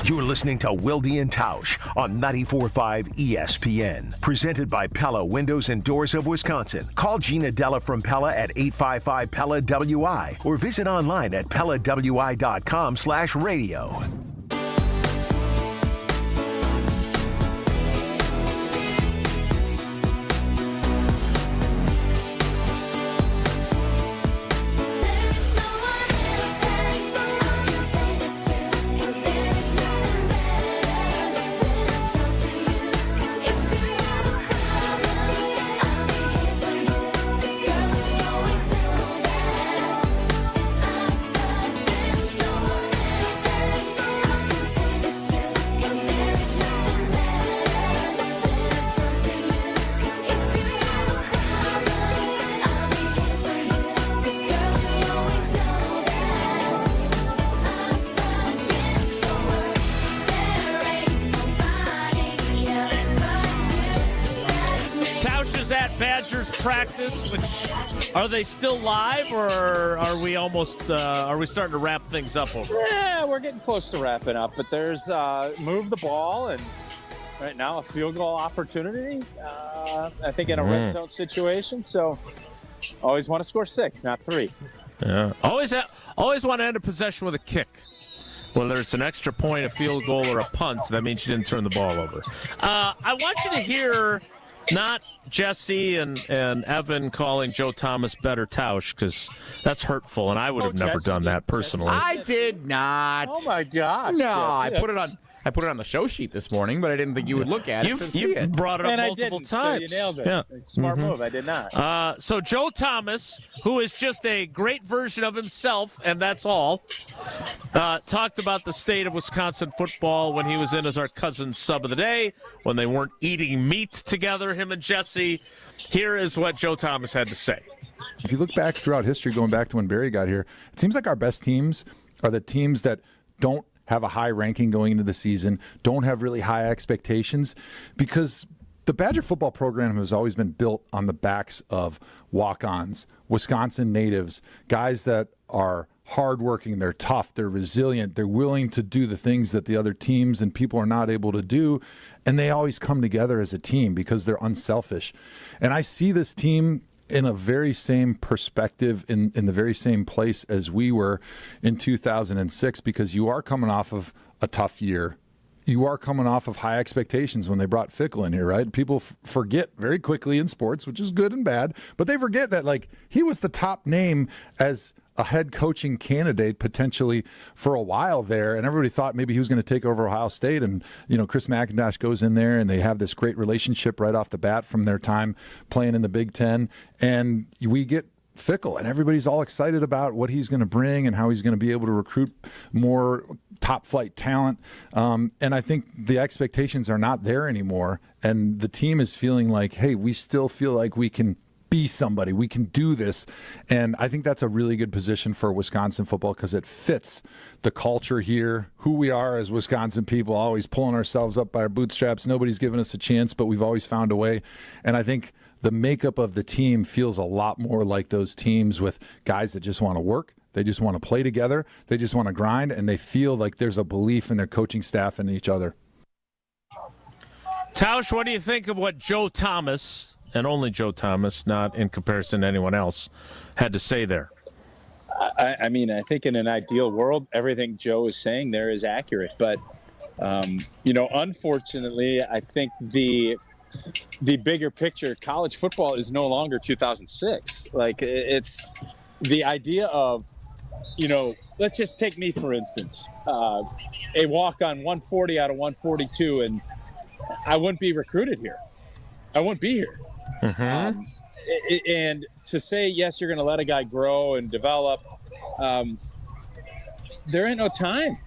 You're listening to Wilde and Tausch on 94.5 ESPN. Presented by Pella Windows and Doors of Wisconsin. Call Gina Della from Pella at 855-PELLA-WI or visit online at PellaWI.com/radio. Badgers practice, which are they still live, or are we almost are we starting to wrap things up over? Yeah, we're getting close to wrapping up, but there's move the ball and right now a field goal opportunity. I think in a red zone situation, so always want to score 6, not 3. Yeah, always want to end a possession with a kick. Whether it's an extra point, a field goal, or a punt, that means you didn't turn the ball over. I want you to hear not Jesse and Evan calling Joe Thomas better Tausch, because that's hurtful, and I would have never done that personally. I did not. Oh my gosh! No, Jesse, I put it on the show sheet this morning, but I didn't think you would look at it. You brought it up multiple times. So you nailed it. Yeah. Smart move. I did not. So Joe Thomas, who is just a great version of himself, and that's all, talked about the state of Wisconsin football when he was in as our cousin sub of the day, when they weren't eating meat together, him and Jesse. Here is what Joe Thomas had to say. If you look back throughout history, going back to when Barry got here, it seems like our best teams are the teams that don't have a high ranking going into the season, don't have really high expectations, because the Badger football program has always been built on the backs of walk-ons, Wisconsin natives, guys that are hardworking, they're tough, they're resilient, they're willing to do the things that the other teams and people are not able to do, and they always come together as a team because they're unselfish. And I see this team in a very same perspective, in the very same place as we were in 2006, because you are coming off of a tough year. You are coming off of high expectations when they brought Fickle in here, right? People forget very quickly in sports, which is good and bad, but they forget that, like, he was the top name as a head coaching candidate potentially for a while there, and everybody thought maybe he was going to take over Ohio State. And Chris McIntosh goes in there, and they have this great relationship right off the bat from their time playing in the Big Ten, and we get Fickle, and everybody's all excited about what he's going to bring and how he's going to be able to recruit more top flight talent. And I think the expectations are not there anymore, and the team is feeling like, hey, we still feel like we can be somebody. We can do this. And I think that's a really good position for Wisconsin football because it fits the culture here, who we are as Wisconsin people, always pulling ourselves up by our bootstraps. Nobody's given us a chance, but we've always found a way. And I think the makeup of the team feels a lot more like those teams with guys that just want to work. They just want to play together. They just want to grind, and they feel like there's a belief in their coaching staff and each other. Tausch, what do you think of what Joe Thomas, and only Joe Thomas, not in comparison to anyone else, had to say there? I mean, I think in an ideal world, everything Joe is saying there is accurate. But, unfortunately, I think the bigger picture, college football is no longer 2006. Like, it's the idea of let's just take me, for instance, a walk on 140 out of 142, and I wouldn't be recruited here. I wouldn't be here. Mm-hmm. And to say, yes, you're going to let a guy grow and develop, there ain't no time.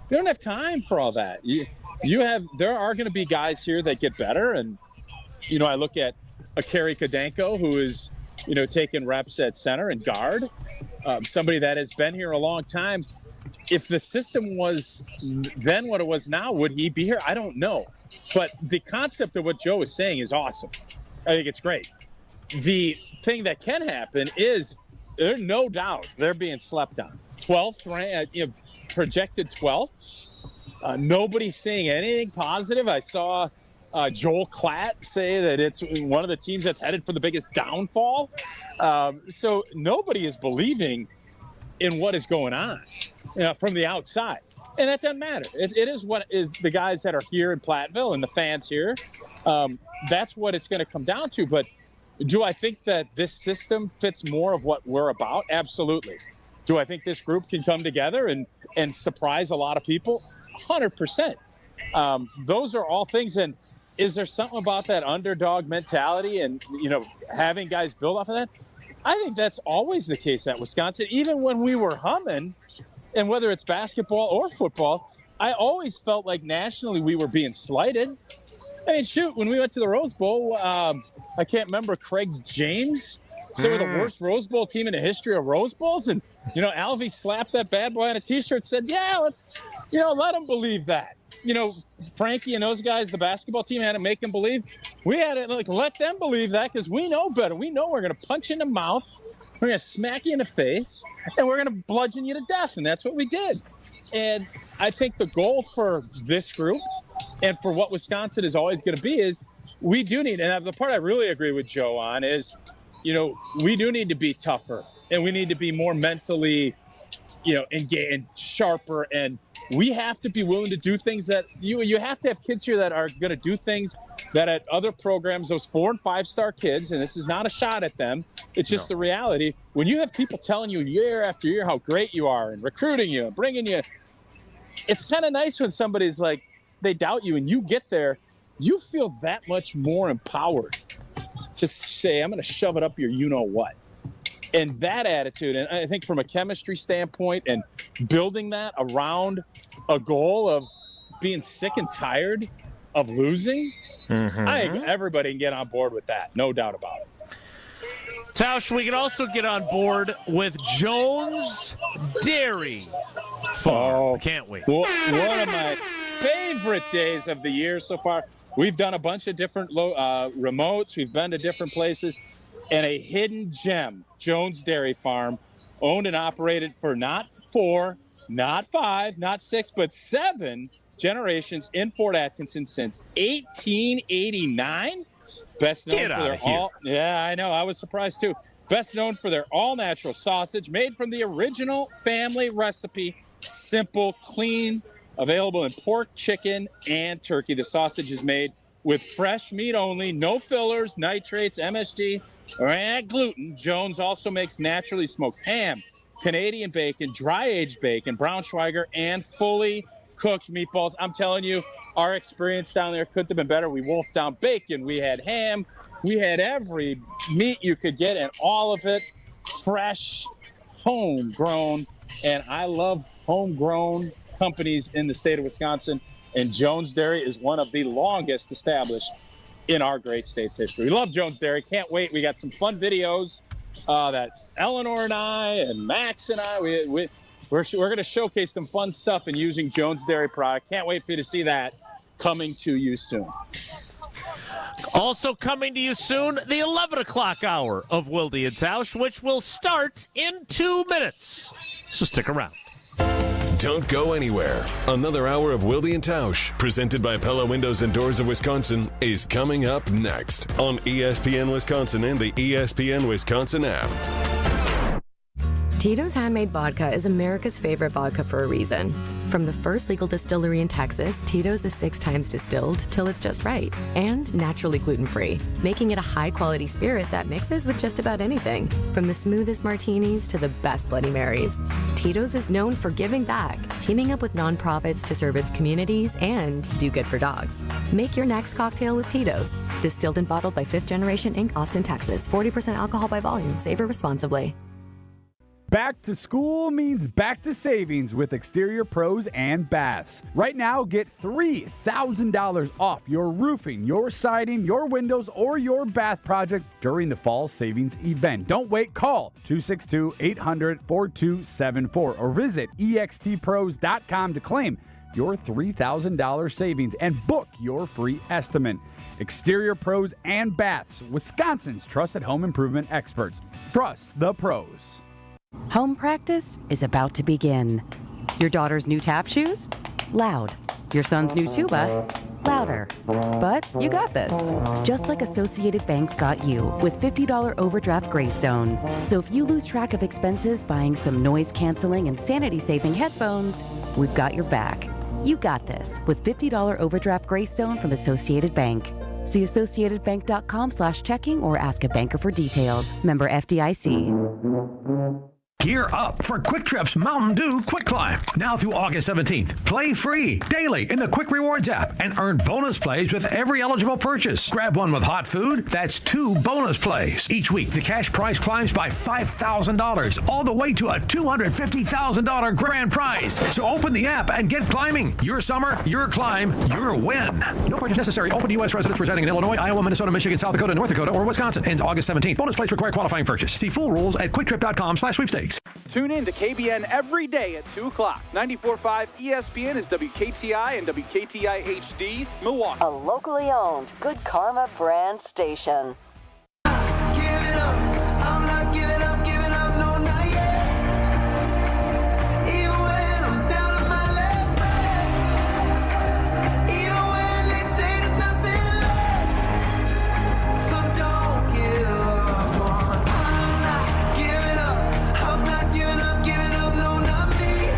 You don't have time for all that. There are going to be guys here that get better. And, I look at a Kerry Kadenko who is, taking reps at center and guard, somebody that has been here a long time. If the system was then what it was now, would he be here? I don't know. But the concept of what Joe is saying is awesome. I think it's great. The thing that can happen is there's no doubt they're being slept on. 12th, projected 12th. Nobody's saying anything positive. I saw Joel Klatt say that it's one of the teams that's headed for the biggest downfall. So nobody is believing in what is going on from the outside. And that doesn't matter. It is what is the guys that are here in Platteville and the fans here. That's what it's going to come down to. But do I think that this system fits more of what we're about? Absolutely. Do I think this group can come together and surprise a lot of people? 100%. Those are all things. And is there something about that underdog mentality and, having guys build off of that? I think that's always the case at Wisconsin. Even when we were humming, and whether it's basketball or football, I always felt like nationally we were being slighted. I mean, shoot, when we went to the Rose Bowl, I can't remember Craig James. So we're the worst Rose Bowl team in the history of Rose Bowls. And, Alvy slapped that bad boy on a T-shirt and said, let him believe that. Frankie and those guys, the basketball team, had to make him believe. We had to let them believe that because we know better. We know we're going to punch you in the mouth. We're going to smack you in the face, and we're going to bludgeon you to death, and that's what we did. And I think the goal for this group and for what Wisconsin is always going to be is we do need, and the part I really agree with Joe on is, we do need to be tougher, and we need to be more mentally, engaged and sharper, and we have to be willing to do things that you have to have kids here that are going to do things that at other programs, those 4- and 5-star kids, and this is not a shot at them, it's just the reality. When you have people telling you year after year how great you are and recruiting you and bringing you, it's kind of nice when somebody's like, they doubt you and you get there, you feel that much more empowered to say, I'm going to shove it up your you-know-what. And that attitude, and I think from a chemistry standpoint and building that around a goal of being sick and tired of losing, I think everybody can get on board with that. No doubt about it. Tausch, we can also get on board with Jones Dairy Farm, can't we? One of my favorite days of the year so far. We've done a bunch of different remotes. We've been to different places. And a hidden gem, Jones Dairy Farm, owned and operated for not 4, not 5, not 6, but 7 generations in Fort Atkinson since 1889. Best known for their all. Yeah, I know. I was surprised too. Best known for their all-natural sausage made from the original family recipe. Simple, clean, available in pork, chicken, and turkey. The sausage is made with fresh meat only, no fillers, nitrates, MSG, or gluten. Jones also makes naturally smoked ham, Canadian bacon, dry-aged bacon, Braunschweiger, and fully cooked meatballs. I'm telling you, our experience down there couldn't have been better. We wolfed down bacon. We had ham. We had every meat you could get, and all of it fresh, homegrown. And I love homegrown companies in the state of Wisconsin, and Jones Dairy is one of the longest established in our great state's history. We love Jones Dairy. Can't wait. We got some fun videos that Eleanor and I and Max and I, we're going to showcase some fun stuff in using Jones Dairy product. Can't wait for you to see that coming to you soon. Also coming to you soon, the 11 o'clock hour of Wilde and Tausch, which will start in 2 minutes. So stick around. Don't go anywhere. Another hour of Wilde and Tausch, presented by Pella Windows and Doors of Wisconsin, is coming up next on ESPN Wisconsin and the ESPN Wisconsin app. Tito's Handmade Vodka is America's favorite vodka for a reason. From the first legal distillery in Texas, Tito's is 6 times distilled till it's just right. And naturally gluten-free, making it a high-quality spirit that mixes with just about anything. From the smoothest martinis to the best Bloody Marys. Tito's is known for giving back, teaming up with nonprofits to serve its communities and do good for dogs. Make your next cocktail with Tito's. Distilled and bottled by 5th Generation Inc., Austin, Texas. 40% alcohol by volume. Savor responsibly. Back to school means back to savings with Exterior Pros and Baths. Right now, get $3,000 off your roofing, your siding, your windows, or your bath project during the fall savings event. Don't wait. Call 262-800-4274 or visit extpros.com to claim your $3,000 savings and book your free estimate. Exterior Pros and Baths, Wisconsin's trusted home improvement experts. Trust the pros. Home practice is about to begin. Your daughter's new tap shoes? Loud. Your son's new tuba? Louder. But you got this. Just like Associated Bank's got you with $50 overdraft Greystone. So if you lose track of expenses buying some noise-canceling and sanity-saving headphones, we've got your back. You got this with $50 overdraft Greystone from Associated Bank. See AssociatedBank.com/checking or ask a banker for details. Member FDIC. Gear up for Quick Trip's Mountain Dew Quick Climb. Now through August 17th. Play free daily in the Quick Rewards app and earn bonus plays with every eligible purchase. Grab one with hot food. That's 2 bonus plays. Each week, the cash prize climbs by $5,000, all the way to a $250,000 grand prize. So open the app and get climbing. Your summer, your climb, your win. No purchase necessary. Open to U.S. residents residing in Illinois, Iowa, Minnesota, Michigan, South Dakota, North Dakota, or Wisconsin. Ends August 17th. Bonus plays require qualifying purchase. See full rules at quicktrip.com/sweepstakes. Tune in to KBN every day at 2 o'clock. 94.5 ESPN is WKTI and WKTI HD, Milwaukee. A locally owned Good Karma brand station. I'm not giving up, no, not yet. Even when I'm down on my last breath. Even when they say there's nothing left. So don't give up on. I'm not giving up, no, not me.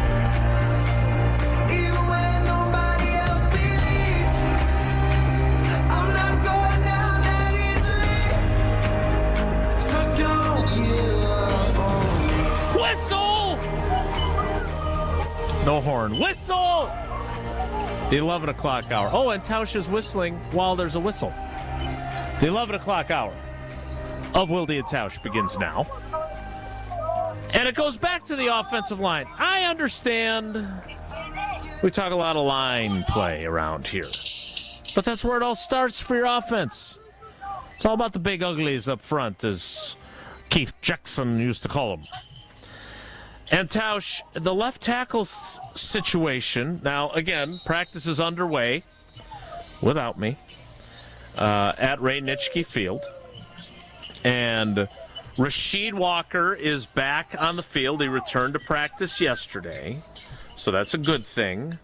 Even when nobody else believes. I'm not going down that easily. So don't give up on me. Whistle! No horn. Whistle! The 11 o'clock hour. Oh, and Tausch is whistling while there's a whistle. The 11 o'clock hour of Wilde and Tausch begins now. And it goes back to the offensive line. I understand we talk a lot of line play around here. But that's where it all starts for your offense. It's all about the big uglies up front, as Keith Jackson used to call them. And Tausch, the left tackle situation, now again, practice is underway without me at Ray Nitschke Field. And Rasheed Walker is back on the field. He returned to practice yesterday, so that's a good thing.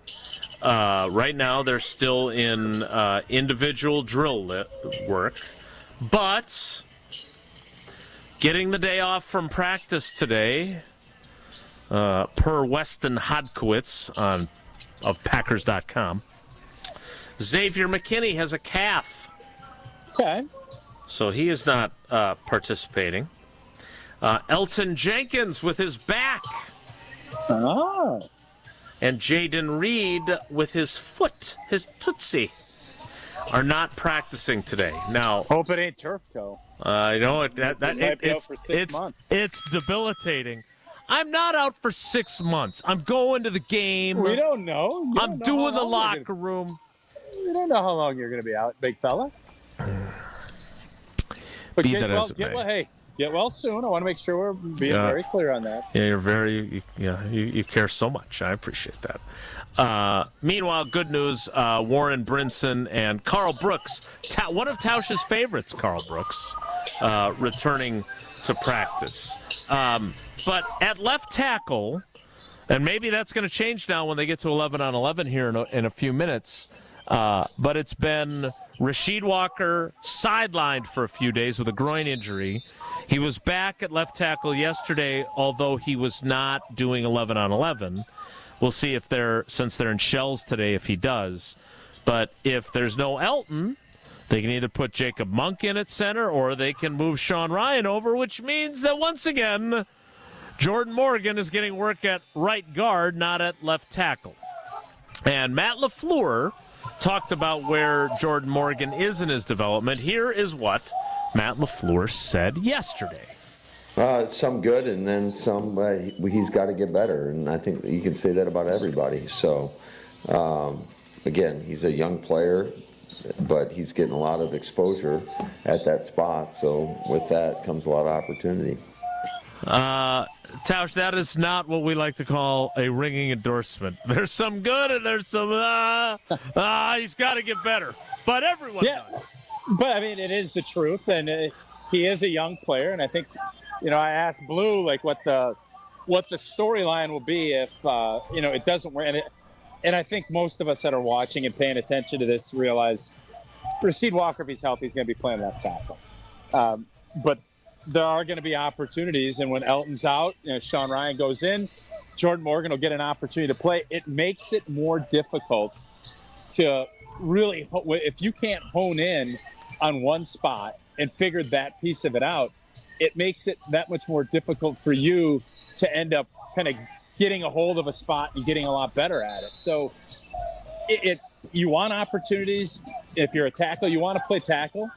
Right now, they're still in individual drill work, but getting the day off from practice today, per Weston Hodkowitz of Packers.com, Xavier McKinney has a calf. Okay. So he is not participating. Elton Jenkins with his back. Oh. And Jaden Reed with his foot, his tootsie, are not practicing today. Now, hope it ain't turf toe. I know that might be out for 6 months. It's debilitating. I'm not out for 6 months. I'm going to the game. We don't know. I'm doing the locker room. We don't know how long you're going to be out, big fella. But Be get that well, as it get may. well, hey, get well soon. I want to make sure we're being very clear on that. Yeah, you're very. You care so much. I appreciate that. Meanwhile, good news: Warren Brinson and Carl Brooks, one of Tausch's favorites, Carl Brooks, returning to practice. But at left tackle, and maybe that's going to change now when they get to 11-on-11 here in a few minutes. But it's been Rasheed Walker sidelined for a few days with a groin injury. He was back at left tackle yesterday, although he was not doing 11-on-11. we'll see since they're in shells today, if he does. But if there's no Elton, they can either put Jacob Monk in at center or they can move Sean Ryan over, which means that once again, Jordan Morgan is getting work at right guard, not at left tackle. And Matt LaFleur talked about where Jordan Morgan is in his development. Here is what Matt LaFleur said yesterday. Some good, and then some he's got to get better, and I think you can say that about everybody. So, again, he's a young player, but he's getting a lot of exposure at that spot. So with that comes a lot of opportunity. Tausch, that is not what we like to call a ringing endorsement. There's some good and there's some, he's got to get better. But everyone does. But, I mean, it is the truth, and he is a young player, and I think, I asked Blue, like, what the storyline will be if, it doesn't work. And I think most of us that are watching and paying attention to this realize Rasheed Walker, if he's healthy, he's going to be playing left tackle. But there are going to be opportunities, and when Elton's out, Sean Ryan goes in, Jordan Morgan will get an opportunity to play. It makes it more difficult to really, if you can't hone in on one spot and figure that piece of it out, it makes it that much more difficult for you to end up kind of getting a hold of a spot and getting a lot better at it. So you want opportunities. If you're a tackle, you want to play tackle,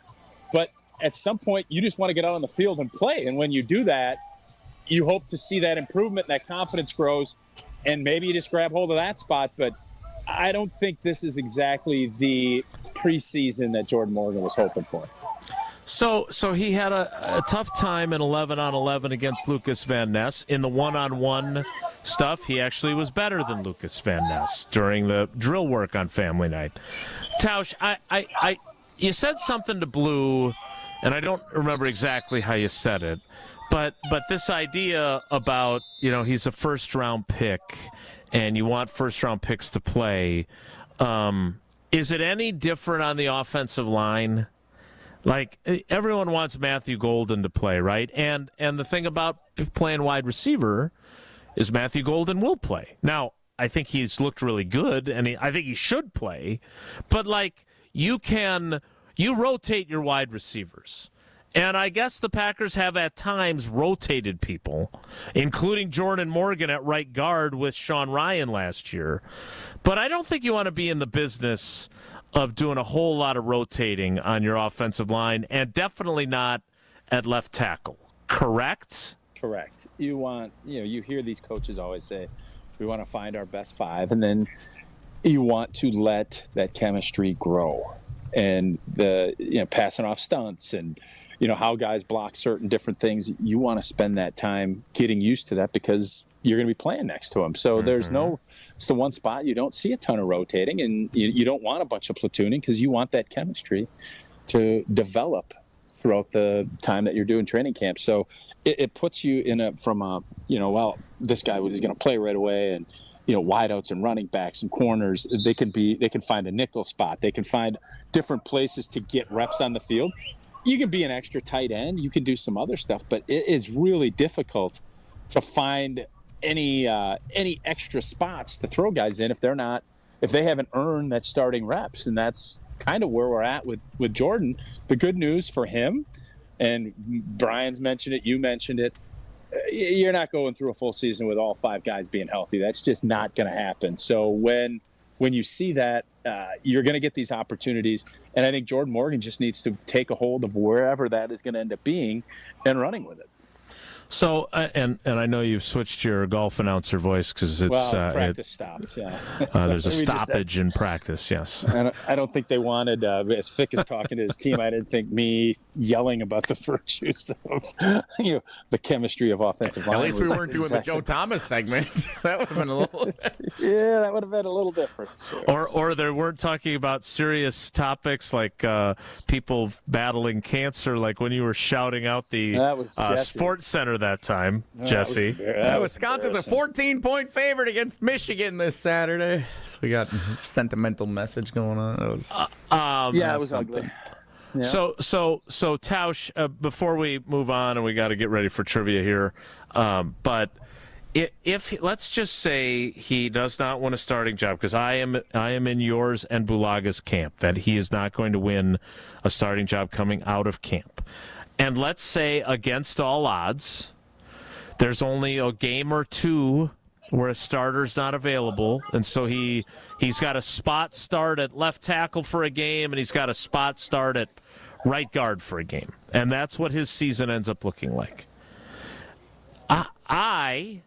but at some point you just want to get out on the field and play. And when you do that, you hope to see that improvement, that confidence grows, and maybe you just grab hold of that spot. But I don't think this is exactly the preseason that Jordan Morgan was hoping for. So he had a tough time in 11-on-11 against Lucas Van Ness. In the one-on-one stuff, he actually was better than Lucas Van Ness during the drill work on Family Night. Tausch, you said something to Blue, and I don't remember exactly how you said it, but this idea about, he's a first-round pick, and you want first-round picks to play, is it any different on the offensive line? Like, everyone wants Matthew Golden to play, right? And the thing about playing wide receiver is Matthew Golden will play. Now, I think he's looked really good, and I think he should play. But, you rotate your wide receivers. And I guess the Packers have at times rotated people, including Jordan Morgan at right guard with Sean Ryan last year. But I don't think you want to be in the business of doing a whole lot of rotating on your offensive line, and definitely not at left tackle. Correct? Correct. You want, you hear these coaches always say, we want to find our best five, and then you want to let that chemistry grow. And passing off stunts and, how guys block certain different things, you want to spend that time getting used to that because you're going to be playing next to them. So it's the one spot you don't see a ton of rotating, and you don't want a bunch of platooning because you want that chemistry to develop throughout the time that you're doing training camp. So it puts you in this guy is going to play right away, and, wideouts and running backs and corners, they can find a nickel spot. They can find different places to get reps on the field. You can be an extra tight end. You can do some other stuff, but it is really difficult to find any extra spots to throw guys in if they haven't earned that starting reps. And that's kind of where we're at with Jordan. The good news for him, and Brian's mentioned it, you mentioned it, you're not going through a full season with all five guys being healthy. That's just not going to happen. So when you see that, you're going to get these opportunities. And I think Jordan Morgan just needs to take a hold of wherever that is going to end up being and running with it. So, and I know you've switched your golf announcer voice because it's practice stopped. Yeah, there's a stoppage in practice. Yes, I don't think they wanted as Fick is talking to his team. I didn't think me yelling about the virtues of the chemistry of offensive line. At least we weren't doing the Joe Thomas segment. That would have been a little. Yeah, that would have been a little different. Sure. Or they weren't talking about serious topics like people battling cancer, like when you were shouting out the Sports Center that time, Jesse. Wisconsin's a 14-point favorite against Michigan this Saturday. So we got sentimental message going on. It was ugly. Yeah. So Tausch, before we move on, and we got to get ready for trivia here, but if let's just say he does not win a starting job, because I am in yours and Bulaga's camp that he is not going to win a starting job coming out of camp. And let's say against all odds, there's only a game or two where a starter's not available, and so he's got a spot start at left tackle for a game, and he's got a spot start at right guard for a game. And that's what his season ends up looking like. I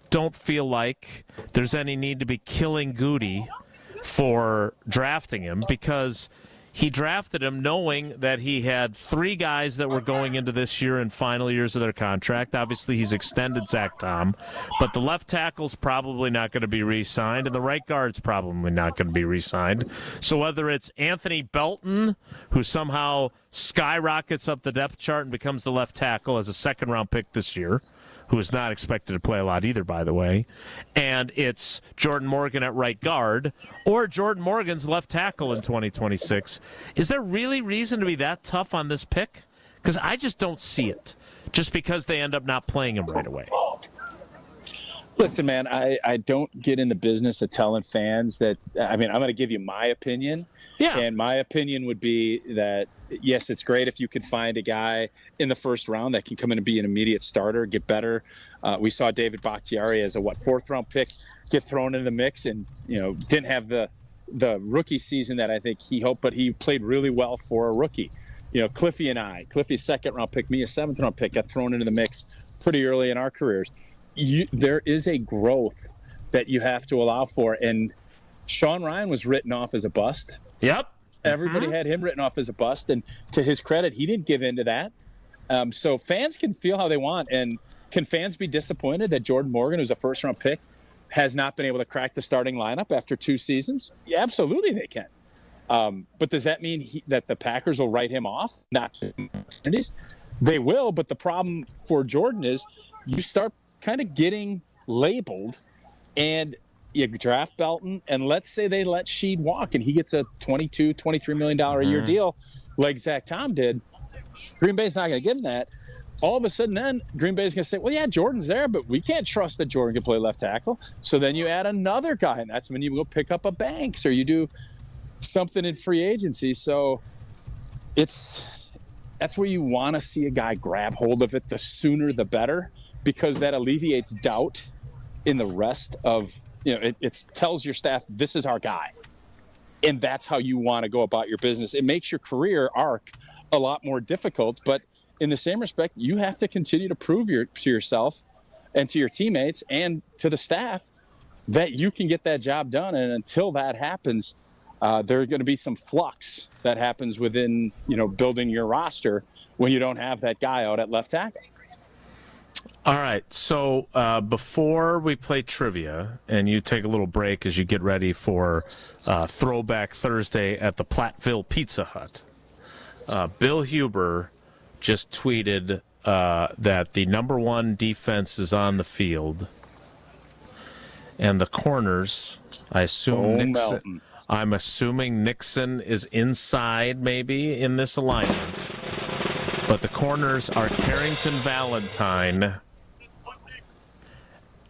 don't feel like there's any need to be killing Goody for drafting him, because he drafted him knowing that he had 3 guys that were going into this year in final years of their contract. Obviously, he's extended Zach Tom, but the left tackle's probably not going to be re-signed, and the right guard's probably not going to be re-signed. So whether it's Anthony Belton, who somehow skyrockets up the depth chart and becomes the left tackle as a second-round pick this year, who is not expected to play a lot either, by the way, and it's Jordan Morgan at right guard, or Jordan Morgan's left tackle in 2026. Is there really reason to be that tough on this pick? Because I just don't see it, just because they end up not playing him right away. Listen, man, I don't get in the business of telling fans that. I mean, I'm going to give you my opinion. Yeah. And my opinion would be that, yes, it's great if you can find a guy in the first round that can come in and be an immediate starter, get better. We saw David Bakhtiari as a 4th-round pick get thrown into the mix, and didn't have the rookie season that I think he hoped, but he played really well for a rookie. Cliffy and I, Cliffy's 2nd-round pick, me a 7th-round pick, got thrown into the mix pretty early in our careers. There is a growth that you have to allow for, and Sean Ryan was written off as a bust. Yep. Everybody had him written off as a bust, and to his credit, he didn't give in to that. So fans can feel how they want, and can fans be disappointed that Jordan Morgan, who's a 1st-round pick, has not been able to crack the starting lineup after 2 seasons? Yeah, absolutely they can. But does that mean that the Packers will write him off? Not opportunities. They will, but the problem for Jordan is you start kind of getting labeled, and you draft Belton, and let's say they let Sheed walk and he gets a $22, $23 million a year deal like Zach Tom did. Green Bay's not going to give him that. All of a sudden then Green Bay's going to say, well, yeah, Jordan's there, but we can't trust that Jordan can play left tackle. So then you add another guy, and that's when you go pick up a Banks or you do something in free agency. So that's where you want to see a guy grab hold of it. The sooner the better, because that alleviates doubt in the rest of, it tells your staff, this is our guy. And that's how you want to go about your business. It makes your career arc a lot more difficult, but in the same respect, you have to continue to prove to yourself and to your teammates and to the staff that you can get that job done. And until that happens, there's going to be some flux that happens within, building your roster when you don't have that guy out at left tackle. All right, so before we play trivia and you take a little break as you get ready for Throwback Thursday at the Platteville Pizza Hut, Bill Huber just tweeted that the number 1 defense is on the field, and the corners, I'm assuming Nixon is inside maybe in this alignment, but the corners are Carrington Valentine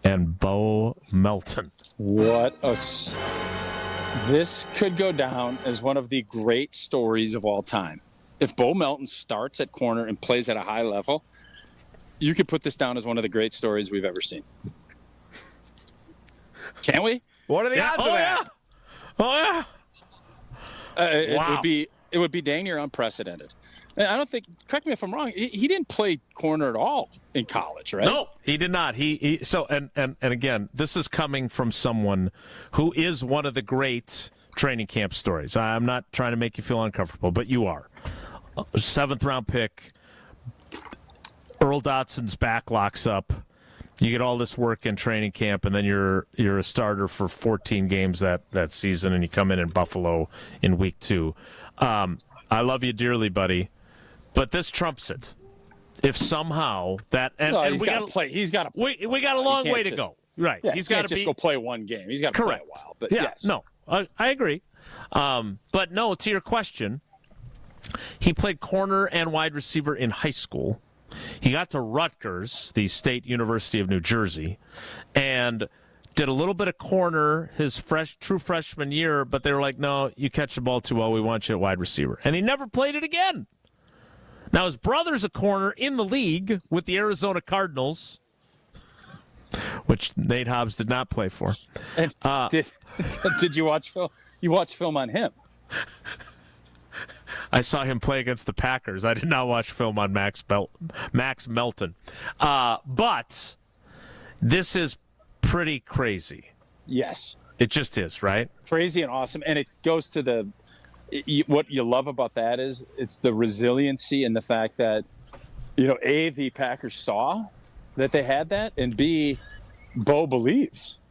and Bo Melton. This could go down as one of the great stories of all time. If Bo Melton starts at corner and plays at a high level, you could put this down as one of the great stories we've ever seen. Can we? What are the odds of that? Oh yeah. Wow. It would be dang near unprecedented. I don't think, correct me if I'm wrong, he didn't play corner at all in college, right? No, he did not. And again, this is coming from someone who is one of the great training camp stories. I'm not trying to make you feel uncomfortable, but you are. 7th-round pick, Earl Dotson's back locks up. You get all this work in training camp, and then you're a starter for 14 games that season, and you come in Buffalo in week 2. I love you dearly, buddy, but this trumps it. If somehow that he's got to play. He's got to play. We got a long way to go. Right. Yeah, he's got to just go play one game. He's got to play a while. But yes. No, I agree. But no, to your question, he played corner and wide receiver in high school. He got to Rutgers, the State University of New Jersey, and did a little bit of corner his true freshman year, but they were like, no, you catch the ball too well. We want you at wide receiver. And he never played it again. Now, his brother's a corner in the league with the Arizona Cardinals, which Nate Hobbs did not play for. And did you watch film? You watched film on him? I saw him play against the Packers. I did not watch film on Max Melton. But this is pretty crazy. Yes. It just is, right? Crazy and awesome. And it goes to what you love about that is it's the resiliency and the fact that, A, the Packers saw that they had that, and B, Bo believes.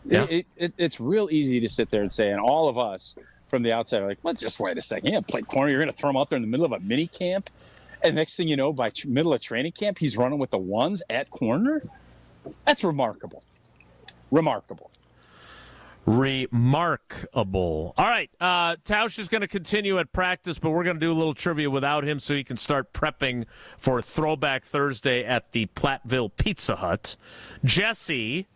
Yeah. It's real easy to sit there and say, and all of us from the outside are like, well, just wait a second. Yeah, play corner. You're going to throw him out there in the middle of a mini camp. And next thing you know, by middle of training camp, he's running with the ones at corner. That's remarkable. Remarkable. All right. Tausch is going to continue at practice, but we're going to do a little trivia without him so he can start prepping for Throwback Thursday at the Platteville Pizza Hut. Jesse,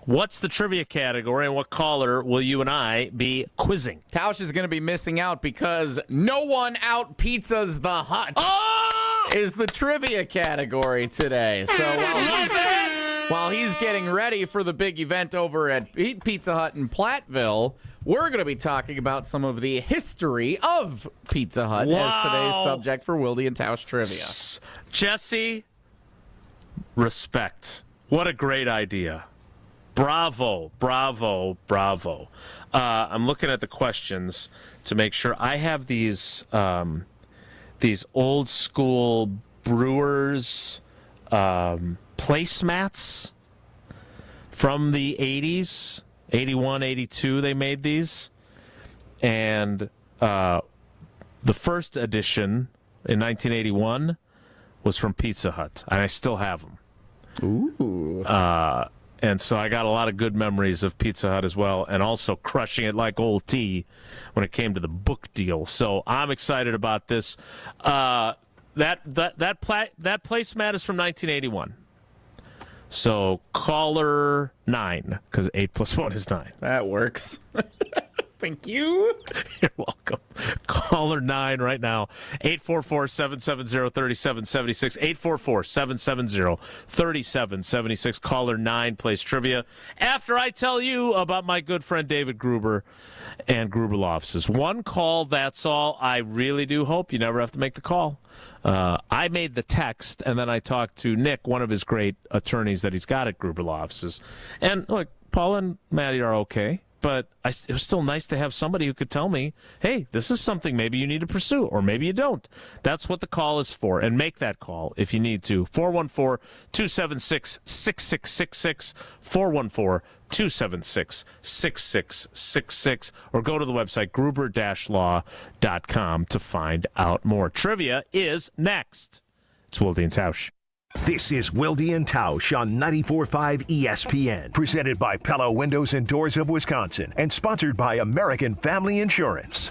what's the trivia category, and what caller will you and I be quizzing? Tausch is going to be missing out because no one out pizzas the hut is the trivia category today. So while he's getting ready for the big event over at Pizza Hut in Platteville, we're going to be talking about some of the history of Pizza Hut as today's subject for Wilde and Tausch trivia. Jesse, respect. What a great idea. Bravo, bravo, bravo. I'm looking at the questions to make sure. I have these old school Brewers placemats from the 80s, 81, 82, they made these. And the first edition in 1981 was from Pizza Hut, and I still have them. Ooh. And so I got a lot of good memories of Pizza Hut as well, and also crushing it like old T when it came to the book deal. So I'm excited about this. That placemat is from 1981. So caller 9, because 8 plus 1 is 9. That works. Thank you. You're welcome. Caller 9 right now. 844-770-3776. 844-770-3776. Caller 9 plays trivia. After I tell you about my good friend David Gruber and Gruber Law Offices. One call, that's all. I really do hope you never have to make the call. I made the text, and then I talked to Nick, one of his great attorneys that he's got at Gruber Law Offices. And look, Paul and Maddie are okay. But it was still nice to have somebody who could tell me, hey, this is something maybe you need to pursue, or maybe you don't. That's what the call is for. And make that call if you need to. 414-276-6666, 414-276-6666, or go to the website gruber-law.com to find out more. Trivia is next. It's Wilde and Tausch. This is Wilde and Tausch on 94.5 ESPN, presented by Pella Windows and Doors of Wisconsin, and sponsored by American Family Insurance.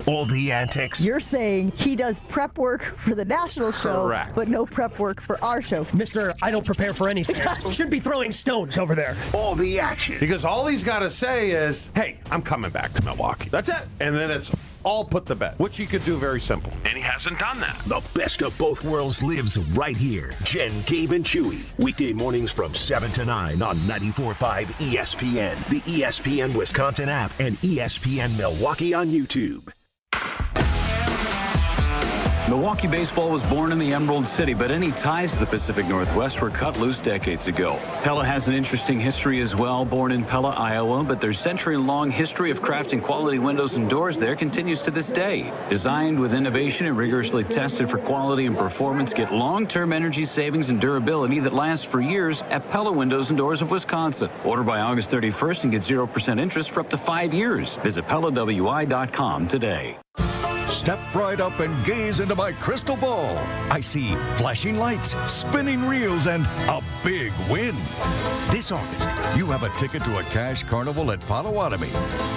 All the antics. You're saying he does prep work for the national show, Correct. but no prep work for our show. Mister, I don't prepare for anything. Should be throwing stones over there. All the action. Because all he's got to say is, hey, I'm coming back to Milwaukee. That's it. And then it's all put to bed, which he could do very simple. And he hasn't done that. The best of both worlds lives right here. Jen, Gabe, and Chewy. Weekday mornings from 7 to 9 on 94.5 ESPN, the ESPN Wisconsin app, and ESPN Milwaukee on YouTube. Milwaukee baseball was born in the Emerald City, but any ties to the Pacific Northwest were cut loose decades ago. Pella has an interesting history as well. Born in Pella, Iowa, but their century-long history of crafting quality windows and doors there continues to this day. Designed with innovation and rigorously tested for quality and performance, get long-term energy savings and durability that lasts for years at Pella Windows and Doors of Wisconsin. Order by August 31st and get 0% interest for up to 5 years. Visit PellaWI.com today. Step right up and gaze into my crystal ball. I see flashing lights, spinning reels, and a big win. This August, you have a ticket to a cash carnival at Potawatomi.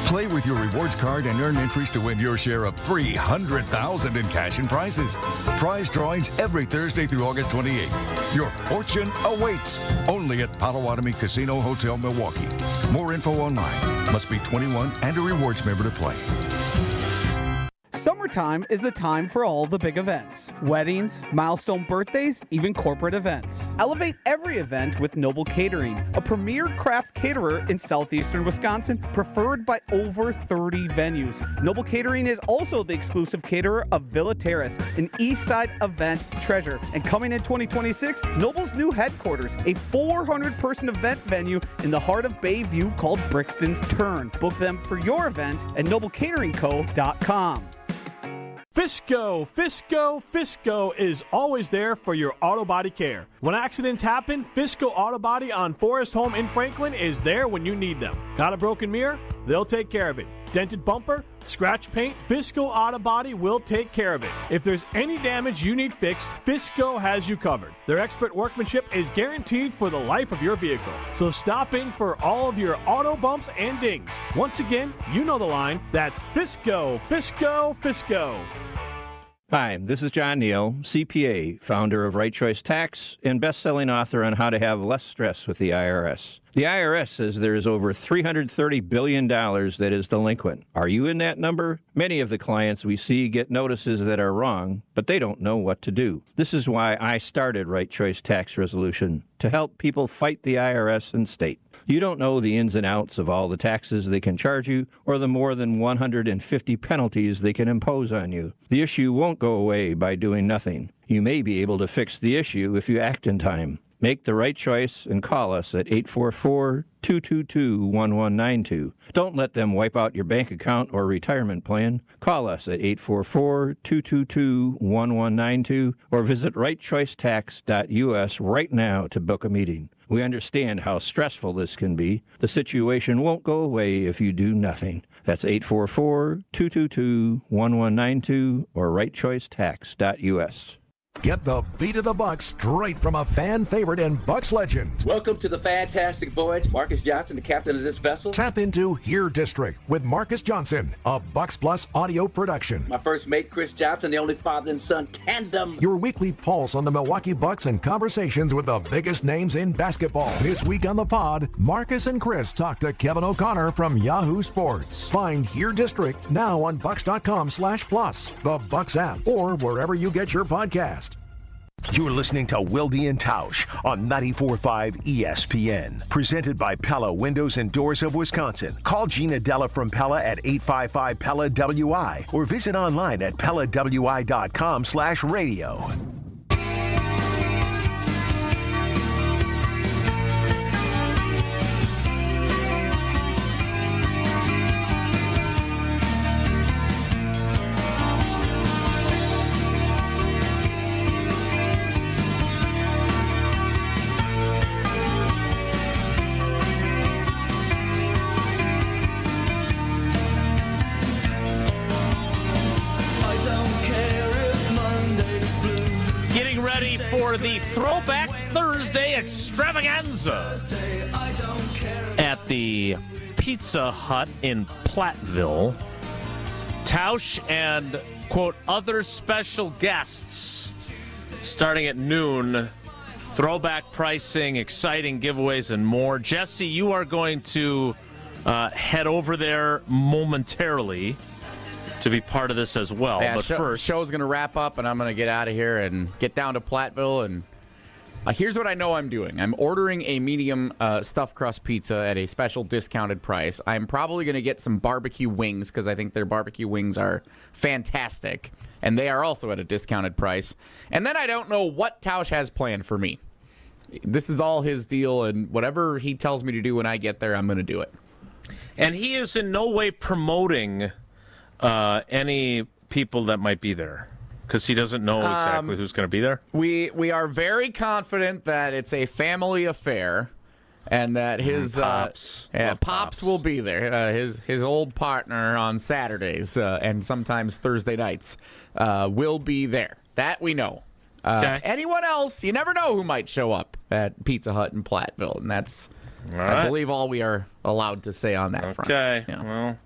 Play with your rewards card and earn entries to win your share of $300,000 in cash and prizes. Prize drawings every Thursday through August 28th. Your fortune awaits only at Potawatomi Casino Hotel, Milwaukee. More info online. Must be 21 and a rewards member to play. Summertime is the time for all the big events. Weddings, milestone birthdays, even corporate events. Elevate every event with Noble Catering, a premier craft caterer in southeastern Wisconsin, preferred by over 30 venues. Noble Catering is also the exclusive caterer of Villa Terrace, an East Side event treasure. And coming in 2026, Noble's new headquarters, a 400-person event venue in the heart of Bayview called Brixton's Turn. Book them for your event at noblecateringco.com. Fisco is always there for your auto body care. When accidents happen, Fisco Auto Body on Forest Home in Franklin is there when you need them. Got a broken mirror? They'll take care of it. Dented bumper? Scratch paint? Fisco Auto Body will take care of it. If there's any damage you need fixed, Fisco has you covered. Their expert workmanship is guaranteed for the life of your vehicle. So stop in for all of your auto bumps and dings. Once again, you know the line. That's Fisco. Hi, this is John Neal, CPA, founder of Right Choice Tax and best-selling author on how to have less stress with the IRS. The IRS says there is over $330 billion that is delinquent. Are you in that number? Many of the clients we see get notices that are wrong, but they don't know what to do. This is why I started Right Choice Tax Resolution, to help people fight the IRS and state. You don't know the ins and outs of all the taxes they can charge you or the more than 150 penalties they can impose on you. The issue won't go away by doing nothing. You may be able to fix the issue if you act in time. Make the right choice and call us at 844-222-1192. Don't let them wipe out your bank account or retirement plan. Call us at 844-222-1192 or visit rightchoicetax.us right now to book a meeting. We understand how stressful this can be. The situation won't go away if you do nothing. That's 844-222-1192 or rightchoicetax.us. Get the beat of the Bucks straight from a fan favorite and Bucks legend. Welcome to the fantastic voyage. Marcus Johnson, the captain of this vessel. Tap into Here District with Marcus Johnson, a Bucks Plus audio production. My first mate, Chris Johnson, the only father and son tandem. Your weekly pulse on the Milwaukee Bucks and conversations with the biggest names in basketball. This week on the pod, Marcus and Chris talk to Kevin O'Connor from Yahoo Sports. Find Here District now on Bucks.com/plus, the Bucks app, or wherever you get your podcast. You're listening to Wilde and Tausch on 94.5 ESPN. Presented by Pella Windows and Doors of Wisconsin. Call Gina Della from Pella at 855-PELLA-WI or visit online at PellaWI.com/radio. For the Throwback Thursday extravaganza at the Pizza Hut in Platteville. Tausch and, quote, other special guests starting at noon. Throwback pricing, exciting giveaways, and more. Jesse, you are going to head over there momentarily to be part of this as well. Yeah, but first, show's going to wrap up, and I'm going to get out of here and get down to Platteville. And here's what I know I'm doing. I'm ordering a medium stuffed crust pizza at a special discounted price. I'm probably going to get some barbecue wings because I think their barbecue wings are fantastic, and they are also at a discounted price. And then I don't know what Tausch has planned for me. This is all his deal, and whatever he tells me to do when I get there, I'm going to do it. And he is in no way promoting any people that might be there, because he doesn't know exactly who's going to be there. We are very confident that it's a family affair. and that his Pops will be there. His old partner on Saturdays and sometimes Thursday nights will be there. That we know. Okay. Anyone else, you never know who might show up at Pizza Hut in Platteville, and that's, right. I believe, all we are allowed to say on that front. Okay. Yeah. Well,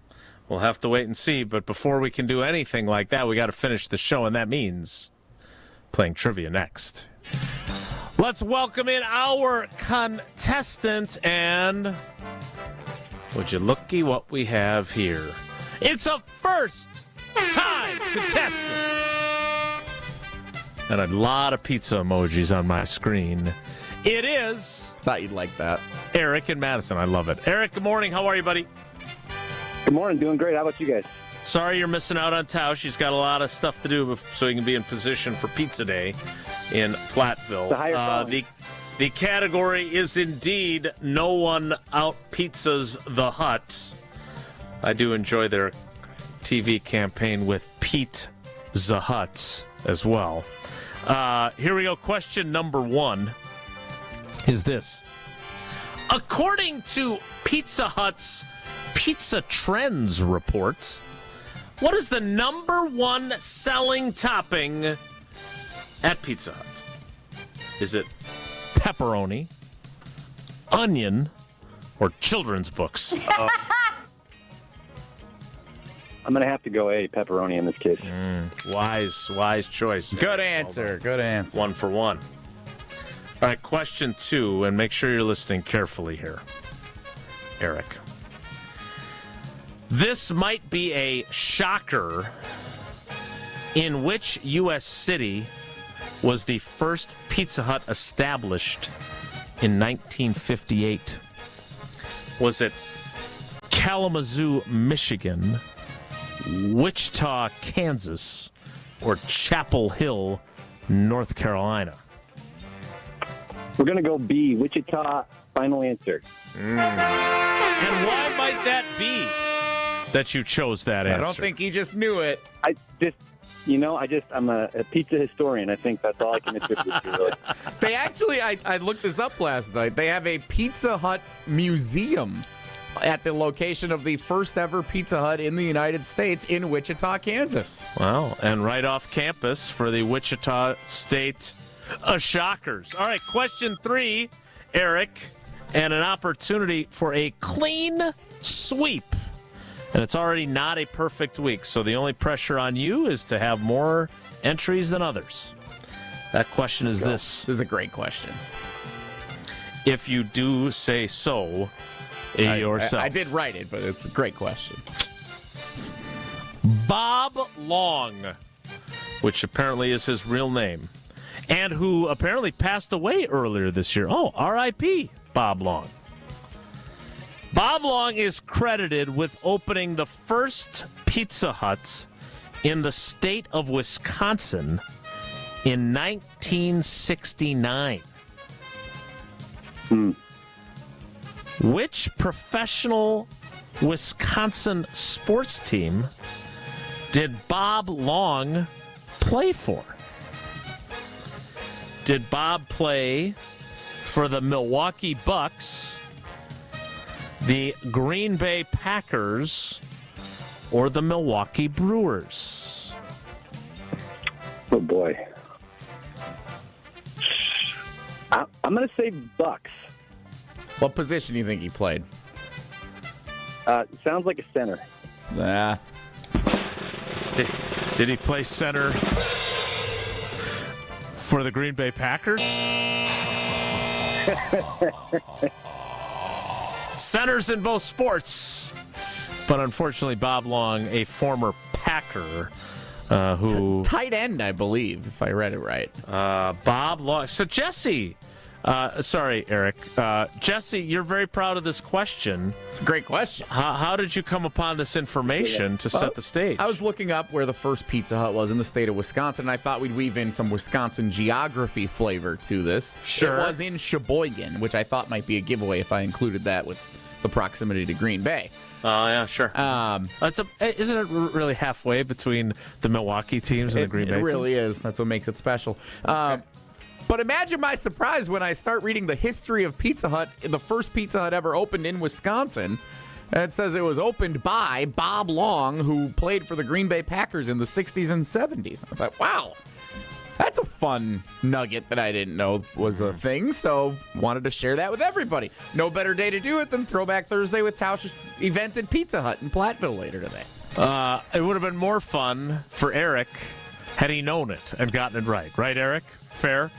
we'll have to wait and see. But before we can do anything like that, we got to finish the show, and that means playing trivia next. Let's welcome in our contestant, and would you looky what we have here? It's a first-time contestant. And a lot of pizza emojis on my screen. It is... Thought you'd like that. Eric in Madison. I love it. Eric, good morning. How are you, buddy? Good morning. Doing great. How about you guys? Sorry you're missing out on Tausch. He's got a lot of stuff to do so he can be in position for Pizza Day in Platteville. The category is indeed No One Out Pizzas the Hut. I do enjoy their TV campaign with Pete the Hut as well. Here we go. Question number 1 is this. According to Pizza Hut's Pizza Trends report, what is the number 1 selling topping at Pizza Hut? Is it pepperoni, onion, or children's books? I'm going to have to go pepperoni in this case. Wise choice. Good answer. Good answer. 1 for 1. All right, question 2, and make sure you're listening carefully here, Eric. This might be a shocker. In which U.S. city was the first Pizza Hut established in 1958? Was it Kalamazoo, Michigan, Wichita, Kansas, or Chapel Hill, North Carolina? We're going to go B, Wichita. Final answer. And why might that be that you chose that answer? I don't think he just knew it. I'm a pizza historian. I think that's all I can attribute to, really. They actually, I looked this up last night. They have a Pizza Hut museum at the location of the first ever Pizza Hut in the United States in Wichita, Kansas. Wow, and right off campus for the Wichita State Shockers. All right, question 3, Eric, and an opportunity for a clean sweep. And it's already not a perfect week, so the only pressure on you is to have more entries than others. That question is this. This is a great question. If you do say so yourself. I did write it, but it's a great question. Bob Long, which apparently is his real name, and who apparently passed away earlier this year. Oh, R.I.P. Bob Long. Bob Long is credited with opening the first Pizza Hut in the state of Wisconsin in 1969. Which professional Wisconsin sports team did Bob Long play for? Did Bob play for the Milwaukee Bucks, the Green Bay Packers, or the Milwaukee Brewers? Oh, boy. I'm going to say Bucks. What position do you think he played? Sounds like a center. Nah. Did he play center for the Green Bay Packers? Centers in both sports. But unfortunately, Bob Long, a former Packer, who... Tight end, I believe, if I read it right. Bob Long. So, Jesse... sorry, Eric. Jesse, you're very proud of this question. It's a great question. How did you come upon this information to set the stage? I was looking up where the first Pizza Hut was in the state of Wisconsin, and I thought we'd weave in some Wisconsin geography flavor to this. Sure. It was in Sheboygan, which I thought might be a giveaway if I included that with the proximity to Green Bay. Oh, yeah, sure. Isn't it really halfway between the Milwaukee teams and the Green Bay teams? It really is. That's what makes it special. But imagine my surprise when I start reading the history of Pizza Hut, the first Pizza Hut ever opened in Wisconsin. And it says it was opened by Bob Long, who played for the Green Bay Packers in the 60s and 70s. I thought, wow, that's a fun nugget that I didn't know was a thing. So wanted to share that with everybody. No better day to do it than Throwback Thursday with Tausch's event at Pizza Hut in Platteville later today. It would have been more fun for Eric had he known it and gotten it right. Right, Eric? Fair?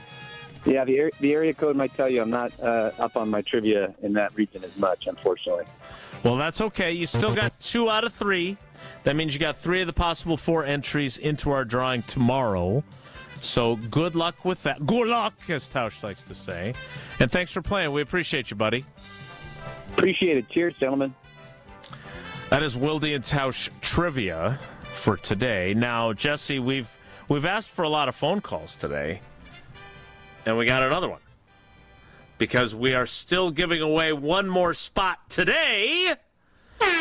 Yeah, the area code might tell you I'm not up on my trivia in that region as much, unfortunately. Well, that's okay. You still got 2 out of 3. That means you got 3 of the possible 4 entries into our drawing tomorrow. So good luck with that. Good luck, as Tausch likes to say. And thanks for playing. We appreciate you, buddy. Appreciate it. Cheers, gentlemen. That is Wilde and Tausch trivia for today. Now, Jesse, we've asked for a lot of phone calls today, and we got another one. Because we are still giving away one more spot today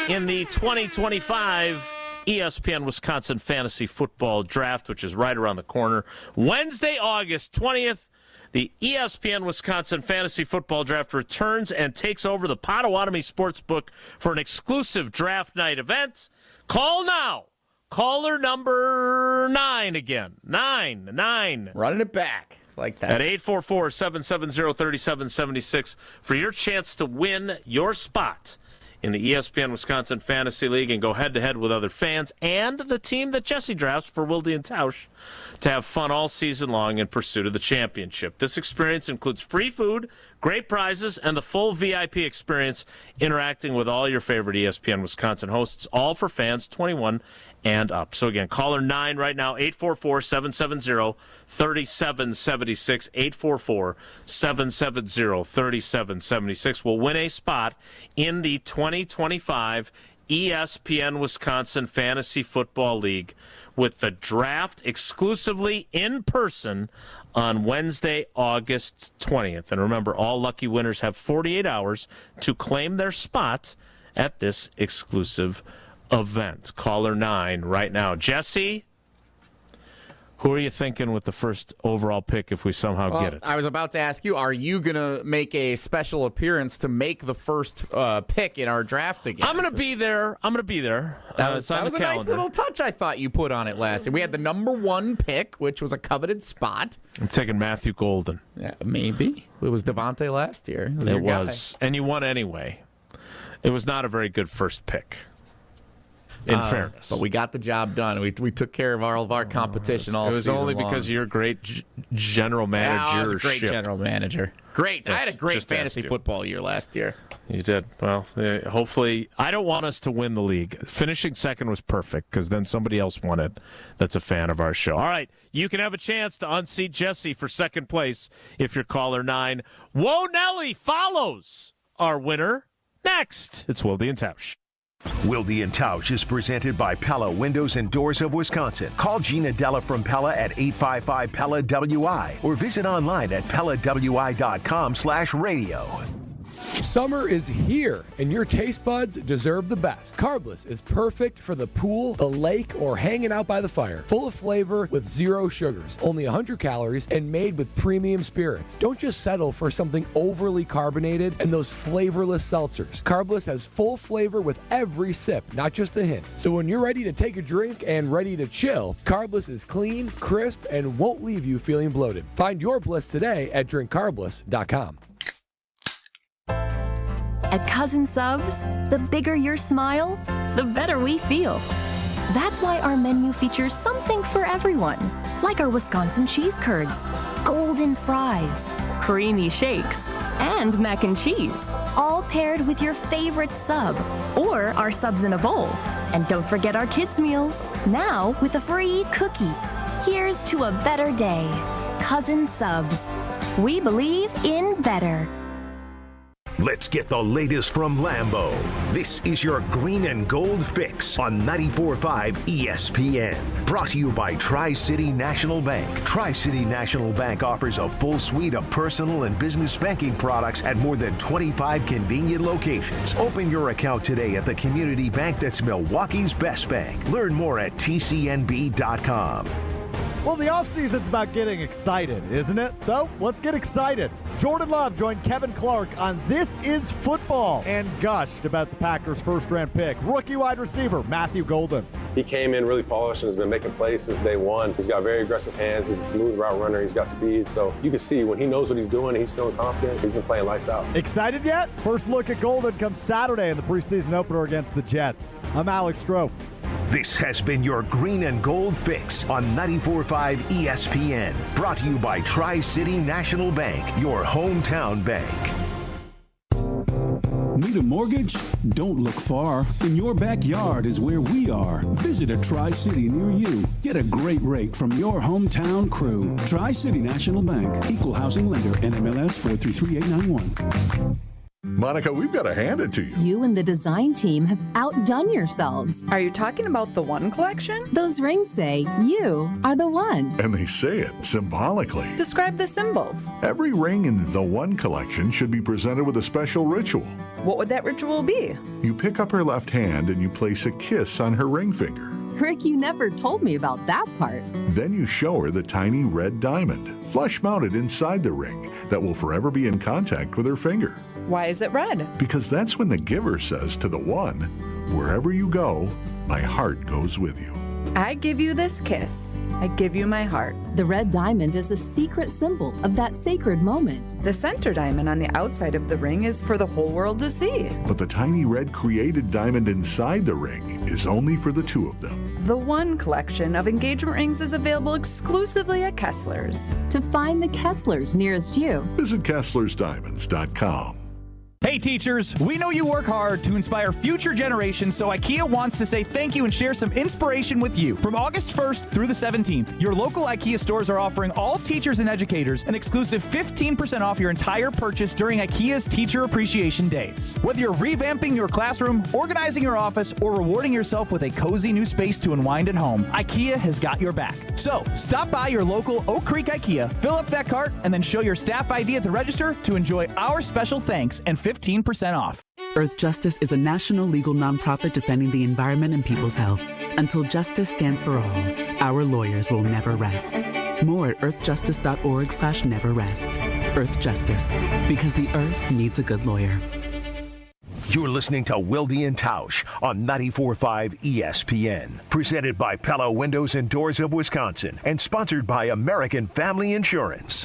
in the 2025 ESPN Wisconsin Fantasy Football Draft, which is right around the corner. Wednesday, August 20th, the ESPN Wisconsin Fantasy Football Draft returns and takes over the Potawatomi Sportsbook for an exclusive draft night event. Call now. Caller number 9 again. 9. Running it back. Like that. At 844-770-3776 for your chance to win your spot in the ESPN Wisconsin Fantasy League and go head-to-head with other fans and the team that Jesse drafts for Wilde and Tausch to have fun all season long in pursuit of the championship. This experience includes free food, great prizes, and the full VIP experience interacting with all your favorite ESPN Wisconsin hosts, all for fans 21 and up. So again, caller 9 right now, 844-770-3776, 844-770-3776 will win a spot in the 2025 ESPN Wisconsin Fantasy Football League with the draft exclusively in person on Wednesday, August 20th. And remember, all lucky winners have 48 hours to claim their spot at this exclusive event. Caller 9 right now. Jesse, who are you thinking with the first overall pick if we somehow get it? I was about to ask you, are you going to make a special appearance to make the first pick in our draft again? I'm going to be there. That was a nice little touch I thought you put on it last year. We had the number 1 pick, which was a coveted spot. I'm taking Matthew Golden. Yeah, maybe. It was Devontae last year. It was. And you won anyway. It was not a very good first pick. In fairness. But we got the job done. We took care of all of our competition all season long. It was only because of your great general manager. Yeah, I was a great general manager. Great. Yes, I had a great fantasy football year last year. You did. Well, hopefully. I don't want us to win the league. Finishing second was perfect because then somebody else won it that's a fan of our show. All right. You can have a chance to unseat Jesse for second place if you're caller 9. Whoa, Nelly follows our winner next. It's Wilde and Tausch. Wilde and Tausch is presented by Pella Windows and Doors of Wisconsin. Call Gina Della from Pella at 855-PELLA-WI or visit online at PellaWI.com/radio. Summer is here, and your taste buds deserve the best. Carbless is perfect for the pool, the lake, or hanging out by the fire. Full of flavor with 0 sugars, only 100 calories, and made with premium spirits. Don't just settle for something overly carbonated and those flavorless seltzers. Carbless has full flavor with every sip, not just a hint. So when you're ready to take a drink and ready to chill, Carbless is clean, crisp, and won't leave you feeling bloated. Find your bliss today at drinkcarbless.com. At Cousin Subs, the bigger your smile, the better we feel. That's why our menu features something for everyone, like our Wisconsin cheese curds, golden fries, creamy shakes, and mac and cheese, all paired with your favorite sub, or our subs in a bowl. And don't forget our kids' meals, now with a free cookie. Here's to a better day. Cousin Subs. We believe in better. Let's get the latest from Lambeau. This is your green and gold fix on 94.5 ESPN. Brought to you by Tri-City National Bank. Tri-City National Bank offers a full suite of personal and business banking products at more than 25 convenient locations. Open your account today at the community bank that's Milwaukee's best bank. Learn more at tcnb.com. Well, the offseason's about getting excited, isn't it? So, let's get excited. Jordan Love joined Kevin Clark on This Is Football and gushed about the Packers' first-round pick, rookie wide receiver Matthew Golden. He came in really polished and has been making plays since day one. He's got very aggressive hands. He's a smooth route runner. He's got speed. So you can see when he knows what he's doing, he's feeling confident. He's been playing lights out. Excited yet? First look at Golden comes Saturday in the preseason opener against the Jets. I'm Alex Strofe. This has been your Green and Gold Fix on 94.5 ESPN. Brought to you by Tri-City National Bank, your hometown bank. Need a mortgage? Don't look far. In your backyard is where we are. Visit a Tri-City near you. Get a great rate from your hometown crew. Tri-City National Bank. Equal housing lender. NMLS 433891. Monica, we've got to hand it to you. You and the design team have outdone yourselves. Are you talking about the One collection? Those rings say you are the one. And they say it symbolically. Describe the symbols. Every ring in the One collection should be presented with a special ritual. What would that ritual be? You pick up her left hand and you place a kiss on her ring finger. Rick, you never told me about that part. Then you show her the tiny red diamond, flush mounted inside the ring, that will forever be in contact with her finger. Why is it red? Because that's when the giver says to the one, wherever you go, my heart goes with you. I give you this kiss. I give you my heart. The red diamond is a secret symbol of that sacred moment. The center diamond on the outside of the ring is for the whole world to see. But the tiny red created diamond inside the ring is only for the two of them. The One collection of engagement rings is available exclusively at Kessler's. To find the Kessler's nearest you, visit KesslersDiamonds.com. Hey teachers, we know you work hard to inspire future generations, so IKEA wants to say thank you and share some inspiration with you. From August 1st through the 17th, your local IKEA stores are offering all teachers and educators an exclusive 15% off your entire purchase during IKEA's Teacher Appreciation Days. Whether you're revamping your classroom, organizing your office, or rewarding yourself with a cozy new space to unwind at home, IKEA has got your back. So, stop by your local Oak Creek IKEA, fill up that cart, and then show your staff ID at the register to enjoy our special thanks and 15% off. Earth Justice is a national legal nonprofit defending the environment and people's health. Until justice stands for all, our lawyers will never rest. More at earthjustice.org/neverrest. Earth Justice, because the earth needs a good lawyer. You're listening to Wilde and Tausch on 94.5 ESPN. Presented by Pella Windows and Doors of Wisconsin and sponsored by American Family Insurance.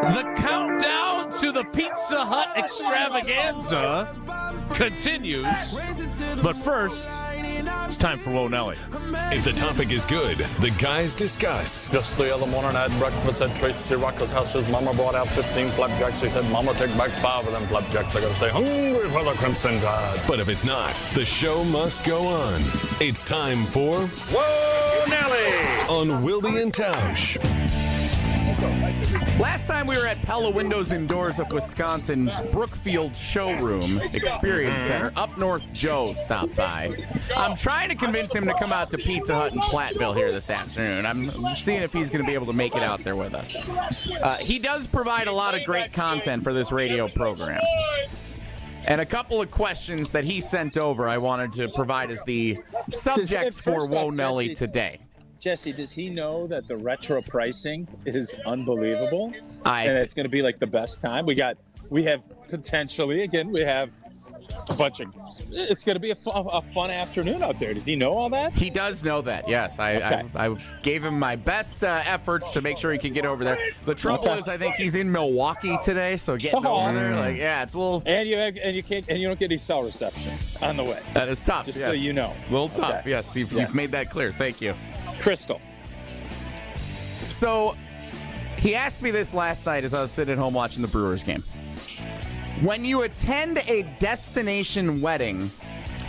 The countdown to the Pizza Hut extravaganza continues. But first, it's time for Whoa Nelly. If the topic is good, the guys discuss. Just the other morning I had breakfast at Tracy Rocker's house. His mama brought out 15 flapjacks. He said, Mama, take back 5 of them flapjacks. I gotta stay hungry for the Crimson Tide. But if it's not, the show must go on. It's time for Whoa Nelly on Wilde and Tausch. Last time we were at Pella Windows and Doors of Wisconsin's Brookfield Showroom Experience Center. Up North Joe stopped by. I'm trying to convince him to come out to Pizza Hut in Platteville here this afternoon. I'm seeing if he's going to be able to make it out there with us. He does provide a lot of great content for this radio program. And a couple of questions that he sent over I wanted to provide as the subjects for Whoa Nelly today. Jesse, does he know that the retro pricing is unbelievable? And it's going to be like the best time. We have potentially, again, we have a bunch of, it's going to be a fun afternoon out there. Does he know all that? He does know that, yes. I gave him my best efforts to make sure he can get over there. The trouble is, I think he's in Milwaukee today, so getting over there, it's a little. And you don't get any cell reception on the way. That is tough. Just so you know, it's a little tough. Okay. Yes, you've made that clear. Thank you, Crystal. So he asked me this last night as I was sitting at home watching the Brewers game. When you attend a destination wedding,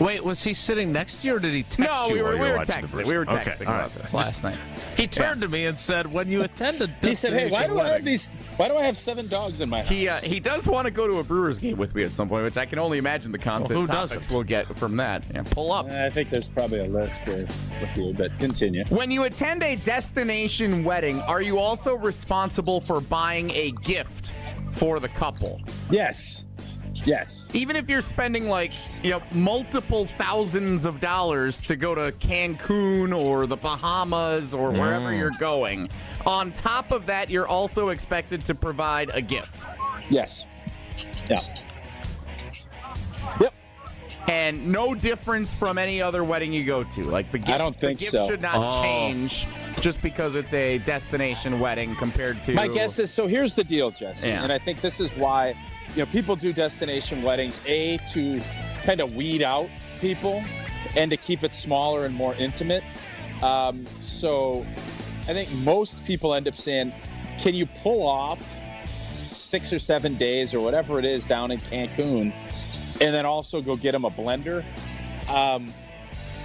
Wait, was he sitting next to you, or did he text you? We were watching texting. We were texting about this last night. He turned to me and said, "When you attended," he said, "Hey, why do I have 7 dogs in my house?" He does want to go to a Brewers game with me at some point, which I can only imagine the content topics we'll get from that. Yeah, pull up. I think there's probably a list with you, but continue. When you attend a destination wedding, are you also responsible for buying a gift for the couple? Yes. Yes. Even if you're spending multiple thousands of dollars to go to Cancun or the Bahamas or wherever you're going, on top of that, you're also expected to provide a gift. Yes. Yeah. Yep. And no difference from any other wedding you go to. Like the gift, I don't think the gift so. should not change just because it's a destination wedding compared to. My guess is, so here's the deal, Jesse, and I think this is why people do destination weddings, to kind of weed out people and to keep it smaller and more intimate. So I think most people end up saying, can you pull off 6 or 7 days or whatever it is down in Cancun and then also go get them a blender?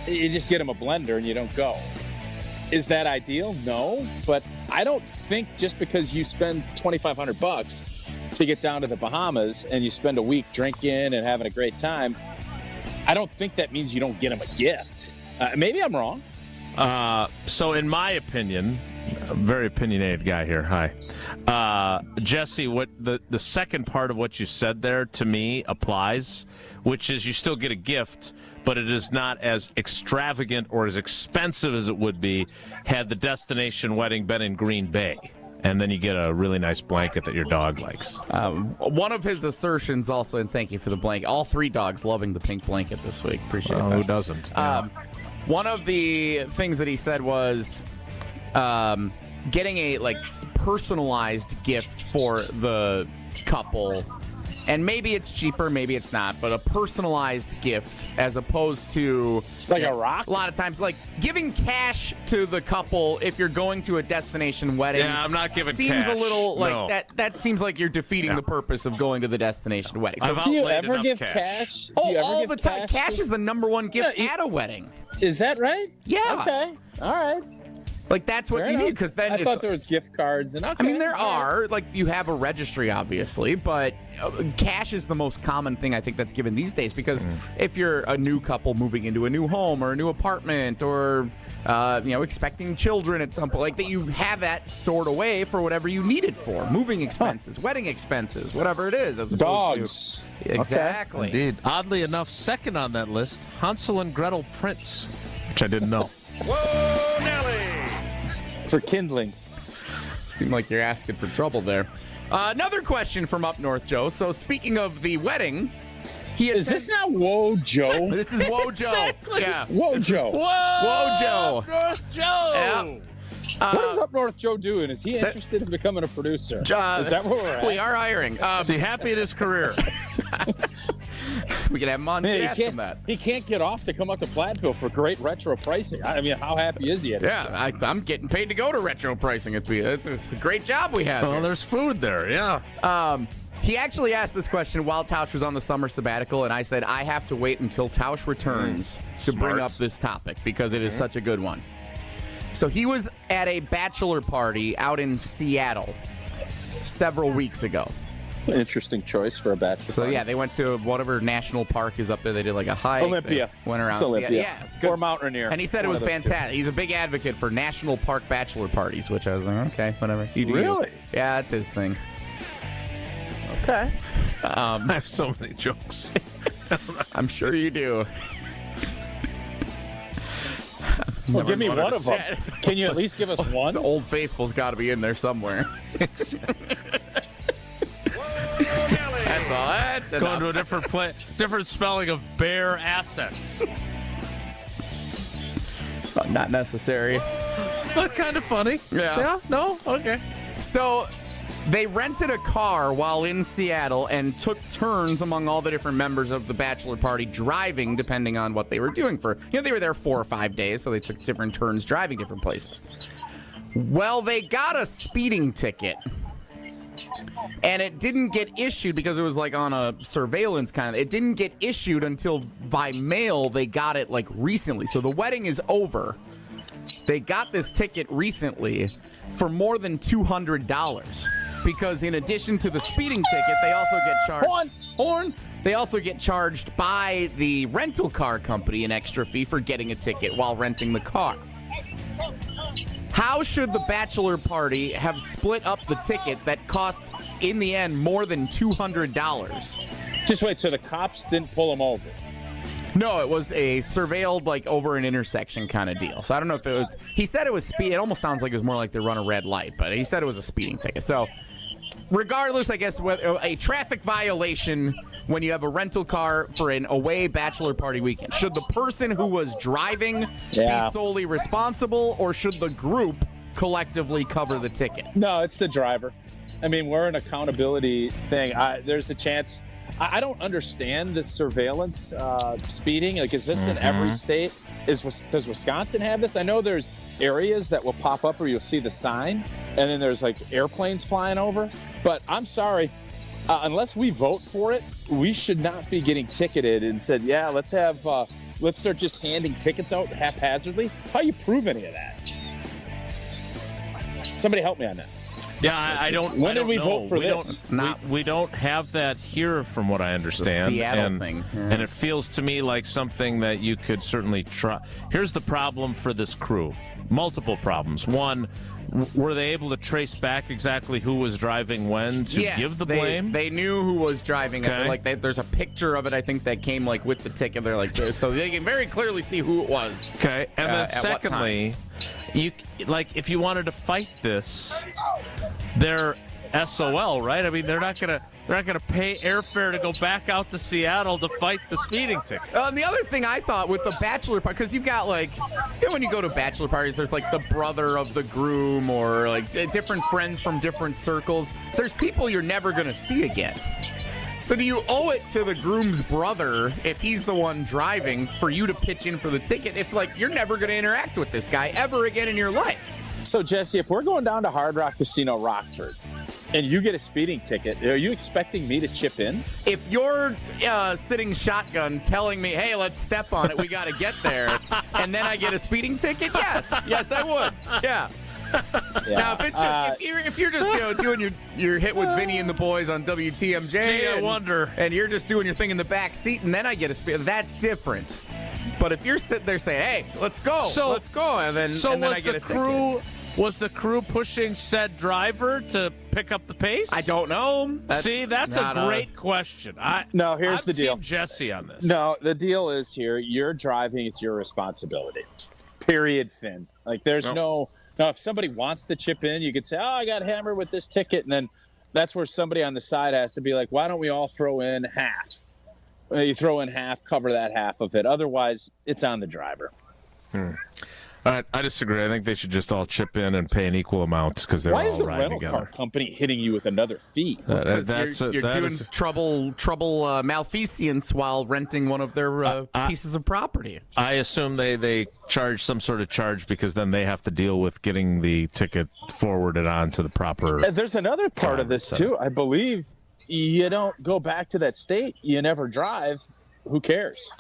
You just get them a blender and you don't go. Is that ideal? No, but I don't think just because you spend $2,500 to get down to the Bahamas and you spend a week drinking and having a great time, I don't think that means you don't get them a gift. Maybe I'm wrong. So in my opinion, a very opinionated guy here. Hi. Jesse, what the second part of what you said there to me applies, which is you still get a gift, but it is not as extravagant or as expensive as it would be had the destination wedding been in Green Bay. And then you get a really nice blanket that your dog likes. One of his assertions also, and thank you for the blanket, all 3 dogs loving the pink blanket this week. Appreciate that. Who doesn't? One of the things that he said was getting a personalized gift for the couple. And maybe it's cheaper, maybe it's not, but a personalized gift as opposed to a rock. A lot of times, giving cash to the couple if you're going to a destination wedding. Yeah, I'm not giving seems cash. A little No. that seems like you're defeating the purpose of going to the destination wedding. So do you ever give cash? all the time. Cash is the number one gift at a wedding. Is that right? Yeah. Okay. All right. That's what you need, because then I thought there was gift cards and okay. I mean, there are you have a registry, obviously, but cash is the most common thing I think that's given these days, because if you're a new couple moving into a new home or a new apartment or expecting children at some point, that you have that stored away for whatever you need it for, moving expenses, wedding expenses, whatever it is, as dogs. To, exactly. Indeed. Oddly enough, second on that list, Hansel and Gretel prints, which I didn't know. Whoa, Nelly! For kindling. Seemed like you're asking for trouble there. Another question from up north, Joe. So speaking of the wedding, is this now Whoa Joe? This is Whoa Joe. Exactly. Yeah. Whoa Joe. Whoa Joe. North Joe. Yeah. What is Up North Joe doing? Is he interested in becoming a producer? Is that where we're at? We are hiring. Is he happy in his career? We can have him on. Ask him that. He can't get off to come up to Platteville for great retro pricing. I mean, how happy is he? I'm getting paid to go to retro pricing. It's a great job we have. Well, there's food there. Yeah. He actually asked this question while Tausch was on the summer sabbatical, and I said I have to wait until Tausch returns to bring up this topic because it is such a good one. So he was at a bachelor party out in Seattle several weeks ago. Interesting choice for a bachelor party. Yeah, they went to whatever national park is up there. They did a hike. Olympia. They went around. It's Olympia. Yeah, it's good. Or Mount Rainier. And he said it was fantastic. He's a big advocate for national park bachelor parties, which I was like, okay, whatever. You do really? You. Yeah, that's his thing. Okay. I have so many jokes. I'm sure you do. Well, give me one of them. Can you at least give us one? The Old Faithful's got to be in there somewhere. That's all. That's going to a different spelling of bare assets. Not necessary. But kind of funny. Yeah. No? Okay. So they rented a car while in Seattle and took turns among all the different members of the bachelor party driving, depending on what they were doing for. They were there 4 or 5 days, so they took different turns driving different places. Well, they got a speeding ticket. And it didn't get issued because it was like on a surveillance kind of. It didn't get issued until by mail they got it like recently. So the wedding is over. They got this ticket recently for more than $200 because in addition to the speeding ticket, they also get charged. Horn. They also get charged by the rental car company an extra fee for getting a ticket while renting the car. How should the bachelor party have split up the ticket that cost, in the end, more than $200? Just wait, so the cops didn't pull him over? No, it was a surveilled, like, over an intersection kind of deal. So I don't know if it was... He said it was speed. It almost sounds like it was more like they run a red light, but he said it was a speeding ticket. So regardless, I guess, a traffic violation when you have a rental car for an away bachelor party weekend. Should the person who was driving be solely responsible, or should the group collectively cover the ticket? No, it's the driver. I mean, we're an accountability thing. There's a chance. I don't understand this surveillance speeding. Like, is this in every state? Does Wisconsin have this? I know there's areas that will pop up where you'll see the sign, and then there's like airplanes flying over. But I'm sorry, unless we vote for it, we should not be getting ticketed and said, yeah, let's start just handing tickets out haphazardly. How do you prove any of that? Somebody help me on that. Yeah, I don't. When did we know. vote for this? We don't have that here, from what I understand. The Seattle thing, and it feels to me like something that you could certainly try. Here's the problem for this crew: multiple problems. One, were they able to trace back exactly who was driving when to give the blame? They knew who was driving. Okay. Like there's a picture of it, I think, that came like with the ticket. They're like, so they can very clearly see who it was. Okay, and then secondly, if you wanted to fight this, they're SOL, right? I mean, they're not gonna pay airfare to go back out to Seattle to fight the speeding ticket. And the other thing I thought with the bachelor party, because you've got when you go to bachelor parties, there's like the brother of the groom or like different friends from different circles. There's people you're never gonna see again. So do you owe it to the groom's brother, if he's the one driving, for you to pitch in for the ticket if you're never gonna interact with this guy ever again in your life? So Jesse, if we're going down to Hard Rock Casino Rockford and you get a speeding ticket, are you expecting me to chip in? If you're sitting shotgun telling me, hey, let's step on it, we got to get there, and then I get a speeding ticket, yes, I would. Yeah. Now, if it's just if you're just doing your hit with Vinny and the boys on WTMJ, I wonder, and you're just doing your thing in the back seat, and then I get a speed, that's different. But if you're sitting there saying, hey, let's go, and then I get a ticket. Was the crew pushing said driver to pick up the pace? I don't know. That's a great question. No, here's I'm the deal. Team Jesse on this. No, the deal is here. You're driving. It's your responsibility. Period, Finn. Like, there's no. Now, if somebody wants to chip in, you could say, oh, I got hammered with this ticket. And then that's where somebody on the side has to be like, why don't we all throw in half? You throw in half, cover that half of it. Otherwise, it's on the driver. I disagree. I think they should just all chip in and pay an equal amount because they're all riding together. Why is the rental car company hitting you with another fee? Because you're doing trouble malfeasance while renting one of their pieces of property. I assume they charge some sort of charge because then they have to deal with getting the ticket forwarded on to the proper. There's another part of this, too. I believe you don't go back to that state. You never drive. Who cares?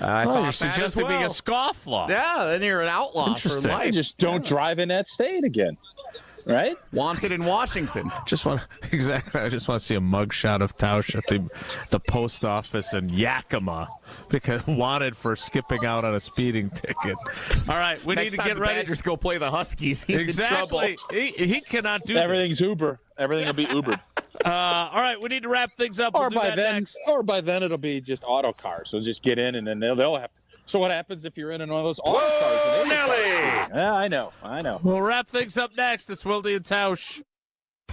You're suggesting being a scofflaw. Yeah, then you're an outlaw for life. You just don't drive in that state again, right? Wanted in Washington. I just want to see a mugshot of Tausch at the post office in Yakima because wanted for skipping out on a speeding ticket. All right, we need to get ready. Badgers go play the Huskies. He's in trouble. He cannot do everything's this. Uber. Everything will be Ubered. All right, we need to wrap things up. We'll do that next. Or by then it'll be just auto cars. So just get in and then they'll have to. So what happens if you're in one of those auto cars? Yeah, I know. We'll wrap things up next. It's Wilde and Tausch.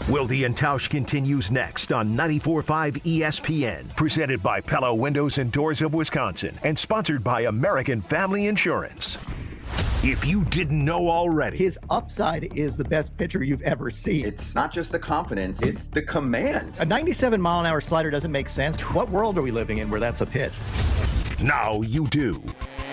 Wilde and Tausch continues next on 94.5 ESPN, presented by Pella Windows and Doors of Wisconsin, and sponsored by American Family Insurance. If you didn't know already, his upside is the best pitcher you've ever seen. It's not just the confidence, it's the command. A 97-mile-an-hour slider doesn't make sense. What world are we living in where that's a pitch? Now you do.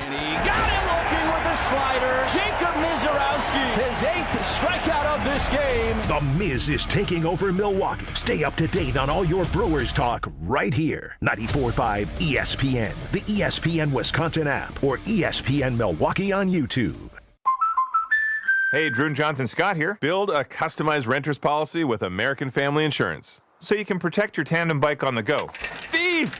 And he got him looking with a slider. Jacob Mizorowski, his 8th strikeout of this this game. The Miz is taking over Milwaukee. Stay up to date on all your Brewers talk right here. 94.5 ESPN, the ESPN Wisconsin app, or ESPN Milwaukee on YouTube. Hey, Drew and Jonathan Scott here. Build a customized renter's policy with American Family Insurance so you can protect your tandem bike on the go. Thief!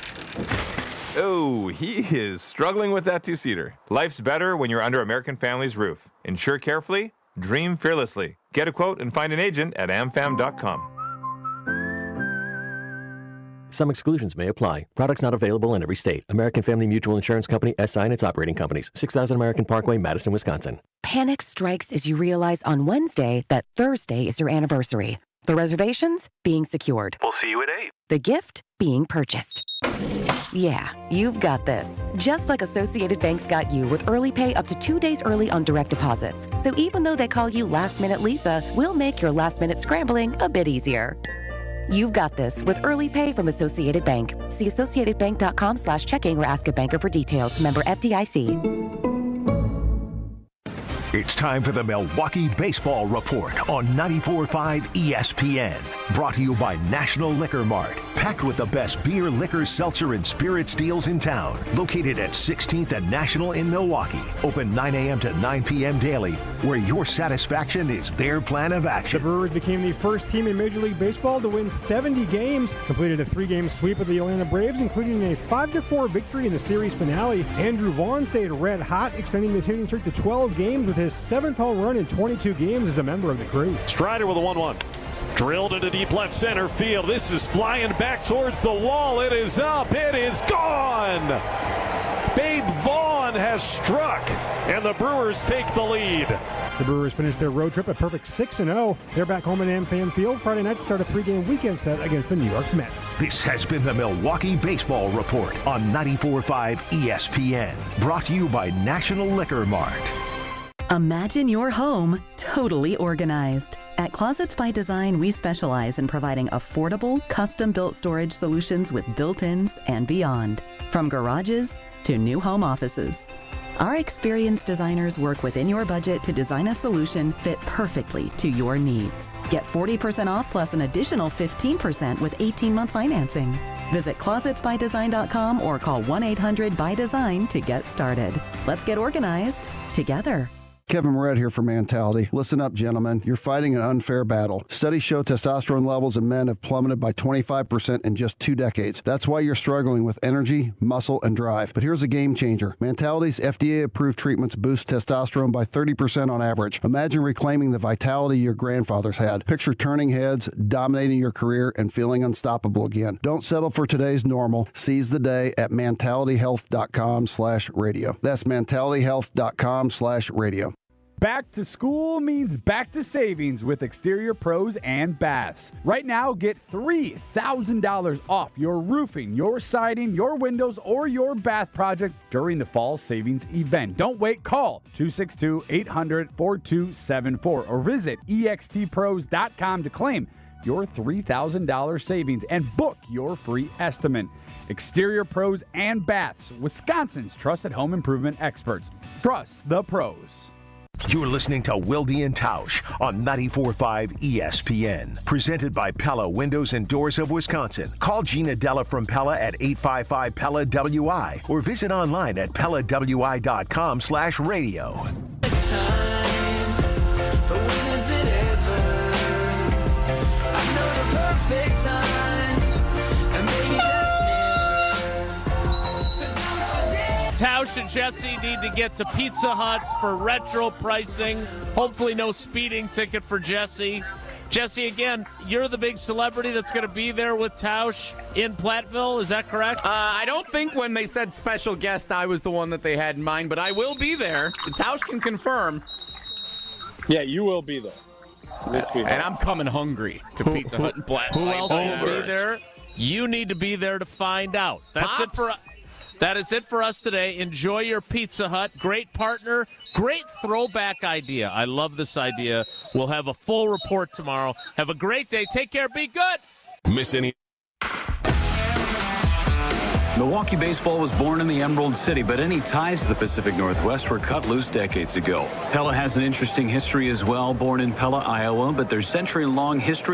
Oh, he is struggling with that two-seater. Life's better when you're under American Family's roof. Insure carefully, dream fearlessly. Get a quote and find an agent at amfam.com. Some exclusions may apply. Products not available in every state. American Family Mutual Insurance Company, SI, and its operating companies. 6000 American Parkway, Madison, Wisconsin. Panic strikes as you realize on Wednesday that Thursday is your anniversary. The reservations being secured. We'll see you at 8. The gift being purchased. Yeah, you've got this. Just like Associated Bank's got you with early pay up to 2 days early on direct deposits. So even though they call you Last Minute Lisa, we'll make your last minute scrambling a bit easier. You've got this with early pay from Associated Bank. See associatedbank.com/checking or ask a banker for details. Member FDIC. It's time for the Milwaukee Baseball Report on 94.5 ESPN. Brought to you by National Liquor Mart. Packed with the best beer, liquor, seltzer, and spirits deals in town. Located at 16th and National in Milwaukee. Open 9 a.m. to 9 p.m. daily, where your satisfaction is their plan of action. The Brewers became the first team in Major League Baseball to win 70 games. Completed a 3-game sweep of the Atlanta Braves, including a 5-4 victory in the series finale. Andrew Vaughn stayed red hot, extending his hitting streak to 12 games with his 7th home run in 22 games as a member of the crew. Strider with a 1-1. Drilled into deep left center field. This is flying back towards the wall. It is up. It is gone. Babe Vaughn has struck, and the Brewers take the lead. The Brewers finished their road trip a perfect 6-0. They're back home at AmFam Field Friday night to start a 3-game weekend set against the New York Mets. This has been the Milwaukee Baseball Report on 94.5 ESPN. Brought to you by National Liquor Mart. Imagine your home totally organized. At Closets by Design, we specialize in providing affordable, custom-built storage solutions with built-ins and beyond, from garages to new home offices. Our experienced designers work within your budget to design a solution fit perfectly to your needs. Get 40% off plus an additional 15% with 18-month financing. Visit closetsbydesign.com or call 1-800-BY-DESIGN to get started. Let's get organized together. Kevin Moret here for Mentality. Listen up, gentlemen. You're fighting an unfair battle. Studies show testosterone levels in men have plummeted by 25% in just 2 decades. That's why you're struggling with energy, muscle, and drive. But here's a game changer. Mentality's FDA-approved treatments boost testosterone by 30% on average. Imagine reclaiming the vitality your grandfathers had. Picture turning heads, dominating your career, and feeling unstoppable again. Don't settle for today's normal. Seize the day at mentalityhealth.com/radio. That's mentalityhealth.com/radio. Back to school means back to savings with Exterior Pros and Baths. Right now, get $3,000 off your roofing, your siding, your windows, or your bath project during the fall savings event. Don't wait. Call 262-800-4274 or visit extpros.com to claim your $3,000 savings and book your free estimate. Exterior Pros and Baths, Wisconsin's trusted home improvement experts. Trust the pros. You're listening to Wilde and Tausch on 94.5 ESPN. Presented by Pella Windows and Doors of Wisconsin. Call Gina Della from Pella at 855-PELLA-WI or visit online at PellaWI.com/radio. Tausch and Jesse need to get to Pizza Hut for retro pricing. Hopefully no speeding ticket for Jesse. Jesse, again, you're the big celebrity that's going to be there with Tausch in Platteville. Is that correct? I don't think when they said special guest, I was the one that they had in mind, but I will be there. Tausch can confirm. Yeah, you will be there. And I'm coming hungry to Pizza Hut in Platteville. Who else will be there? You need to be there to find out. That's it for us. That is it for us today. Enjoy your Pizza Hut. Great partner. Great throwback idea. I love this idea. We'll have a full report tomorrow. Have a great day. Take care. Be good. Miss any Milwaukee baseball was born in the Emerald City, but any ties to the Pacific Northwest were cut loose decades ago. Pella has an interesting history as well. Born in Pella, Iowa, but their century-long history of